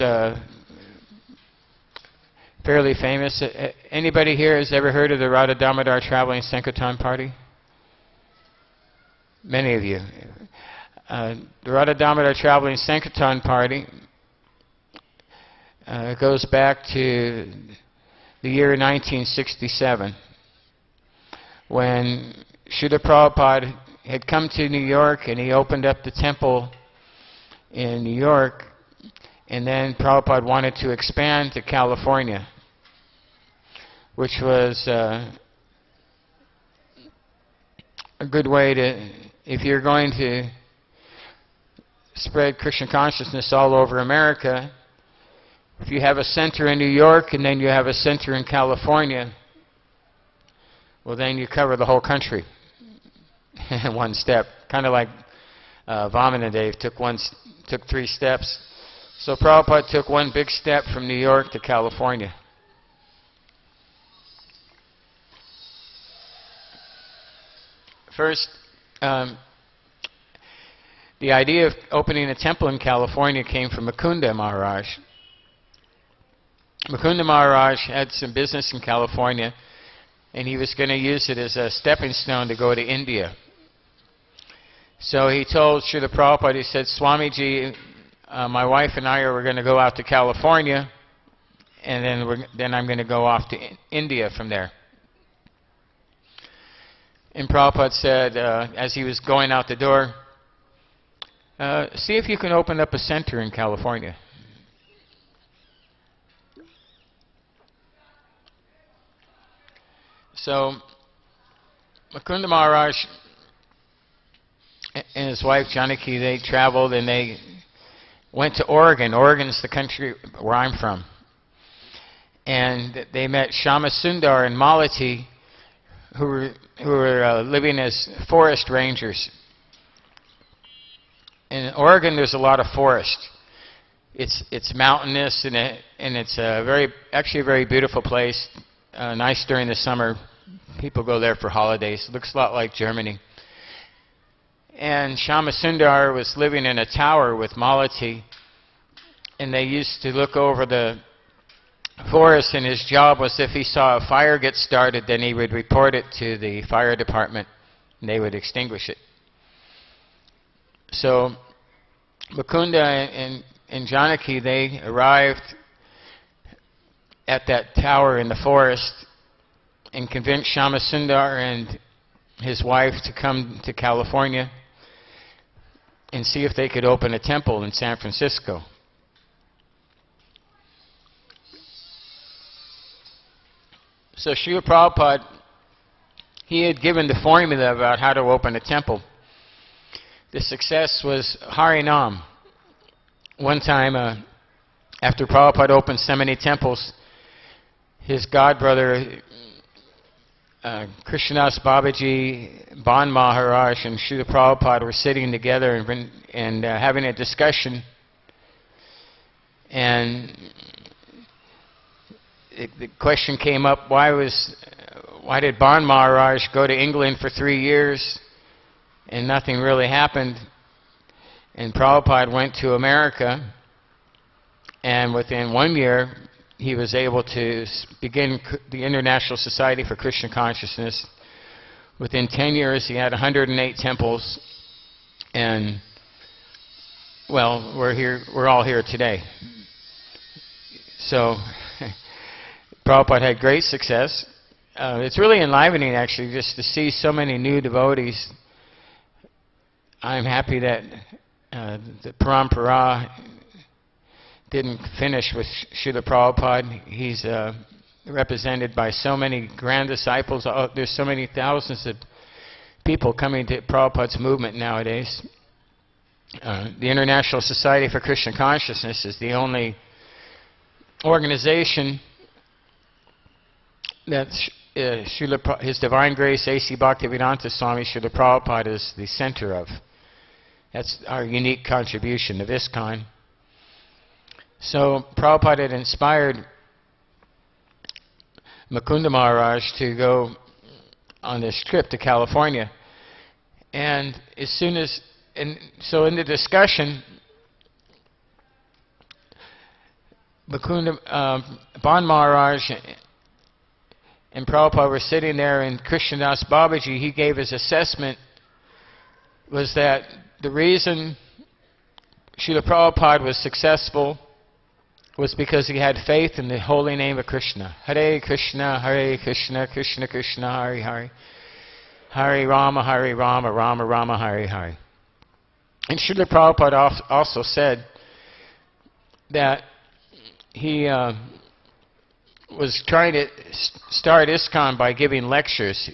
fairly famous. Anybody here has ever heard of the Radha Damodar Traveling Sankirtan party? Many of you. The Radha Damodar Traveling Sankirtan party goes back to the year 1967, when Srila Prabhupada had come to New York and he opened up the temple in New York, and then Prabhupada wanted to expand to California, which was a good way to, if you're going to spread Krishna consciousness all over America, if you have a center in New York and then you have a center in California, well, then you cover the whole country in one step. Kind of like Vamanadeva took 3 steps. So Prabhupada took one big step from New York to California. First, the idea of opening a temple in California came from Mukunda Maharaj. Mukunda Maharaj had some business in California, and he was going to use it as a stepping stone to go to India. So he told Srila Prabhupada, he said, Swamiji, my wife and I are going to go out to California, and then I'm going to go off to India from there. And Prabhupada said, as he was going out the door, see if you can open up a center in California. So Mukunda Maharaj and his wife Janaki, they traveled and they went to Oregon. Oregon's the country where I'm from. And they met Shama Sundar and Malati, who were living as forest rangers. In Oregon, there's a lot of forest. It's mountainous and it's actually a very beautiful place. Nice during the summer. People go there for holidays. It looks a lot like Germany. And Shama Sundar was living in a tower with Malati, and they used to look over the forest, and his job was if he saw a fire get started, then he would report it to the fire department, and they would extinguish it. So Mukunda and Janaki, they arrived at that tower in the forest and convinced Shama Sundar and his wife to come to California and see if they could open a temple in San Francisco. So Srila Prabhupada, he had given the formula about how to open a temple. The success was Harinam. One time, after Prabhupada opened so many temples, his godbrother, Krishnadas Babaji, Ban Maharaj, and Srila Prabhupada were sitting together and having a discussion. And the question came up, why did Ban Maharaj go to England for 3 years and nothing really happened? And Prabhupada went to America, and within 1 year, he was able to begin the International Society for Krishna Consciousness. Within 10 years, he had 108 temples, and, well, we're all here today. So Prabhupada had great success. It's really enlivening, actually, just to see so many new devotees. I'm happy that the parampara didn't finish with Srila Prabhupada. He's represented by so many grand disciples. There's so many thousands of people coming to Prabhupada's movement nowadays. The International Society for Krishna Consciousness is the only organization that His Divine Grace A.C. Bhaktivedanta Swami Srila Prabhupada is the center of. That's our unique contribution of ISKCON. So Prabhupada had inspired Mukunda Maharaj to go on this trip to California. And so in the discussion, Ban Maharaj and Prabhupada were sitting there, and Krishnadas Babaji, he gave his assessment, was that the reason Srila Prabhupada was successful was because he had faith in the holy name of Krishna. Hare Krishna, Krishna Krishna, Hare Hare. Hare Rama, Rama Rama, Hare Hare. And Srila Prabhupada also said that he was trying to start ISKCON by giving lectures.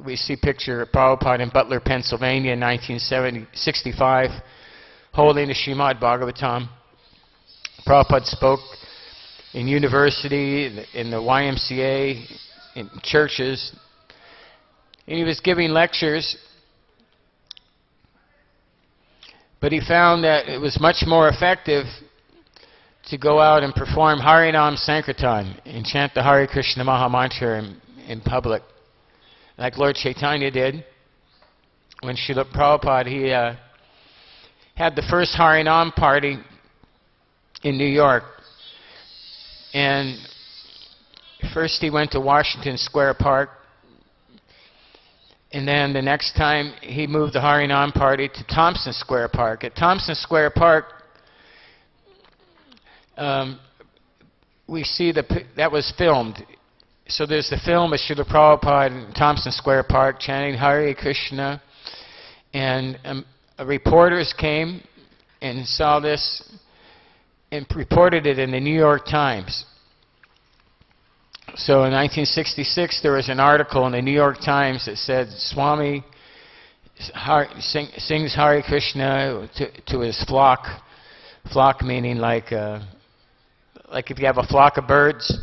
We see a picture of Prabhupada in Butler, Pennsylvania in 1965, holding the Srimad Bhagavatam. Prabhupada spoke in university, in the YMCA, in churches, and he was giving lectures, but he found that it was much more effective to go out and perform Harinam Sankirtan and chant the Hare Krishna Maha Mantra in public, like Lord Chaitanya did. When Srila Prabhupada, he had the first Harinam party in New York. And first he went to Washington Square Park, and then the next time he moved the Harinam party to Thompson Square Park. At Thompson Square Park, we see that was filmed. So there's the film of Srila Prabhupada in Thompson Square Park chanting Hare Krishna, and reporters came and saw this and reported it in the New York Times. So in 1966, there was an article in the New York Times that said Swami sings Hare Krishna to his flock. Flock meaning like if you have a flock of birds,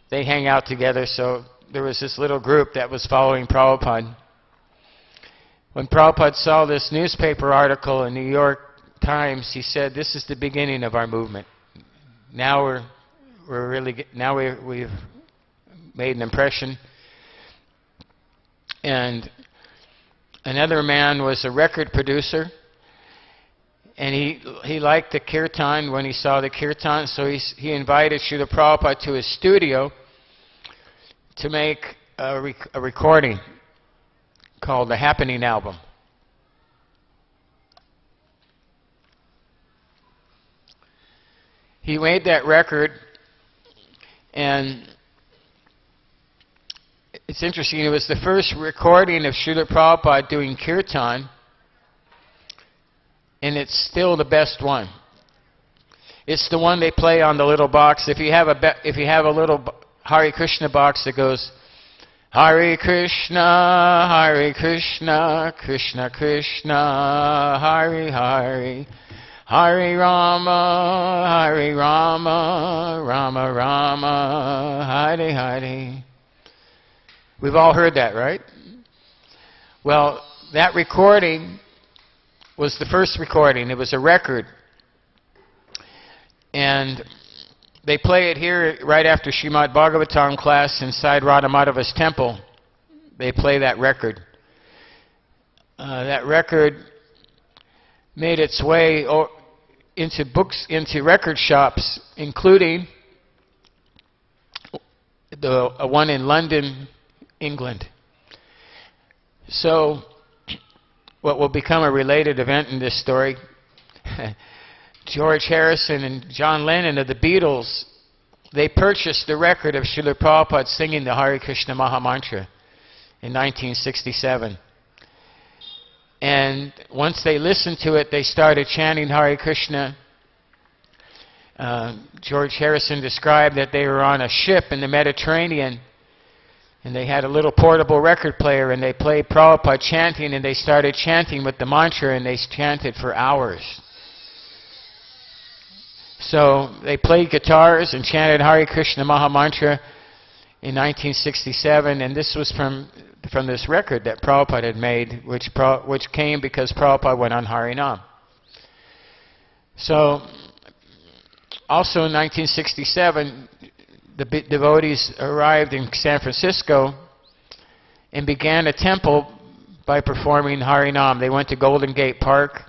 they hang out together. So there was this little group that was following Prabhupada. When Prabhupada saw this newspaper article in the New York Times, he said, "This is the beginning of our movement. Now we've made an impression." And another man was a record producer, and he liked the kirtan when he saw the kirtan, so he invited Srila Prabhupada to his studio to make a recording called the Happening Album. He made that record, and it's interesting, it was the first recording of Srila Prabhupada doing kirtan, and it's still the best one. It's the one they play on the little box. If you have a little Hare Krishna box that goes Hare Krishna, Krishna Krishna, Hare Hare, Hare Rama, Rama Rama, Hare Hare. We've all heard that, right? Well, that recording was the first recording. It was a record. And they play it here right after Srimad Bhagavatam class inside Radhamadava's temple. They play that record. That record made its way into books, into record shops, including the one in London, England. So, what will become a related event in this story, George Harrison and John Lennon of the Beatles, they purchased the record of Srila Prabhupada singing the Hare Krishna Maha Mantra in 1967. And once they listened to it, they started chanting Hare Krishna. George Harrison described that they were on a ship in the Mediterranean, and they had a little portable record player, and they played Prabhupada chanting, and they started chanting with the mantra, and they chanted for hours. So they played guitars and chanted Hare Krishna Maha Mantra in 1967, and this was from this record that Prabhupada had made, which came because Prabhupada went on Harinam. So, also in 1967, the devotees arrived in San Francisco and began a temple by performing Harinam. They went to Golden Gate Park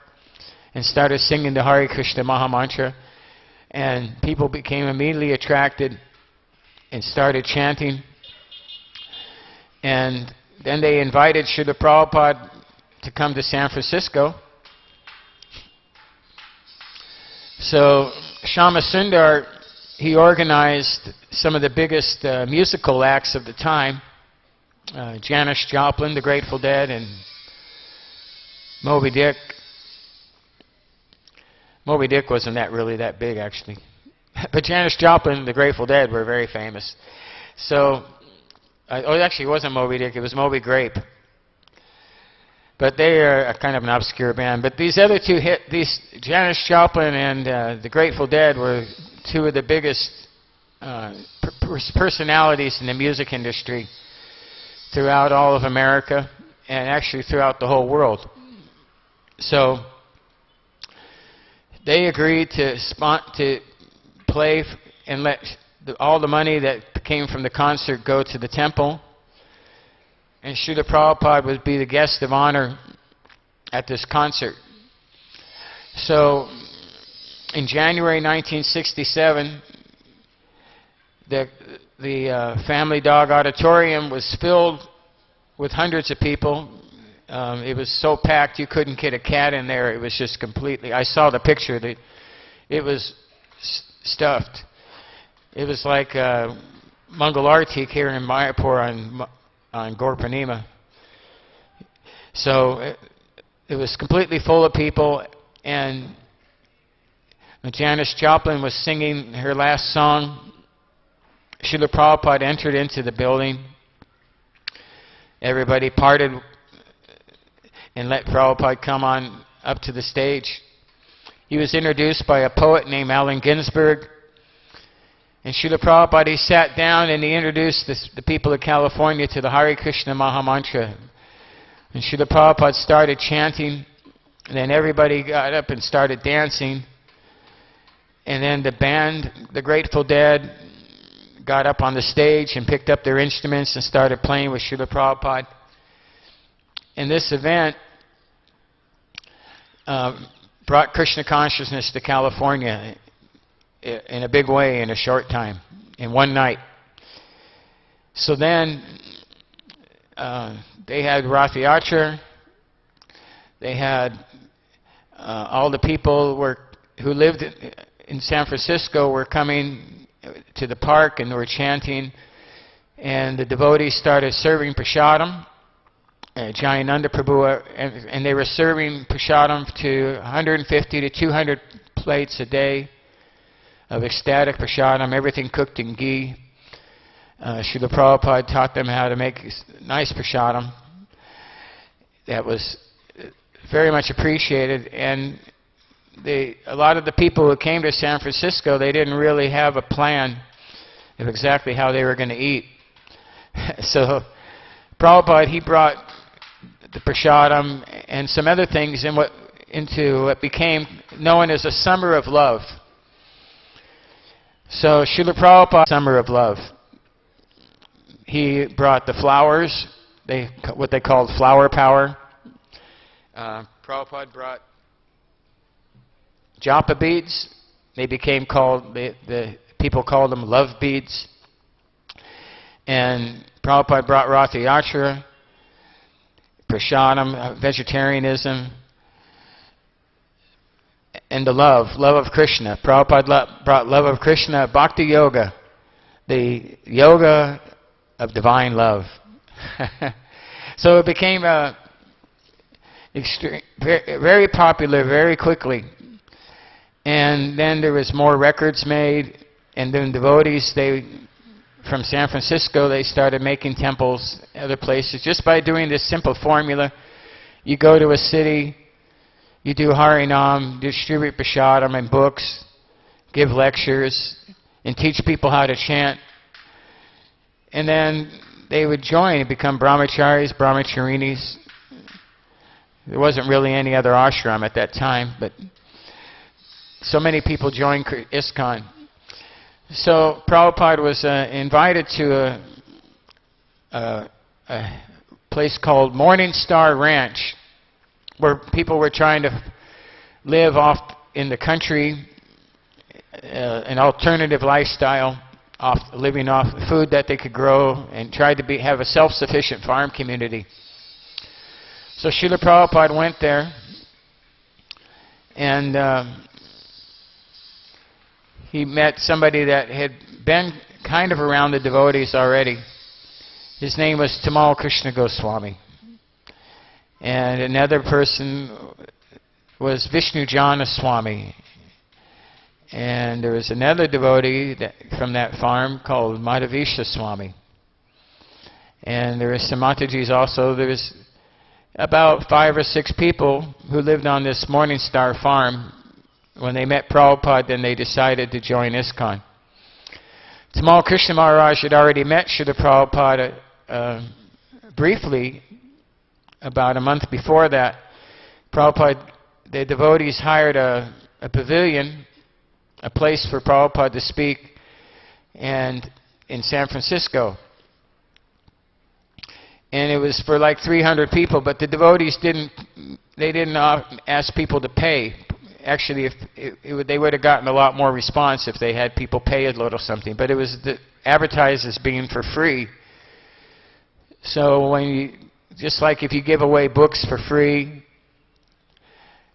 and started singing the Hare Krishna Maha Mantra, and people became immediately attracted and started chanting. And then they invited Srila Prabhupada to come to San Francisco. So Shama Sundar, he organized some of the biggest musical acts of the time. Janis Joplin, the Grateful Dead, and Moby Dick. Moby Dick wasn't really that big, actually. But Janis Joplin, the Grateful Dead, were very famous. So, actually, it wasn't Moby Dick, it was Moby Grape. But they are a kind of an obscure band. But these other two Janis Joplin and the Grateful Dead were two of the biggest personalities in the music industry throughout all of America and actually throughout the whole world. So they agreed to play and let all the money that came from the concert go to the temple. And Srila Prabhupada would be the guest of honor at this concert. So in January 1967, the Family Dog Auditorium was filled with hundreds of people. It was so packed you couldn't get a cat in there. It was just completely... I saw the picture. It was stuffed. It was like Mangal Arati here in Mayapur on Gaur-Purnima. So it was completely full of people, and when Janis Joplin was singing her last song, Srila Prabhupada entered into the building. Everybody parted and let Prabhupada come on up to the stage. He was introduced by a poet named Allen Ginsberg. And Srila Prabhupada, he sat down and he introduced the people of California to the Hare Krishna Maha Mantra. And Srila Prabhupada started chanting, and then everybody got up and started dancing. And then the band, the Grateful Dead, got up on the stage and picked up their instruments and started playing with Srila Prabhupada. And this event brought Krishna consciousness to California in a big way in a short time, in one night. So then they had Rathayatra, they had all the people who lived in San Francisco were coming to the park and they were chanting, and the devotees started serving prasadam. Jayananda Prabhu, and they were serving prasadam to 150 to 200 plates a day of ecstatic prasadam, everything cooked in ghee. Srila Prabhupada taught them how to make nice prasadam. That was very much appreciated, and a lot of the people who came to San Francisco, they didn't really have a plan of exactly how they were going to eat. So Prabhupada, he brought the prasadam and some other things into what became known as a summer of love. So Srila Prabhupada, summer of love. He brought the flowers, what they called flower power. Prabhupada brought japa beads. They became called, the people called them love beads. And Prabhupada brought Rathayatra, prasadam, vegetarianism, and the love of Krishna. Prabhupada brought love of Krishna, bhakti yoga, the yoga of divine love. So it became very popular very quickly. And then there was more records made, and then devotees, from San Francisco, they started making temples, other places, just by doing this simple formula. You go to a city, you do Harinam, distribute prasadam and books, give lectures, and teach people how to chant. And then they would join and become brahmacharis, brahmacharinis. There wasn't really any other ashram at that time, but so many people joined ISKCON. So Prabhupada was invited to a place called Morning Star Ranch, where people were trying to live off in the country, an alternative lifestyle, living off food that they could grow, and tried to have a self-sufficient farm community. So Srila Prabhupada went there, and he met somebody that had been kind of around the devotees already. His name was Tamal Krishna Goswami. And another person was Vishnu Jana Swami. And there was another devotee from that farm called Madhavisha Swami. And there were some Matajis also. There was about 5 or 6 people who lived on this Morningstar farm. When they met Prabhupada, then they decided to join ISKCON. Tamal Krishna Maharaj had already met Srila Prabhupada briefly about a month before that. Prabhupada, the devotees hired a pavilion, a place for Prabhupada to speak, and in San Francisco. And it was for like 300 people, but the devotees didn't ask people to pay. Actually, they would have gotten a lot more response if they had people pay a little something. But it was advertised as being for free. So just like if you give away books for free,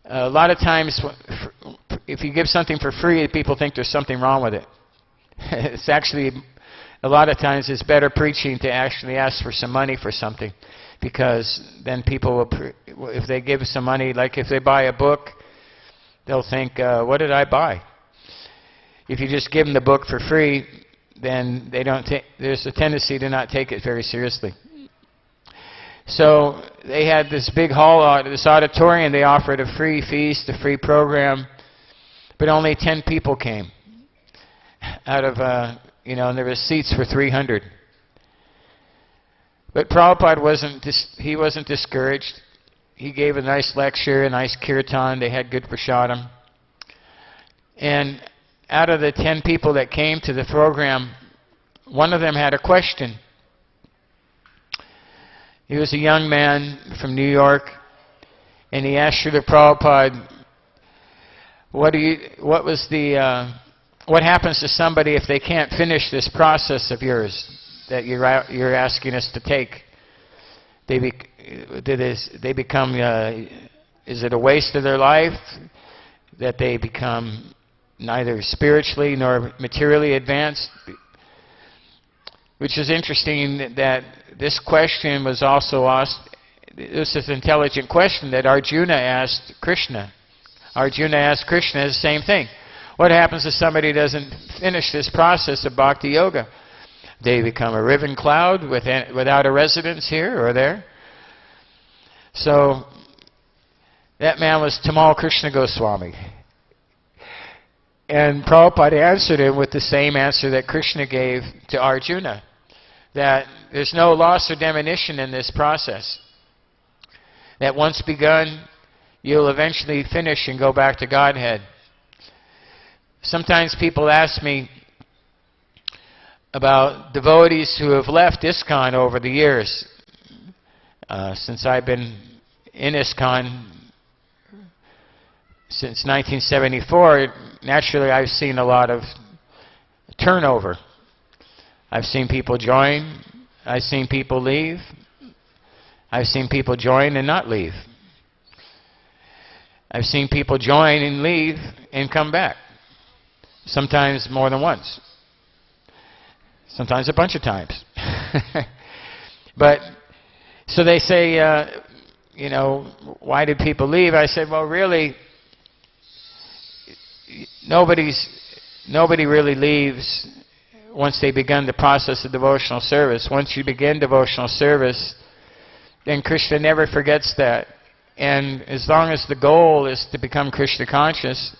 a lot of times if you give something for free, people think there's something wrong with it. It's actually, a lot of times it's better preaching to actually ask for some money for something, because then people will, if they give some money, like if they buy a book, they'll think, what did I buy? If you just give them the book for free, then there's a tendency to not take it very seriously. So they had this big hall, this auditorium. They offered a free feast, a free program, but only 10 people came out of, and there were seats for 300. But Prabhupada wasn't discouraged. He gave a nice lecture, a nice kirtan. They had good prasadam. And out of the 10 people that came to the program, one of them had a question. He was a young man from New York, and he asked Srila Prabhupada, what happens to somebody if they can't finish this process of yours that you're asking us to take? They become, is it a waste of their life? That they become neither spiritually nor materially advanced? Which is interesting that this question was also asked, this is an intelligent question that Arjuna asked Krishna. Arjuna asked Krishna the same thing. What happens if somebody doesn't finish this process of bhakti yoga? They become a riven cloud without a residence here or there. So that man was Tamal Krishna Goswami. And Prabhupada answered him with the same answer that Krishna gave to Arjuna, that there's no loss or diminution in this process. That once begun, you'll eventually finish and go back to Godhead. Sometimes people ask me about devotees who have left ISKCON over the years. Since I've been in ISKCON since 1974, naturally I've seen a lot of turnover. I've seen people join, I've seen people leave, I've seen people join and not leave. I've seen people join and leave and come back. Sometimes more than once. Sometimes a bunch of times. But, so they say, why did people leave? I said, well, really, nobody really leaves once they begin the process of devotional service. Once you begin devotional service, then Krishna never forgets that. And as long as the goal is to become Krishna conscious,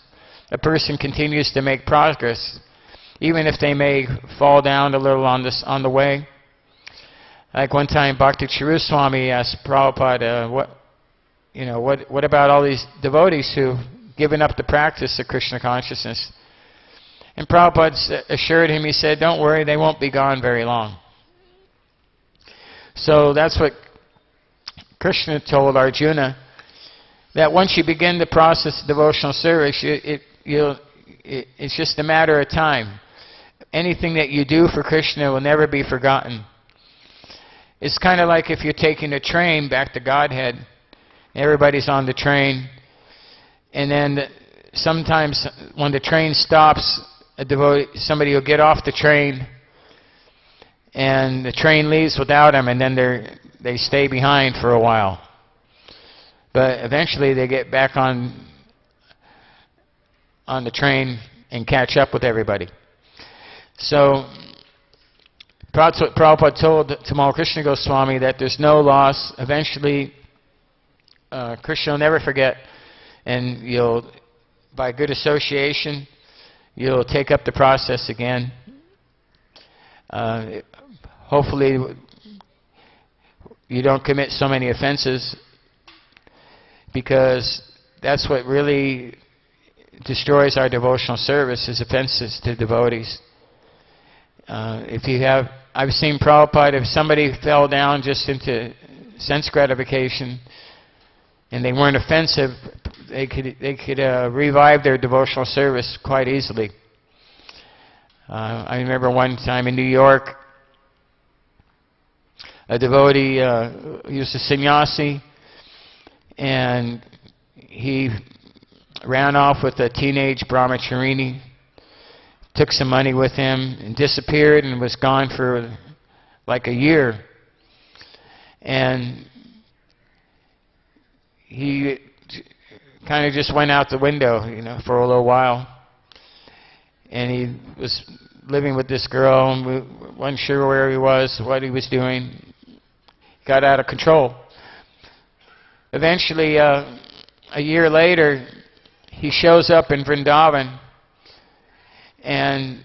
a person continues to make progress, even if they may fall down a little on the way. Like one time, Bhakti Charu Swami asked Prabhupada, what about all these devotees who've given up the practice of Krishna consciousness? And Prabhupada assured him, he said, don't worry, they won't be gone very long. So that's what Krishna told Arjuna, that once you begin the process of devotional service, it's just a matter of time. Anything that you do for Krishna will never be forgotten. It's kind of like if you're taking a train back to Godhead, everybody's on the train, and then sometimes when the train stops, somebody will get off the train, and the train leaves without them, and then they stay behind for a while. But eventually they get back on the train and catch up with everybody. So Prabhupada told Tamal Krishna Goswami that there's no loss. Eventually Krishna will never forget, and you'll, by good association, you'll take up the process again. Hopefully you don't commit so many offenses, because that's what really destroys our devotional service, is offenses to devotees. If you have, I've seen Prabhupada, if somebody fell down just into sense gratification and they weren't offensive, they could revive their devotional service quite easily. I remember one time in New York, a devotee, he was a sannyasi, and he ran off with a teenage brahmacharini, took some money with him, and disappeared and was gone for like a year. And he kind of just went out the window, you know, for a little while. And he was living with this girl, and we weren't sure where he was, what he was doing. He got out of control. Eventually, a year later, he shows up in Vrindavan, and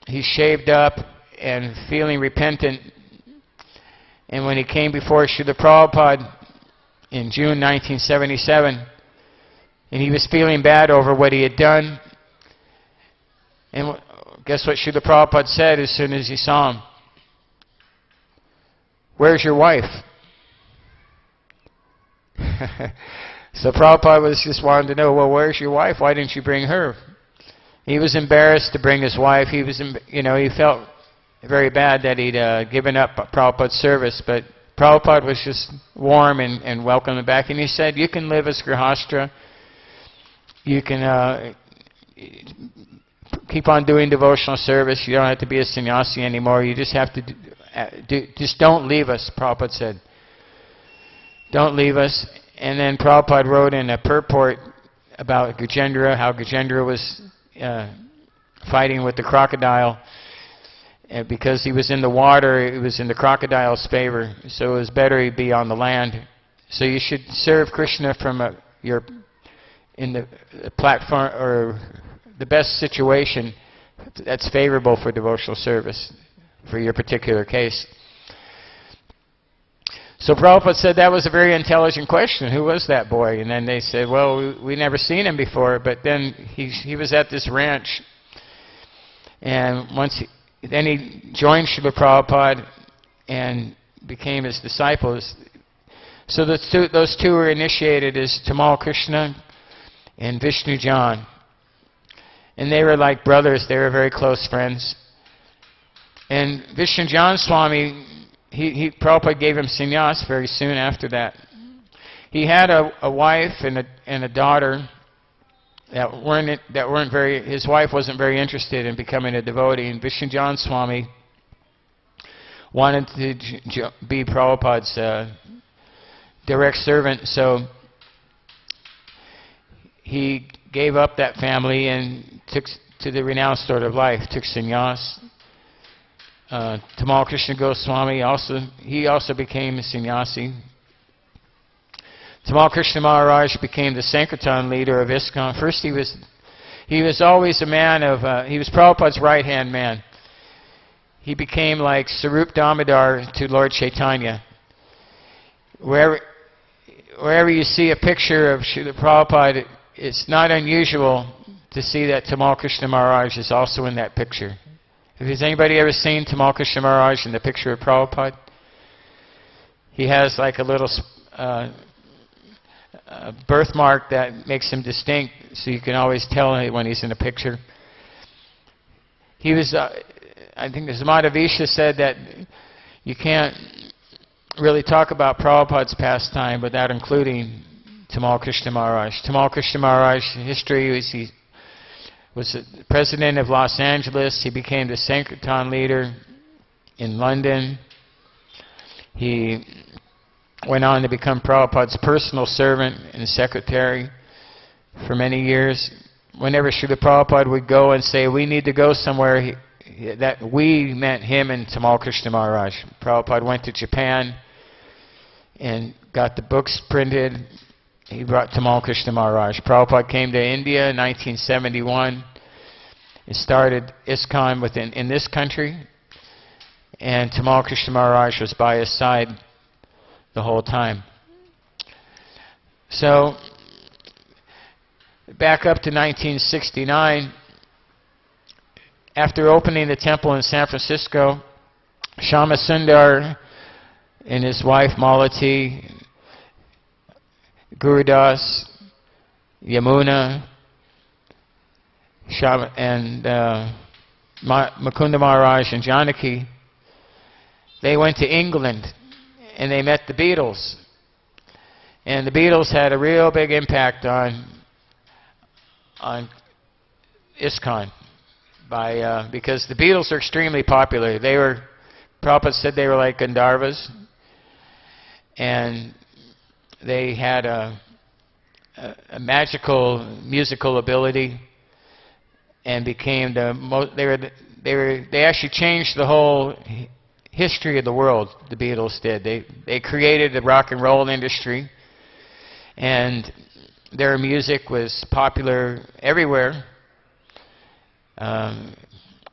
he's shaved up and feeling repentant. And when he came before Srila Prabhupada in June 1977, and he was feeling bad over what he had done, and guess what Srila Prabhupada said as soon as he saw him? "Where's your wife?" So Prabhupada was just wanting to know, well, where's your wife? Why didn't you bring her? He was embarrassed to bring his wife. He was, you know, he felt very bad that he'd given up Prabhupada's service, but Prabhupada was just warm and welcomed him back. And he said, you can live as grihastra. You can keep on doing devotional service. You don't have to be a sannyasi anymore. You just have to just don't leave us, Prabhupada said. Don't leave us. And then Prabhupada wrote in a purport about Gajendra, how Gajendra was fighting with the crocodile. And because he was in the water, it was in the crocodile's favor. So it was better he be on the land. So you should serve Krishna from in the platform, or the best situation that's favorable for devotional service for your particular case. So Prabhupada said that was a very intelligent question. Who was that boy? And then they said, well, we never seen him before. But then he was at this ranch, and then he joined Srila Prabhupada and became his disciples. So those two were initiated as Tamal Krishna and Vishnu John. And they were like brothers. They were very close friends. And Vishnu John Swami, Prabhupada gave him sannyas very soon after that. He had a wife and a daughter that weren't very. His wife wasn't very interested in becoming a devotee, and Vishnu John Swami wanted to be Prabhupada's direct servant. So he gave up that family and took to the renounced sort of life. Took sannyas. Tamal Krishna Goswami also became a sannyasi. Tamal Krishna Maharaj became the Sankirtan leader of ISKCON. First he was always a man of, he was Prabhupada's right-hand man. He became like Sarup Damodar to Lord Chaitanya. Wherever you see a picture of Srila Prabhupada, it's not unusual to see that Tamal Krishna Maharaj is also in that picture. Has anybody ever seen Tamal Krishna Maharaj in the picture of Prabhupada? He has like a little birthmark that makes him distinct, so you can always tell when he's in a picture. He was, I think Madhavisha said that you can't really talk about Prabhupada's pastime without including Tamal Krishna Maharaj. Tamal Krishna Maharaj's history was the president of Los Angeles. He became the Sankirtan leader. in London. He went on to become Prabhupada's personal servant and secretary for many years. Whenever Srila Prabhupada would go and say, we need to go somewhere, that we meant him and Tamal Krishna Maharaj. Prabhupada went to Japan and got the books printed. He brought Tamal Krishna Maharaj. Prabhupada came to India in 1971 and started ISKCON in this country. And Tamal Krishna Maharaj was by his side the whole time. So, back up to 1969, after opening the temple in San Francisco, Shama Sundar and his wife Malati, Gurudas, Yamuna, and Mukunda Maharaj and Janaki, they went to England and they met the Beatles. And the Beatles had a real big impact on ISKCON because the Beatles are extremely popular. Prabhupada said they were like Gandharvas, and they had a magical musical ability, and became they actually changed the whole history of the world. The Beatles did. They created the rock and roll industry, and their music was popular everywhere,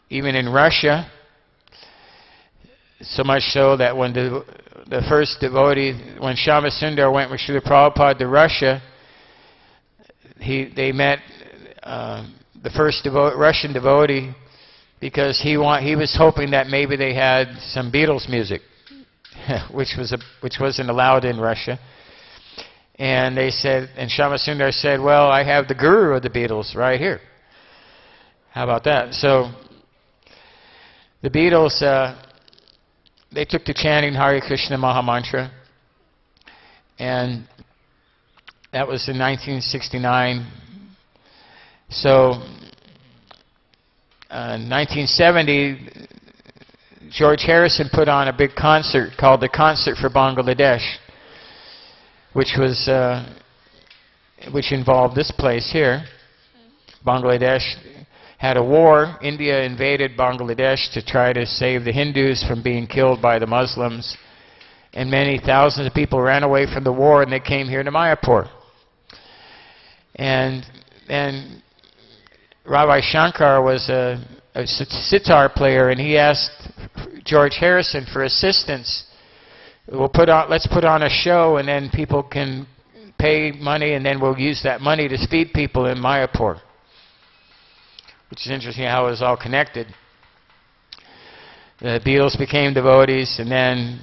even in Russia. So much so that when the first devotee, when Shama Sundar went with Srila Prabhupada to Russia, they met the first Russian devotee because he was hoping that maybe they had some Beatles music, which wasn't allowed in Russia. And they said, and Shama Sundar said, well, I have the guru of the Beatles right here. How about that? So the Beatles, they took to chanting Hare Krishna Maha Mantra, and that was in 1969. So in 1970, George Harrison put on a big concert called the Concert for Bangladesh, which involved this place here. Bangladesh had a war. India invaded Bangladesh to try to save the Hindus from being killed by the Muslims. And many thousands of people ran away from the war, and they came here to Mayapur. And Rabbi Shankar was a sitar player, and he asked George Harrison for assistance. Let's put on a show, and then people can pay money, and then we'll use that money to feed people in Mayapur. Which is interesting how it was all connected. The Beatles became devotees, and then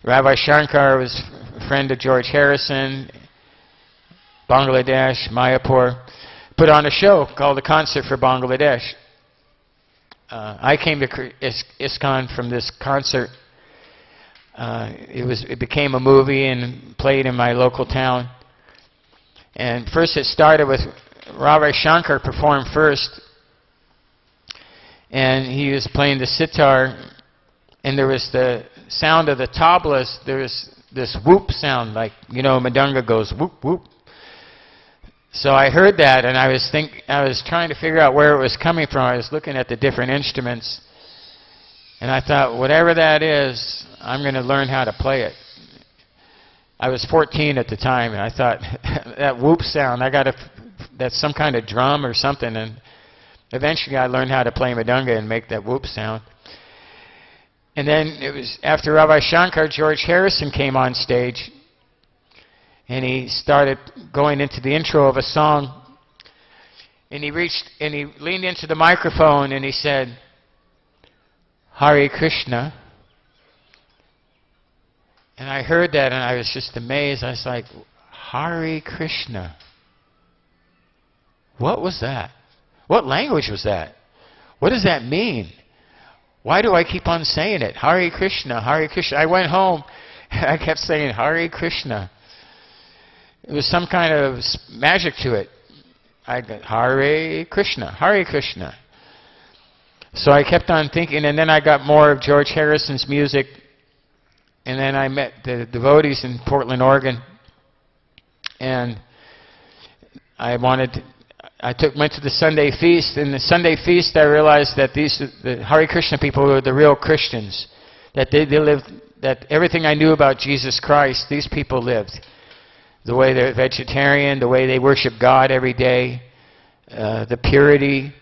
Rabbi Shankar was a friend of George Harrison, Bangladesh, Mayapur, put on a show called the Concert for Bangladesh. I came to ISKCON from this concert. It became a movie and played in my local town. And first it started with Rabbi Shankar performed first, and he was playing the sitar, and there was the sound of the tablas. There was this whoop sound, like, Madanga goes whoop whoop. So I heard that, and I was trying to figure out where it was coming from. I was looking at the different instruments, and I thought, whatever that is, I'm going to learn how to play it. I was 14 at the time, and I thought, that whoop sound, that's some kind of drum or something. And eventually I learned how to play Madanga and make that whoop sound. And then it was after Rabbi Shankar, George Harrison came on stage, and he started going into the intro of a song, and he leaned into the microphone and he said, Hare Krishna. And I heard that and I was just amazed. I was like, Hare Krishna. What was that? What language was that? What does that mean? Why do I keep on saying it? Hare Krishna, Hare Krishna. I went home and I kept saying Hare Krishna. It was some kind of magic to it. I got Hare Krishna, Hare Krishna. So I kept on thinking, and then I got more of George Harrison's music, and then I met the devotees in Portland, Oregon, and I went to the Sunday feast. In the Sunday feast, I realized that the Hare Krishna people were the real Christians, that they lived, that everything I knew about Jesus Christ, these people lived. The way they're vegetarian, the way they worship God every day, the purity,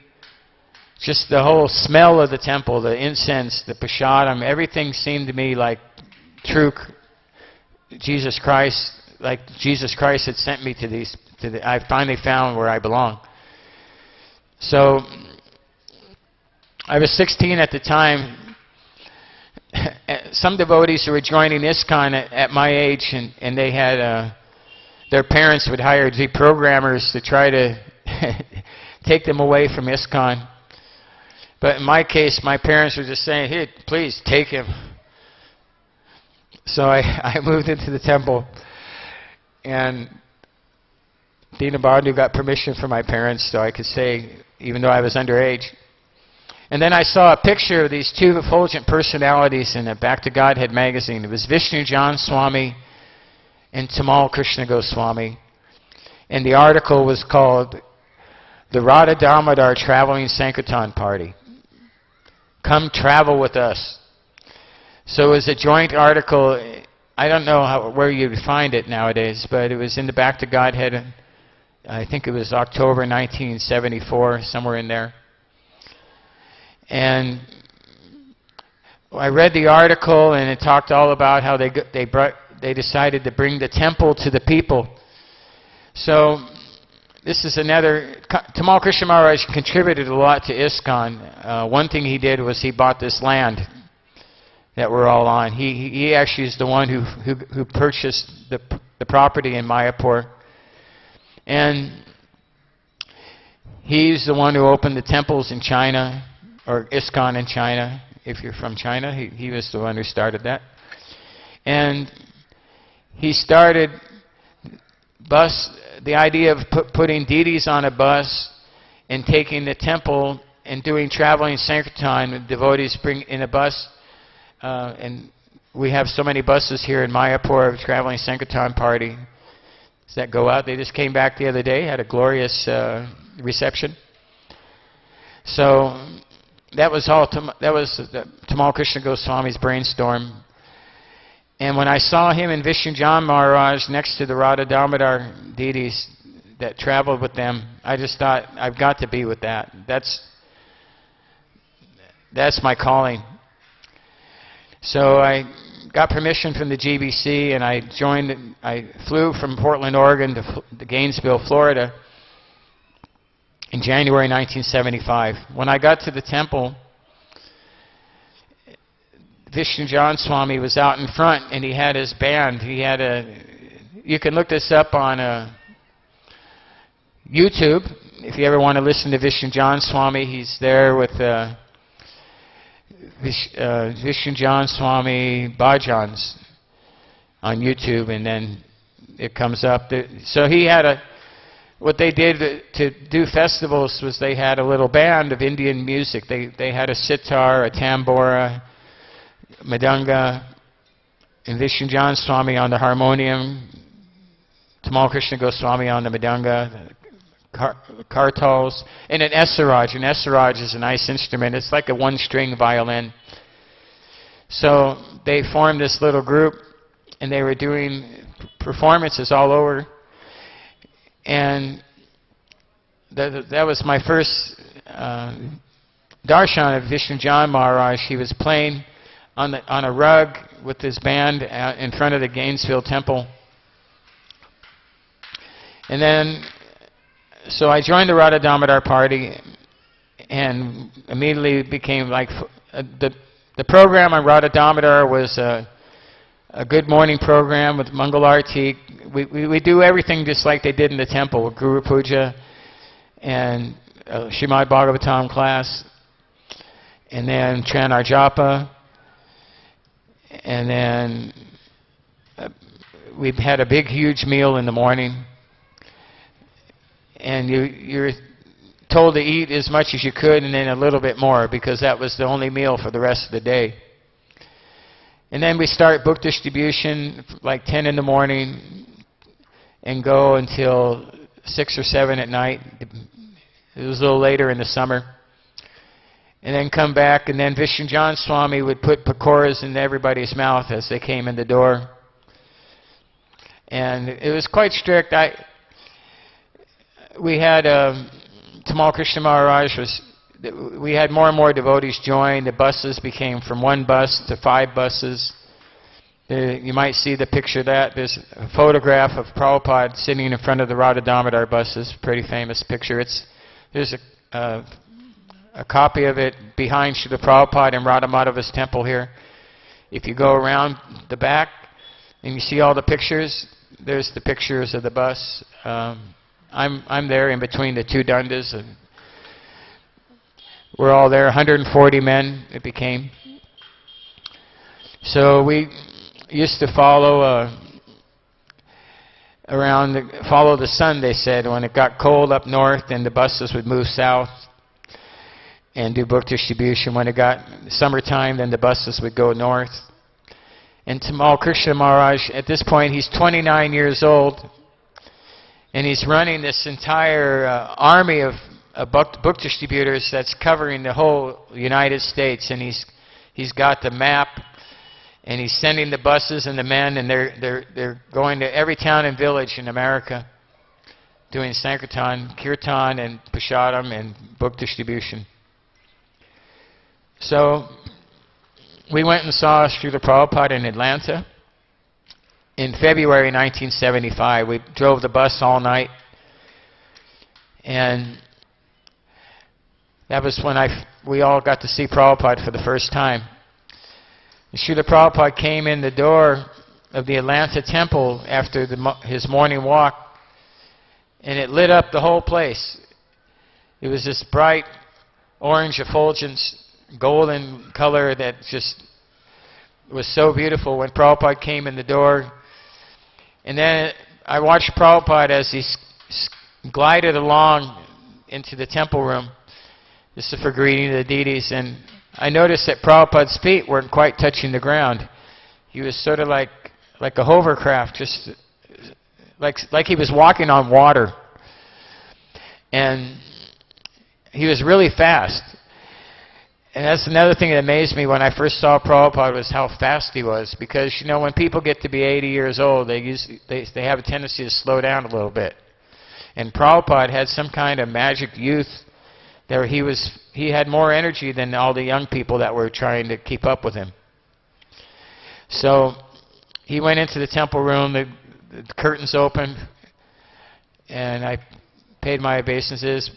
just the whole smell of the temple, the incense, the prasadam, everything seemed to me like true Jesus Christ, like Jesus Christ had sent me to these. I finally found where I belong. So I was 16 at the time. Some devotees who were joining ISKCON at my age, and they had their parents would hire deprogrammers to try to take them away from ISKCON. But in my case, my parents were just saying, "Here, please take him." So I moved into the temple, and Dinabandhu got permission from my parents so I could say, even though I was underage. And then I saw a picture of these two effulgent personalities in a Back to Godhead magazine. It was Vishnu John Swami and Tamal Krishna Goswami. And the article was called "The Radha Damodar Traveling Sankirtan Party. Come travel with us." So it was a joint article. I don't know where you'd find it nowadays, but it was in the Back to Godhead. I think it was October 1974, somewhere in there. And I read the article, and it talked all about how they decided to bring the temple to the people. So this is another. Tamal Krishna Maharaj contributed a lot to ISKCON. One thing he did was he bought this land that we're all on. He actually is the one who purchased the property in Mayapur. And he's the one who opened the temples in China, or ISKCON in China. If you're from China, he was the one who started that. And he started the idea of putting deities on a bus and taking the temple and doing traveling sankirtan. Devotees bring in a bus, and we have so many buses here in Mayapur of traveling sankirtan party that go out. They just came back the other day, had a glorious reception. So that was Tamal Krishna Goswami's brainstorm. And when I saw him and Vishnu John Maharaj next to the Radha Damodar deities that traveled with them, I just thought, I've got to be with that. That's my calling. So I got permission from the GBC, and I flew from Portland, Oregon to Gainesville, Florida in January 1975. When I got to the temple, Vishnu John Swami was out in front, and he had his band. You can look this up on YouTube if you ever want to listen to Vishnu John Swami. He's there with Vishnu John Swami bhajans on YouTube, and then it comes up. So he had what they did to do festivals was they had a little band of Indian music. They had a sitar, a tambura, Madanga, and Vishnu John Swami on the harmonium, Tamal Krishna Goswami on the Madanga, kartals, and an esaraj. An esaraj is a nice instrument. It's like a one-string violin. So they formed this little group, and they were doing performances all over. And that was my first darshan of Vishnu John Maharaj. He was playing on a rug with his band in front of the Gainesville temple. And then, so I joined the Radha Damodar party, and immediately became like the program on Radha Damodar was a good morning program with Mangal Arati. We do everything just like they did in the temple, with Guru Puja and Srimad Bhagavatam class, and then Tranar Japa. And then we had a big, huge meal in the morning. And told to eat as much as you could and then a little bit more, because that was the only meal for the rest of the day. And then we start book distribution like 10 in the morning and go until 6 or 7 at night. It was a little later in the summer. And then come back, and then Vishnu John Swami would put pakoras in everybody's mouth as they came in the door. And it was quite strict. We had Tamal Krishna Maharaj we had more and more devotees join. The buses became from 1 bus to 5 buses. You might see the picture of that. There's a photograph of Prabhupada sitting in front of the Radha Damodar buses. Pretty famous picture. There's a copy of it behind Srila Prabhupada in Radha Madhava's temple here. If you go around the back and you see all the pictures, there's the pictures of the bus. I'm there in between the 2 dandas, and we're all there, 140 men it became. So we used to follow follow the sun, they said. When it got cold up north, then the buses would move south and do book distribution. When it got summertime, then the buses would go north. And Tamal Krishna Maharaj, at this point, he's 29 years old, and he's running this entire army of book distributors that's covering the whole United States. And he's got the map, and he's sending the buses and the men, and they're going to every town and village in America, doing Sankirtan, Kirtan, and Prasadam, and book distribution. So we went and saw Srila Prabhupada in Atlanta in February 1975. We drove the bus all night, and that was when we all got to see Prabhupada for the first time. And Srila Prabhupada came in the door of the Atlanta temple after his morning walk, and it lit up the whole place. It was this bright orange effulgence, golden color that just was so beautiful when Prabhupada came in the door. And then I watched Prabhupada as he glided along into the temple room. This is for greeting the deities, and I noticed that Prabhupada's feet weren't quite touching the ground. He was sort of like a hovercraft, just like he was walking on water. And he was really fast. And that's another thing that amazed me when I first saw Prabhupada, was how fast he was. Because, you know, when people get to be 80 years old, they have a tendency to slow down a little bit. And Prabhupada had some kind of magic youth. He had more energy than all the young people that were trying to keep up with him. So he went into the temple room, the curtains opened, and I paid my obeisances,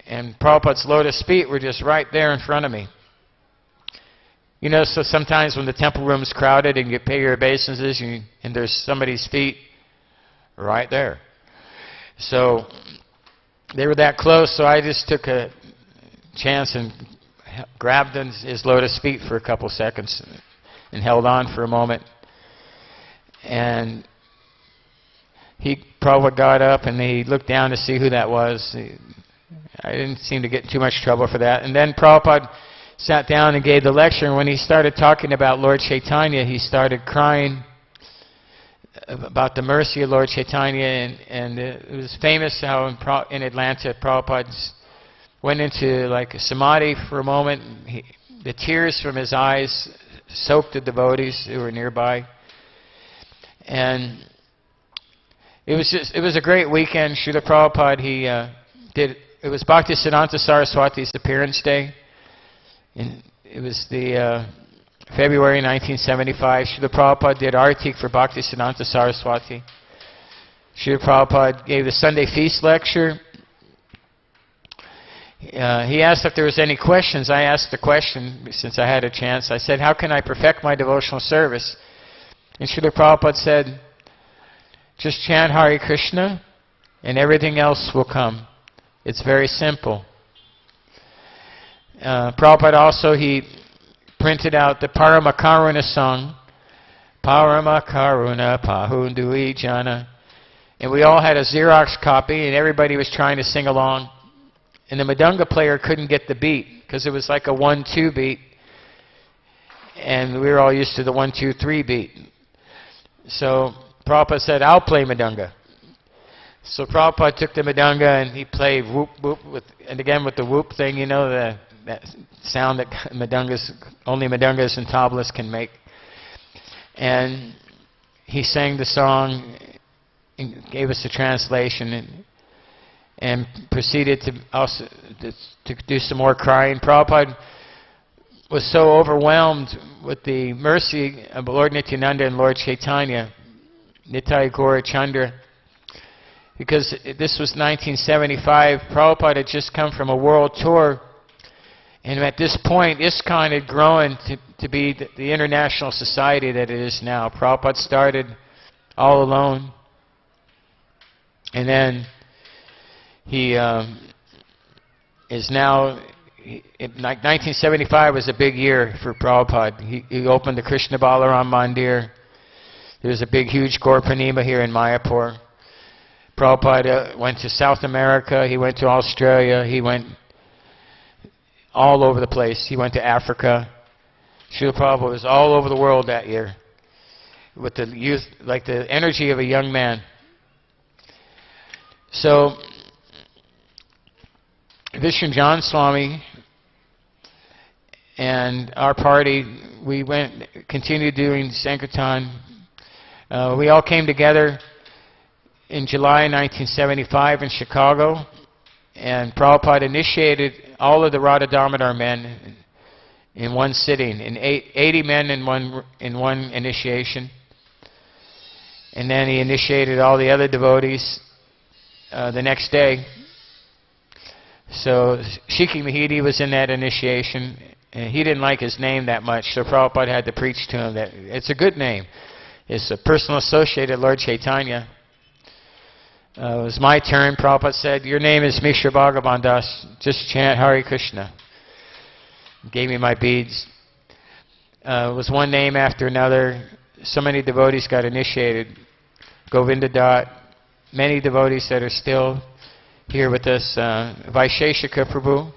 and Prabhupada's lotus feet were just right there in front of me. You know, so sometimes when the temple room is crowded and you pay your obeisances and there's somebody's feet right there. So they were that close, so I just took a chance and grabbed his lotus feet for a couple seconds and held on for a moment. And Prabhupada got up and he looked down to see who that was. I didn't seem to get in too much trouble for that. And then Prabhupada sat down and gave the lecture, and when he started talking about Lord Chaitanya, he started crying about the mercy of Lord Chaitanya, and it was famous how in Atlanta Prabhupada went into like a samadhi for a moment. The tears from his eyes soaked the devotees who were nearby. And it was a great weekend. Srila Prabhupada, it was Bhaktisiddhanta Saraswati's appearance day. And it was the February 1975. Srila Prabhupada did arti for Bhaktisiddhanta Saraswati. Srila Prabhupada gave the Sunday feast lecture. He asked if there was any questions. I asked the question since I had a chance. I said, how can I perfect my devotional service? And Srila Prabhupada said, just chant Hare Krishna and everything else will come. It's very simple. Prabhupada also, he printed out the Parama Karuna song, Parama Karuna Pahundui Jana. And we all had a Xerox copy, and everybody was trying to sing along. and the mridanga player couldn't get the beat because it was like a 1-2 beat, and we were all used to the 1-2-3 beat. So Prabhupada said, "I'll play mridanga." So Prabhupada took the mridanga and he played whoop whoop and again with the whoop thing, you know, that sound that only mridangas and tablas can make. And he sang the song and gave us a translation and proceeded to also to do some more crying. Prabhupada was so overwhelmed with the mercy of Lord Nityananda and Lord Chaitanya, Nitai Gaura Chandra, because this was 1975. Prabhupada had just come from a world tour, and at this point ISKCON had grown to be the international society that it is now. Prabhupada started all alone, and then he is now, 1975 was a big year for Prabhupada. He opened the Krishna Balaram Mandir. There was a big, huge Gaur Purnima here in Mayapur. Prabhupada went to South America. He went to Australia. He went all over the place. He went to Africa. Srila Prabhupada was all over the world that year with the youth, like the energy of a young man. So Vishnu John Swami and our party, we continued doing Sankirtan. We all came together in July 1975 in Chicago, and Prabhupada initiated all of the Radha Damodar men in one sitting, 80 men in one initiation. And then he initiated all the other devotees the next day. So Shiki Mahidi was in that initiation, and he didn't like his name that much, so Prabhupada had to preach to him that it's a good name. It's a personal associate of Lord Chaitanya. It was my turn. Prabhupada said, "Your name is Mishra Bhagavan Das. Just chant Hare Krishna." Gave me my beads. It was one name after another. So many devotees got initiated. Govinda Dat, many devotees that are still here with us. Vaisheshika Prabhu.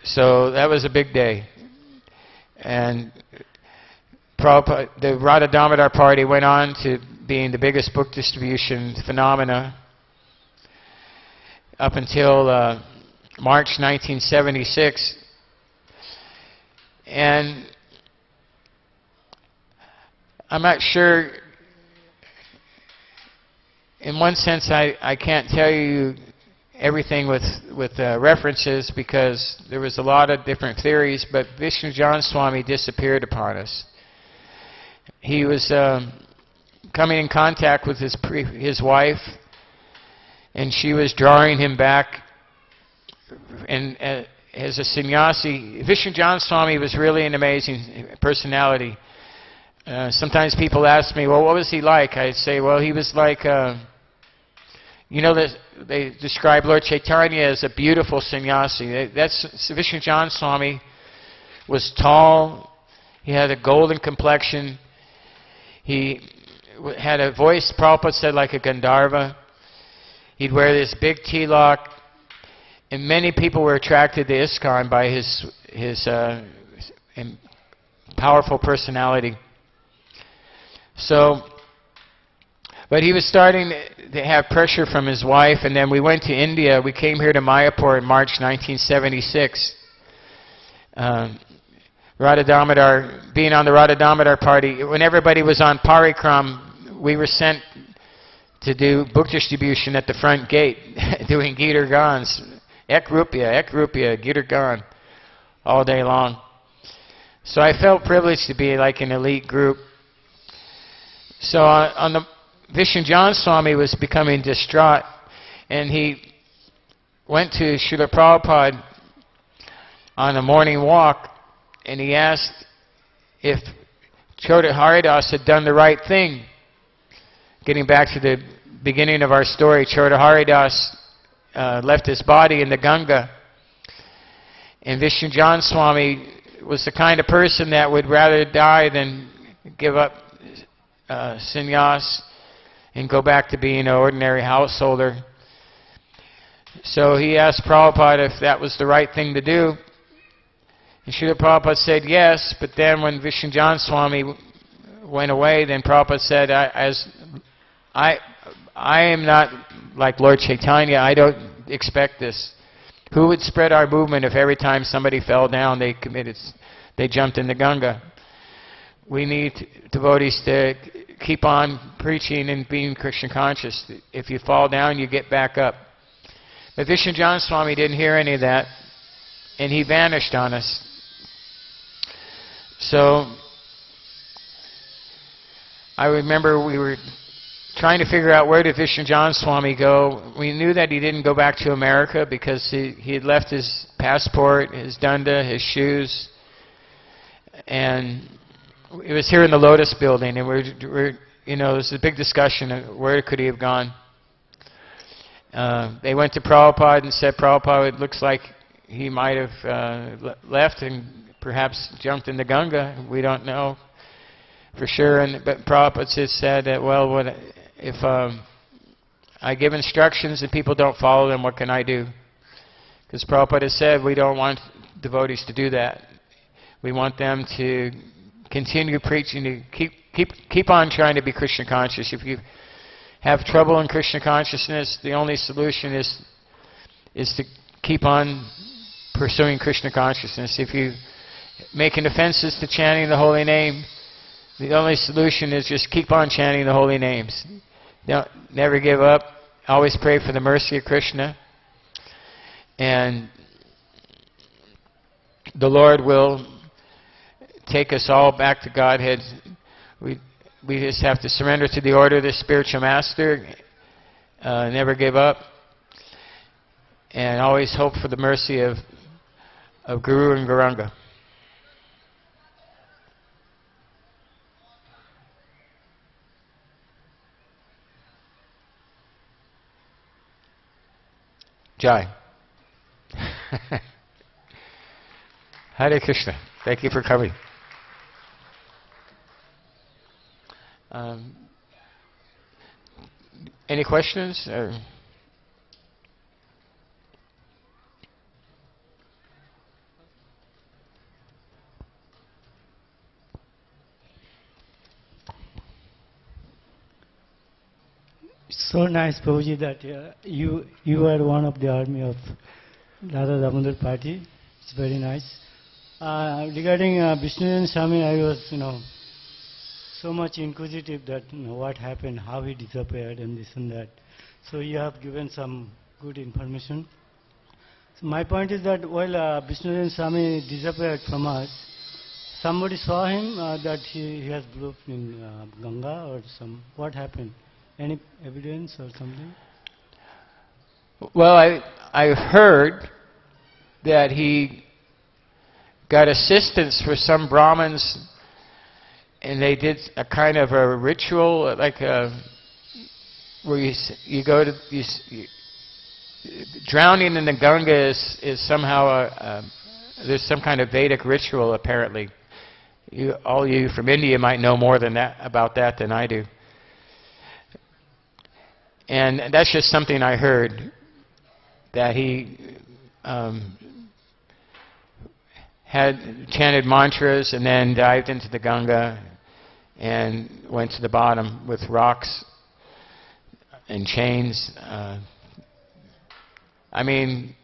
So that was a big day. And Prabhupada, the Radha Damodar party went on to being the biggest book distribution phenomena up until March 1976. And I'm not sure, in one sense I can't tell you everything with references because there was a lot of different theories, but Vishnu John Swami disappeared upon us. He was coming in contact with his wife, and she was drawing him back. And as a sannyasi, Vishnu John Swami was really an amazing personality. Sometimes people ask me, well, what was he like? I'd say, well, he was like, you know, they describe Lord Chaitanya as a beautiful sannyasi. That's Vishnu John Swami was tall. He had a golden complexion. He had a voice, Prabhupada said, like a Gandharva. He'd wear this big tilak, and many people were attracted to ISKCON by his powerful personality. So, but he was starting to have pressure from his wife, and then we went to India. We came here to Mayapur in March 1976. Radha Damodar, being on the Radha Damodar party, when everybody was on parikram, we were sent to do book distribution at the front gate, doing Gitar Gans, Ek Rupya, Gitar Gan, all day long. So I felt privileged to be like an elite group. So on the Vishnu John Swami was becoming distraught, and he went to Srila Prabhupada on a morning walk, and he asked if Coditaḥ Haridas had done the right thing. Getting back to the beginning of our story, Coditaḥ Haridas left his body in the Ganga, and Vishnu John Swami was the kind of person that would rather die than give up sannyas and go back to being an ordinary householder. So he asked Prabhupada if that was the right thing to do. And Srila Prabhupada said yes, but then when Vishnujan Swami went away, then Prabhupada said, I am not like Lord Chaitanya, I don't expect this. Who would spread our movement if every time somebody fell down they jumped in the Ganga? We need devotees to keep on preaching and being Krishna conscious. If you fall down, you get back up. But Vishnujan Swami didn't hear any of that, and he vanished on us. So I remember we were trying to figure out where did Vishnujan Swami go. We knew that he didn't go back to America because he had left his passport, his danda, his shoes, and it was here in the Lotus building, and we're there was a big discussion of where could he have gone. They went to Prabhupada and said, Prabhupada, it looks like he might have left and perhaps jumped in the Ganga. We don't know for sure. But Prabhupada just said that, well, if I give instructions and people don't follow them, what can I do? Because Prabhupada said we don't want devotees to do that. We want them to continue preaching, to keep on trying to be Krishna conscious. If you have trouble in Krishna consciousness, the only solution is to keep on pursuing Krishna consciousness. If you making offenses to chanting the holy name, the only solution is just keep on chanting the holy names. Never give up. Always pray for the mercy of Krishna. And the Lord will take us all back to Godhead. We just have to surrender to the order of the spiritual master, never give up, and always hope for the mercy of Guru and Gauranga. Jai. Hare Krishna. Thank you for coming. Any questions? So nice, Prabhuji, that you are one of the army of Radha Damodar party. It's very nice. Regarding Vishnujan Swami, I was, so much inquisitive that what happened, how he disappeared, and this and that. So you have given some good information. So my point is that while Vishnujan Swami disappeared from us, somebody saw him that he has blew in Ganga or what happened? Any evidence or something? Well, I heard that he got assistance for some Brahmins, and they did a kind of a ritual, like where you go to drowning in the Ganga is somehow there's some kind of Vedic ritual apparently. All you from India might know more about that than I do. And that's just something I heard, that he had chanted mantras and then dived into the Ganga and went to the bottom with rocks and chains. I mean,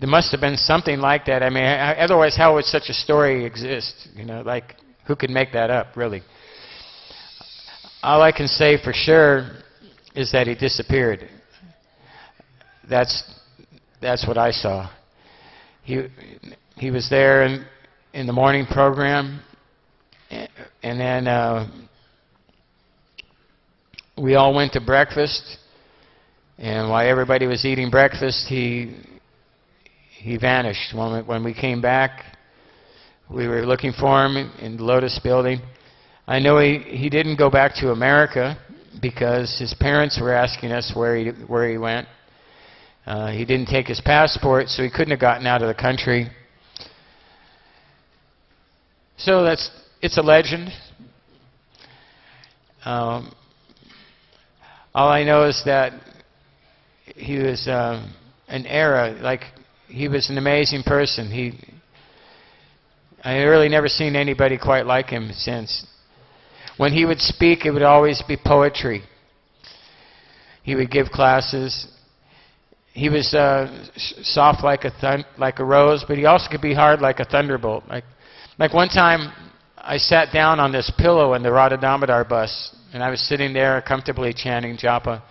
there must have been something like that. I mean, otherwise how would such a story exist? Like, who could make that up, really? All I can say for sure is that he disappeared. That's what I saw. He was there in the morning program, and then we all went to breakfast, and while everybody was eating breakfast, he vanished. When we came back, we were looking for him in the Lotus building. I know he didn't go back to America because his parents were asking us where he went. He didn't take his passport, so he couldn't have gotten out of the country. So it's a legend. All I know is that he was an era. Like, he was an amazing person. I really never seen anybody quite like him since. When he would speak, it would always be poetry. He would give classes. He was soft like a rose, but he also could be hard like a thunderbolt. Like one time, I sat down on this pillow in the Radha Damodar bus, and I was sitting there comfortably chanting japa.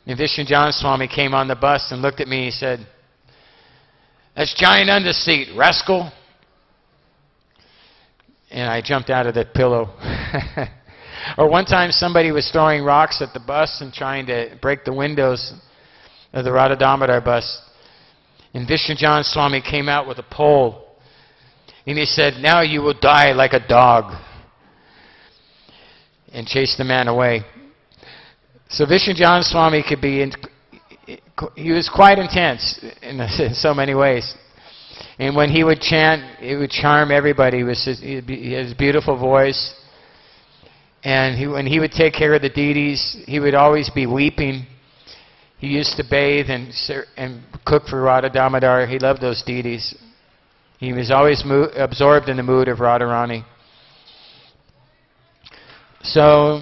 And Vishnu Swami came on the bus and looked at me. He said, "That's Jayananda's seat, rascal." And I jumped out of the pillow. Or one time somebody was throwing rocks at the bus and trying to break the windows of the Radha Damodar bus. And Vishnu Swami came out with a pole. And he said, "Now you will die like a dog." And chased the man away. So Vishnu Swami could be, he was quite intense in so many ways. And when he would chant, it would charm everybody. He had his beautiful voice. And when he would take care of the deities, he would always be weeping. He used to bathe and cook for Radha Damodar. He loved those deities. He was always absorbed in the mood of Radharani. So,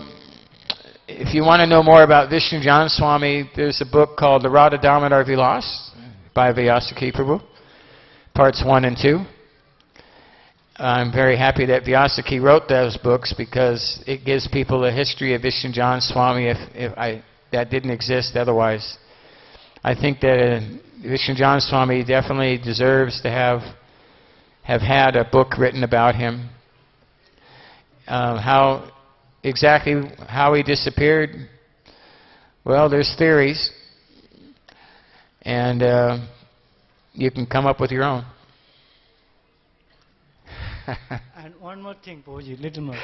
if you want to know more about Vishnu Swami, there's a book called The Radha Damodar Vilas by Vyasaki Prabhu, parts 1 and 2. I'm very happy that Vyasaki wrote those books because it gives people a history of Vishnu Swami if that didn't exist otherwise. I think that Vishnu Swami definitely deserves to have had a book written about him. Exactly how he disappeared, well, there's theories, and you can come up with your own. And one more thing, Prabhuji, little more.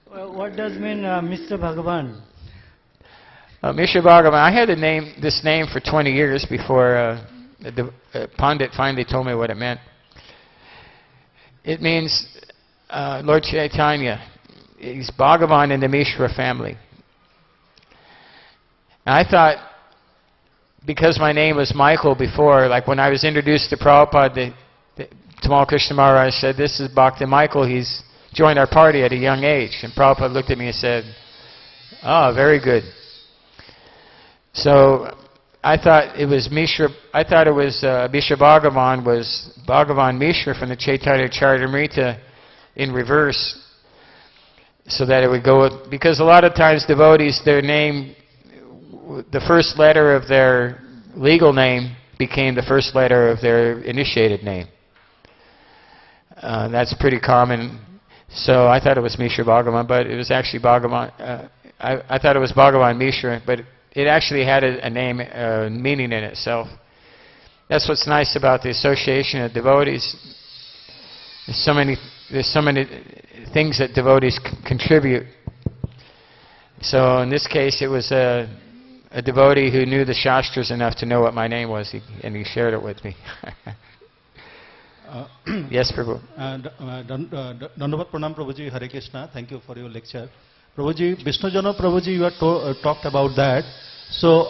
What does mean Mr. Bhagavan? Mr. Bhagavan, I had this name for 20 years before the Pandit finally told me what it meant. It means Lord Chaitanya. He's Bhagavan in the Mishra family. And I thought, because my name was Michael before, like when I was introduced to Prabhupada, Tamal Krishna Maharaj said, "This is Bhakta Michael. He's joined our party at a young age." And Prabhupada looked at me and said, "Oh, very good." So I thought it was Mishra. I thought it was Mishra Bhagavan was Bhagavan Mishra from the Chaitanya Charitamrita in reverse, so that it would go with, because a lot of times devotees, their name, the first letter of their legal name became the first letter of their initiated name. That's pretty common. So I thought it was Mishra Bhagavan, but it was actually Bhagavan. I thought it was Bhagavan Mishra, but it actually had a name, meaning in itself. That's what's nice about the association of devotees. There's so many things that devotees contribute. So in this case, it was a devotee who knew the Shastras enough to know what my name was, and he shared it with me. Yes, Prabhu. Dandavat Pranam Prabhuji, Hare Krishna. Thank you for your lecture. Prabhuji, Vishnu Jana Prabhuji, you have talked about that. So,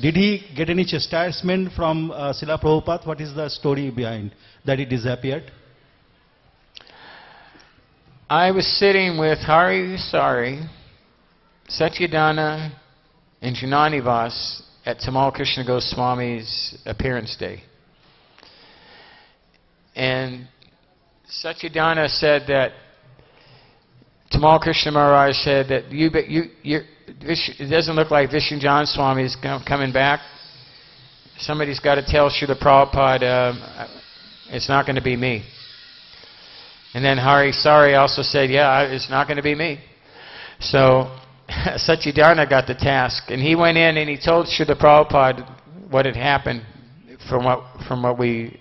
did he get any chastisement from Srila Prabhupada? What is the story behind that he disappeared? I was sitting with Hari Sari, Satyadana, and Jananivas at Tamal Krishna Goswami's appearance day. And Satyadana said that, Tamal Krishna Maharaj said that it doesn't look like Vishnu Swami is coming back. Somebody's got to tell Srila Prabhupada it's not going to be me. And then Hari Sari also said, yeah, it's not going to be me. So Satyadana got the task, and he went in and he told Srila Prabhupada what had happened from what we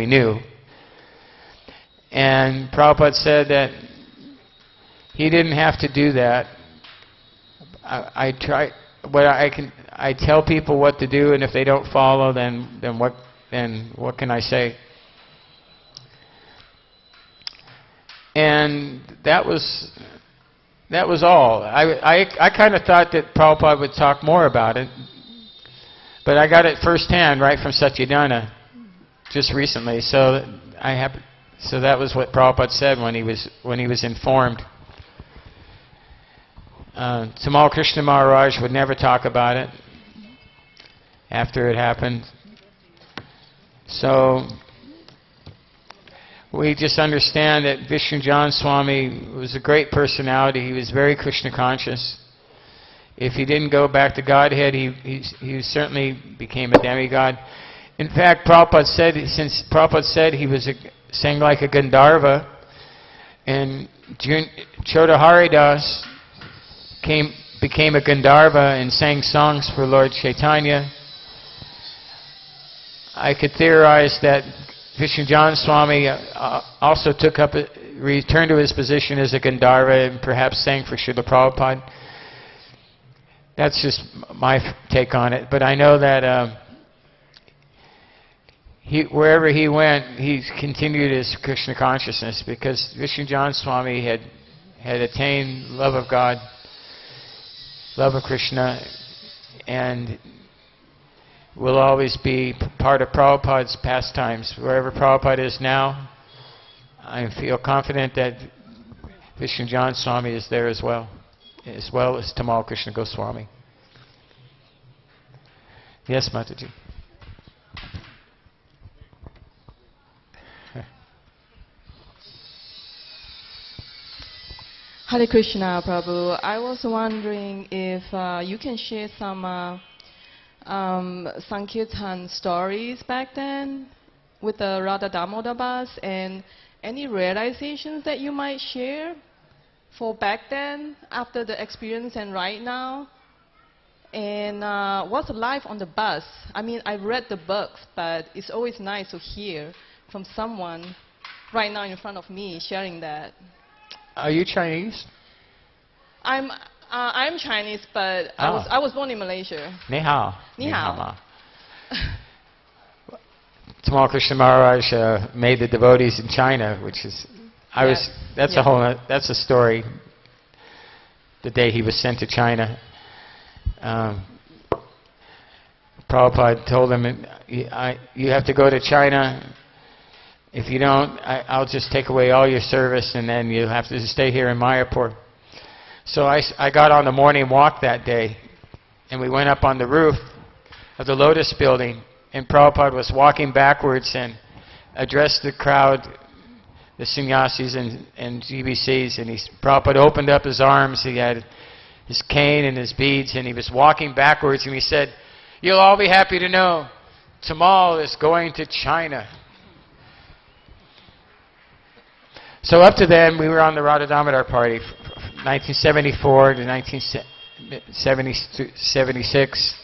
knew. And Prabhupada said that he didn't have to do that. I tell people what to do, and if they don't follow, then what can I say? And that was all. I kind of thought that Prabhupada would talk more about it, But I got it firsthand right from Satyadana just recently. So that was what Prabhupada said when he was informed. Tamal Krishna Maharaj would never talk about it after it happened. So we just understand that Vishnu John Swami was a great personality. He was very Krishna conscious. If he didn't go back to Godhead, he certainly became a demigod. In fact, Prabhupada said he was sang like a Gandharva, and Choda Haridas became a Gandharva and sang songs for Lord Chaitanya. I could theorize that Vishnu John Swami also returned to his position as a Gandharva and perhaps sang for Srila Prabhupada. That's just my take on it. But I know that wherever he went, he continued his Krishna consciousness, because Vishnu John Swami had attained love of God, love of Krishna, and will always be part of Prabhupada's pastimes. Wherever Prabhupada is now, I feel confident that Vishnu John Swami is there as well as Tamal Krishna Goswami. Yes, Mataji. Hare Krishna, Prabhu. I was wondering if you can share some Sankirtan stories back then with the Radha Damodar bus, and any realizations that you might share for back then, after the experience and right now. And what's life on the bus? I mean, I've read the books, but it's always nice to hear from someone right now in front of me sharing that. Are you Chinese? I'm Chinese, but I was born in Malaysia. Ni hao. Ni hao. Tamal Krishna Maharaj made the devotees in China, which is that's a story. The day he was sent to China, Prabhupada told him, "You have to go to China. If you don't, I'll just take away all your service, and then you'll have to stay here in Mayapur." So I got on the morning walk that day, and we went up on the roof of the Lotus building, and Prabhupada was walking backwards and addressed the crowd, the sannyasis and GBCs, and Prabhupada opened up his arms. He had his cane and his beads, and he was walking backwards, and he said, "You'll all be happy to know, Tamal is going to China." So up to then, we were on the Radha Damodar party, 1974 to 1976.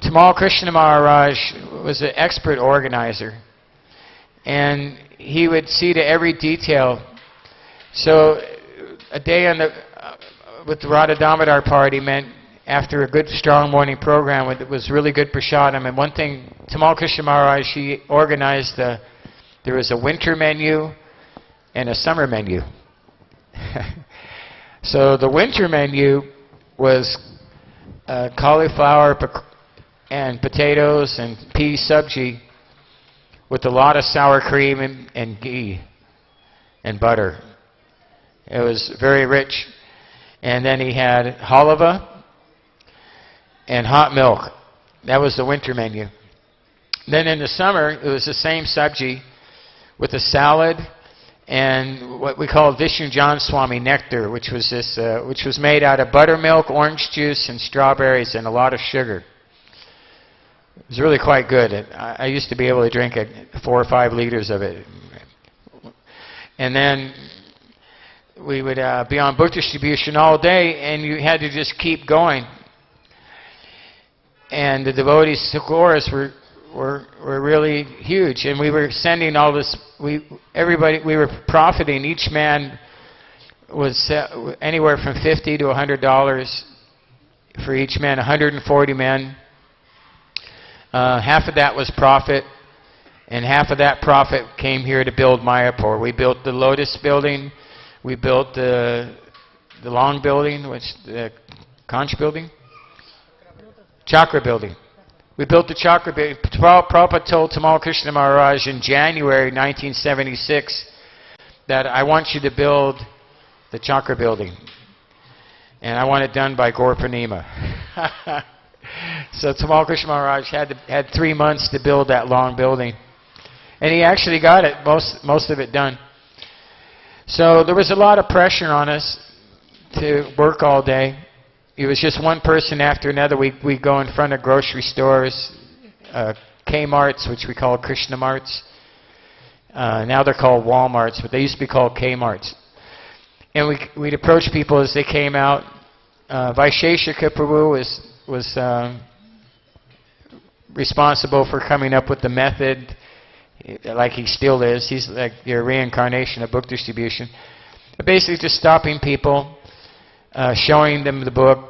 Tamal Krishna Maharaj was an expert organizer, and he would see to every detail. So a day with the Radha Damodar party meant after a good, strong morning program it was really good prasadam. And one thing, Tamal Krishna Maharaj, he organized there was a winter menu and a summer menu. So the winter menu was cauliflower and potatoes and pea sabji with a lot of sour cream and ghee and butter. It was very rich. And then he had halava and hot milk. That was the winter menu. Then in the summer, it was the same sabji with a salad and what we call Vishnu John Swami nectar, which was made out of buttermilk, orange juice, and strawberries, and a lot of sugar. It was really quite good. I used to be able to drink 4 or 5 liters of it. And then we would be on book distribution all day, and you had to just keep going. And the devotees' chorus were really huge, and we were sending all this. We were profiting. Each man was anywhere from $50 to $100 for each man. 140 men. Half of that was profit, and half of that profit came here to build Mayapur. We built the Lotus building. We built the Long building, the Conch building, chakra building. We built the chakra building. Prabhupada told Tamal Krishna Maharaj in January 1976 that I want you to build the chakra building. And I want it done by Gaur Purnima. So Tamal Krishna Maharaj had 3 months to build that long building. And he actually got it, most of it done. So there was a lot of pressure on us to work all day. It was just one person after another. We'd go in front of grocery stores, K-Marts, which we call Krishna Marts. Now they're called Walmarts, but they used to be called K-Marts. And we'd approach people as they came out. Vaisheshika Prabhu was responsible for coming up with the method, like he still is. He's like your reincarnation of book distribution. But basically just stopping people, showing them the book,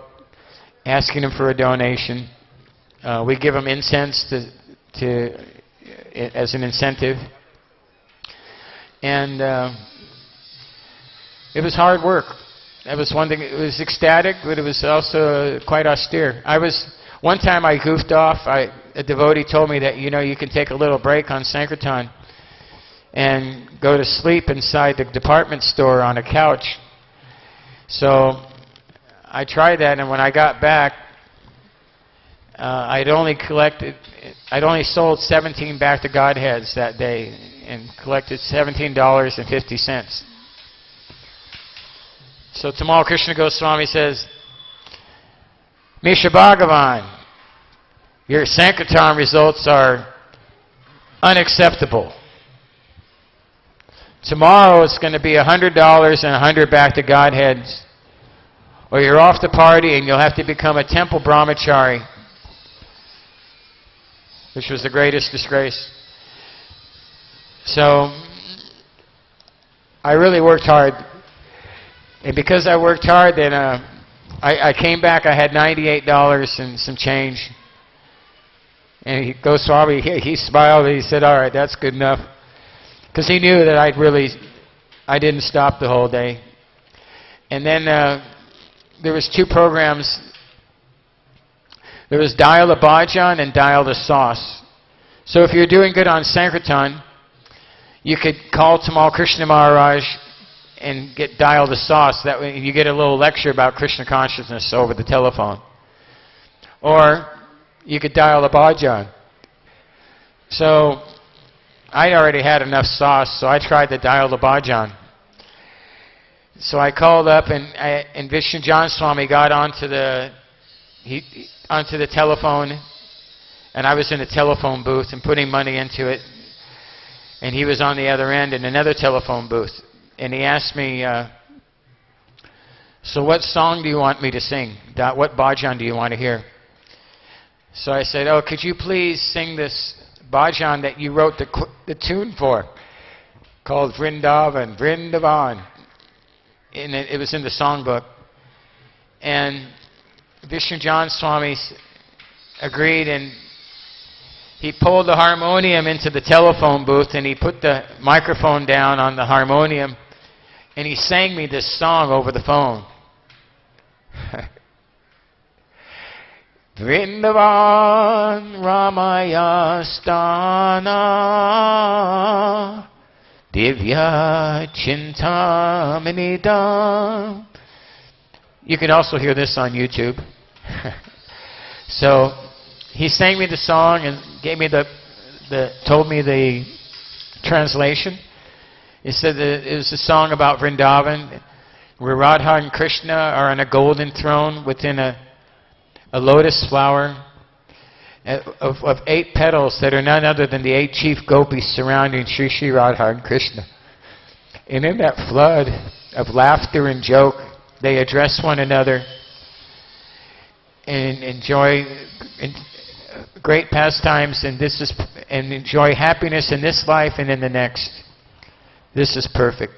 asking them for a donation. We give them incense as an incentive. And it was hard work. That was one thing. It was ecstatic, but it was also quite austere. One time I goofed off. A devotee told me that, you can take a little break on Sankirtan and go to sleep inside the department store on a couch. So I tried that, and when I got back, I'd only sold 17 back to Godheads that day and collected $17.50. So Tamal Krishna Goswami says, Misha Bhagavan, your Sankirtan results are unacceptable. Tomorrow it's going to be $100 and 100 back to Godheads, or you're off the party and you'll have to become a temple brahmachari, which was the greatest disgrace. So I really worked hard. And because I worked hard, then I came back, I had $98 and some change. And Goswami, he smiled and he said, all right, that's good enough. Because he knew that I didn't stop the whole day. And then there was 2 programs. There was Dial a Bhajan and Dial the Sauce. So if you're doing good on Sankirtan, you could call Tamal Krishna Maharaj and get Dial the Sauce. That way you get a little lecture about Krishna consciousness over the telephone. Or you could dial a bhajan. So I already had enough sauce, so I tried to dial the bhajan. So I called up, and Vishnu John Swami got onto the telephone, and I was in a telephone booth and putting money into it, and he was on the other end in another telephone booth. And he asked me, so what song do you want me to sing? What bhajan do you want to hear? So I said, oh, could you please sing this bhajan that you wrote the tune for, called Vrindavan, Vrindavan. And it was in the songbook. And Vishnu John Swami agreed, and he pulled the harmonium into the telephone booth, and he put the microphone down on the harmonium, and he sang me this song over the phone. Vrindavan Ramaya Sthana Divya Chintamanidam. You can also hear this on YouTube. So he sang me the song and gave me told me the translation. He said that it was a song about Vrindavan, where Radha and Krishna are on a golden throne within a lotus flower of 8 petals that are none other than the 8 chief gopis surrounding Sri Sri Radha and Krishna. And in that flood of laughter and joke, they address one another and enjoy great pastimes, and enjoy happiness in this life and in the next. This is perfect.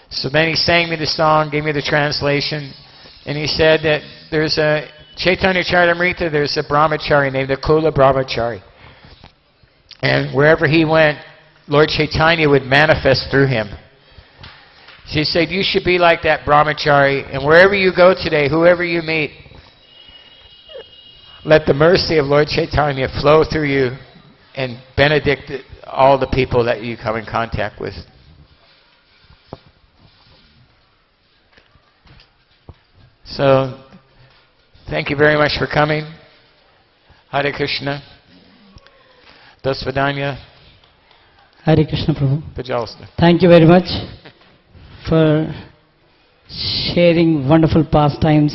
So then he sang me the song, gave me the translation, and he said that there's a Chaitanya Charitamrita, there's a brahmachari named Akula Brahmachari. And wherever he went, Lord Chaitanya would manifest through him. She said, you should be like that brahmachari, and wherever you go today, whoever you meet, let the mercy of Lord Chaitanya flow through you and benedict all the people that you come in contact with. So, thank you very much for coming. Hare Krishna. До свидания. Hare Krishna, Prabhu. Пожалуйста. Thank you very much for sharing wonderful pastimes.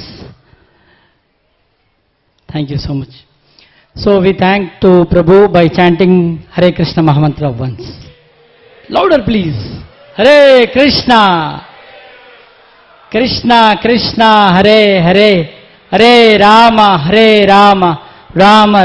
Thank you so much. So we thank to Prabhu by chanting Hare Krishna Mahamantra once. Louder please. Hare Krishna. Krishna Krishna Hare Hare. Hare Rama Rama Rama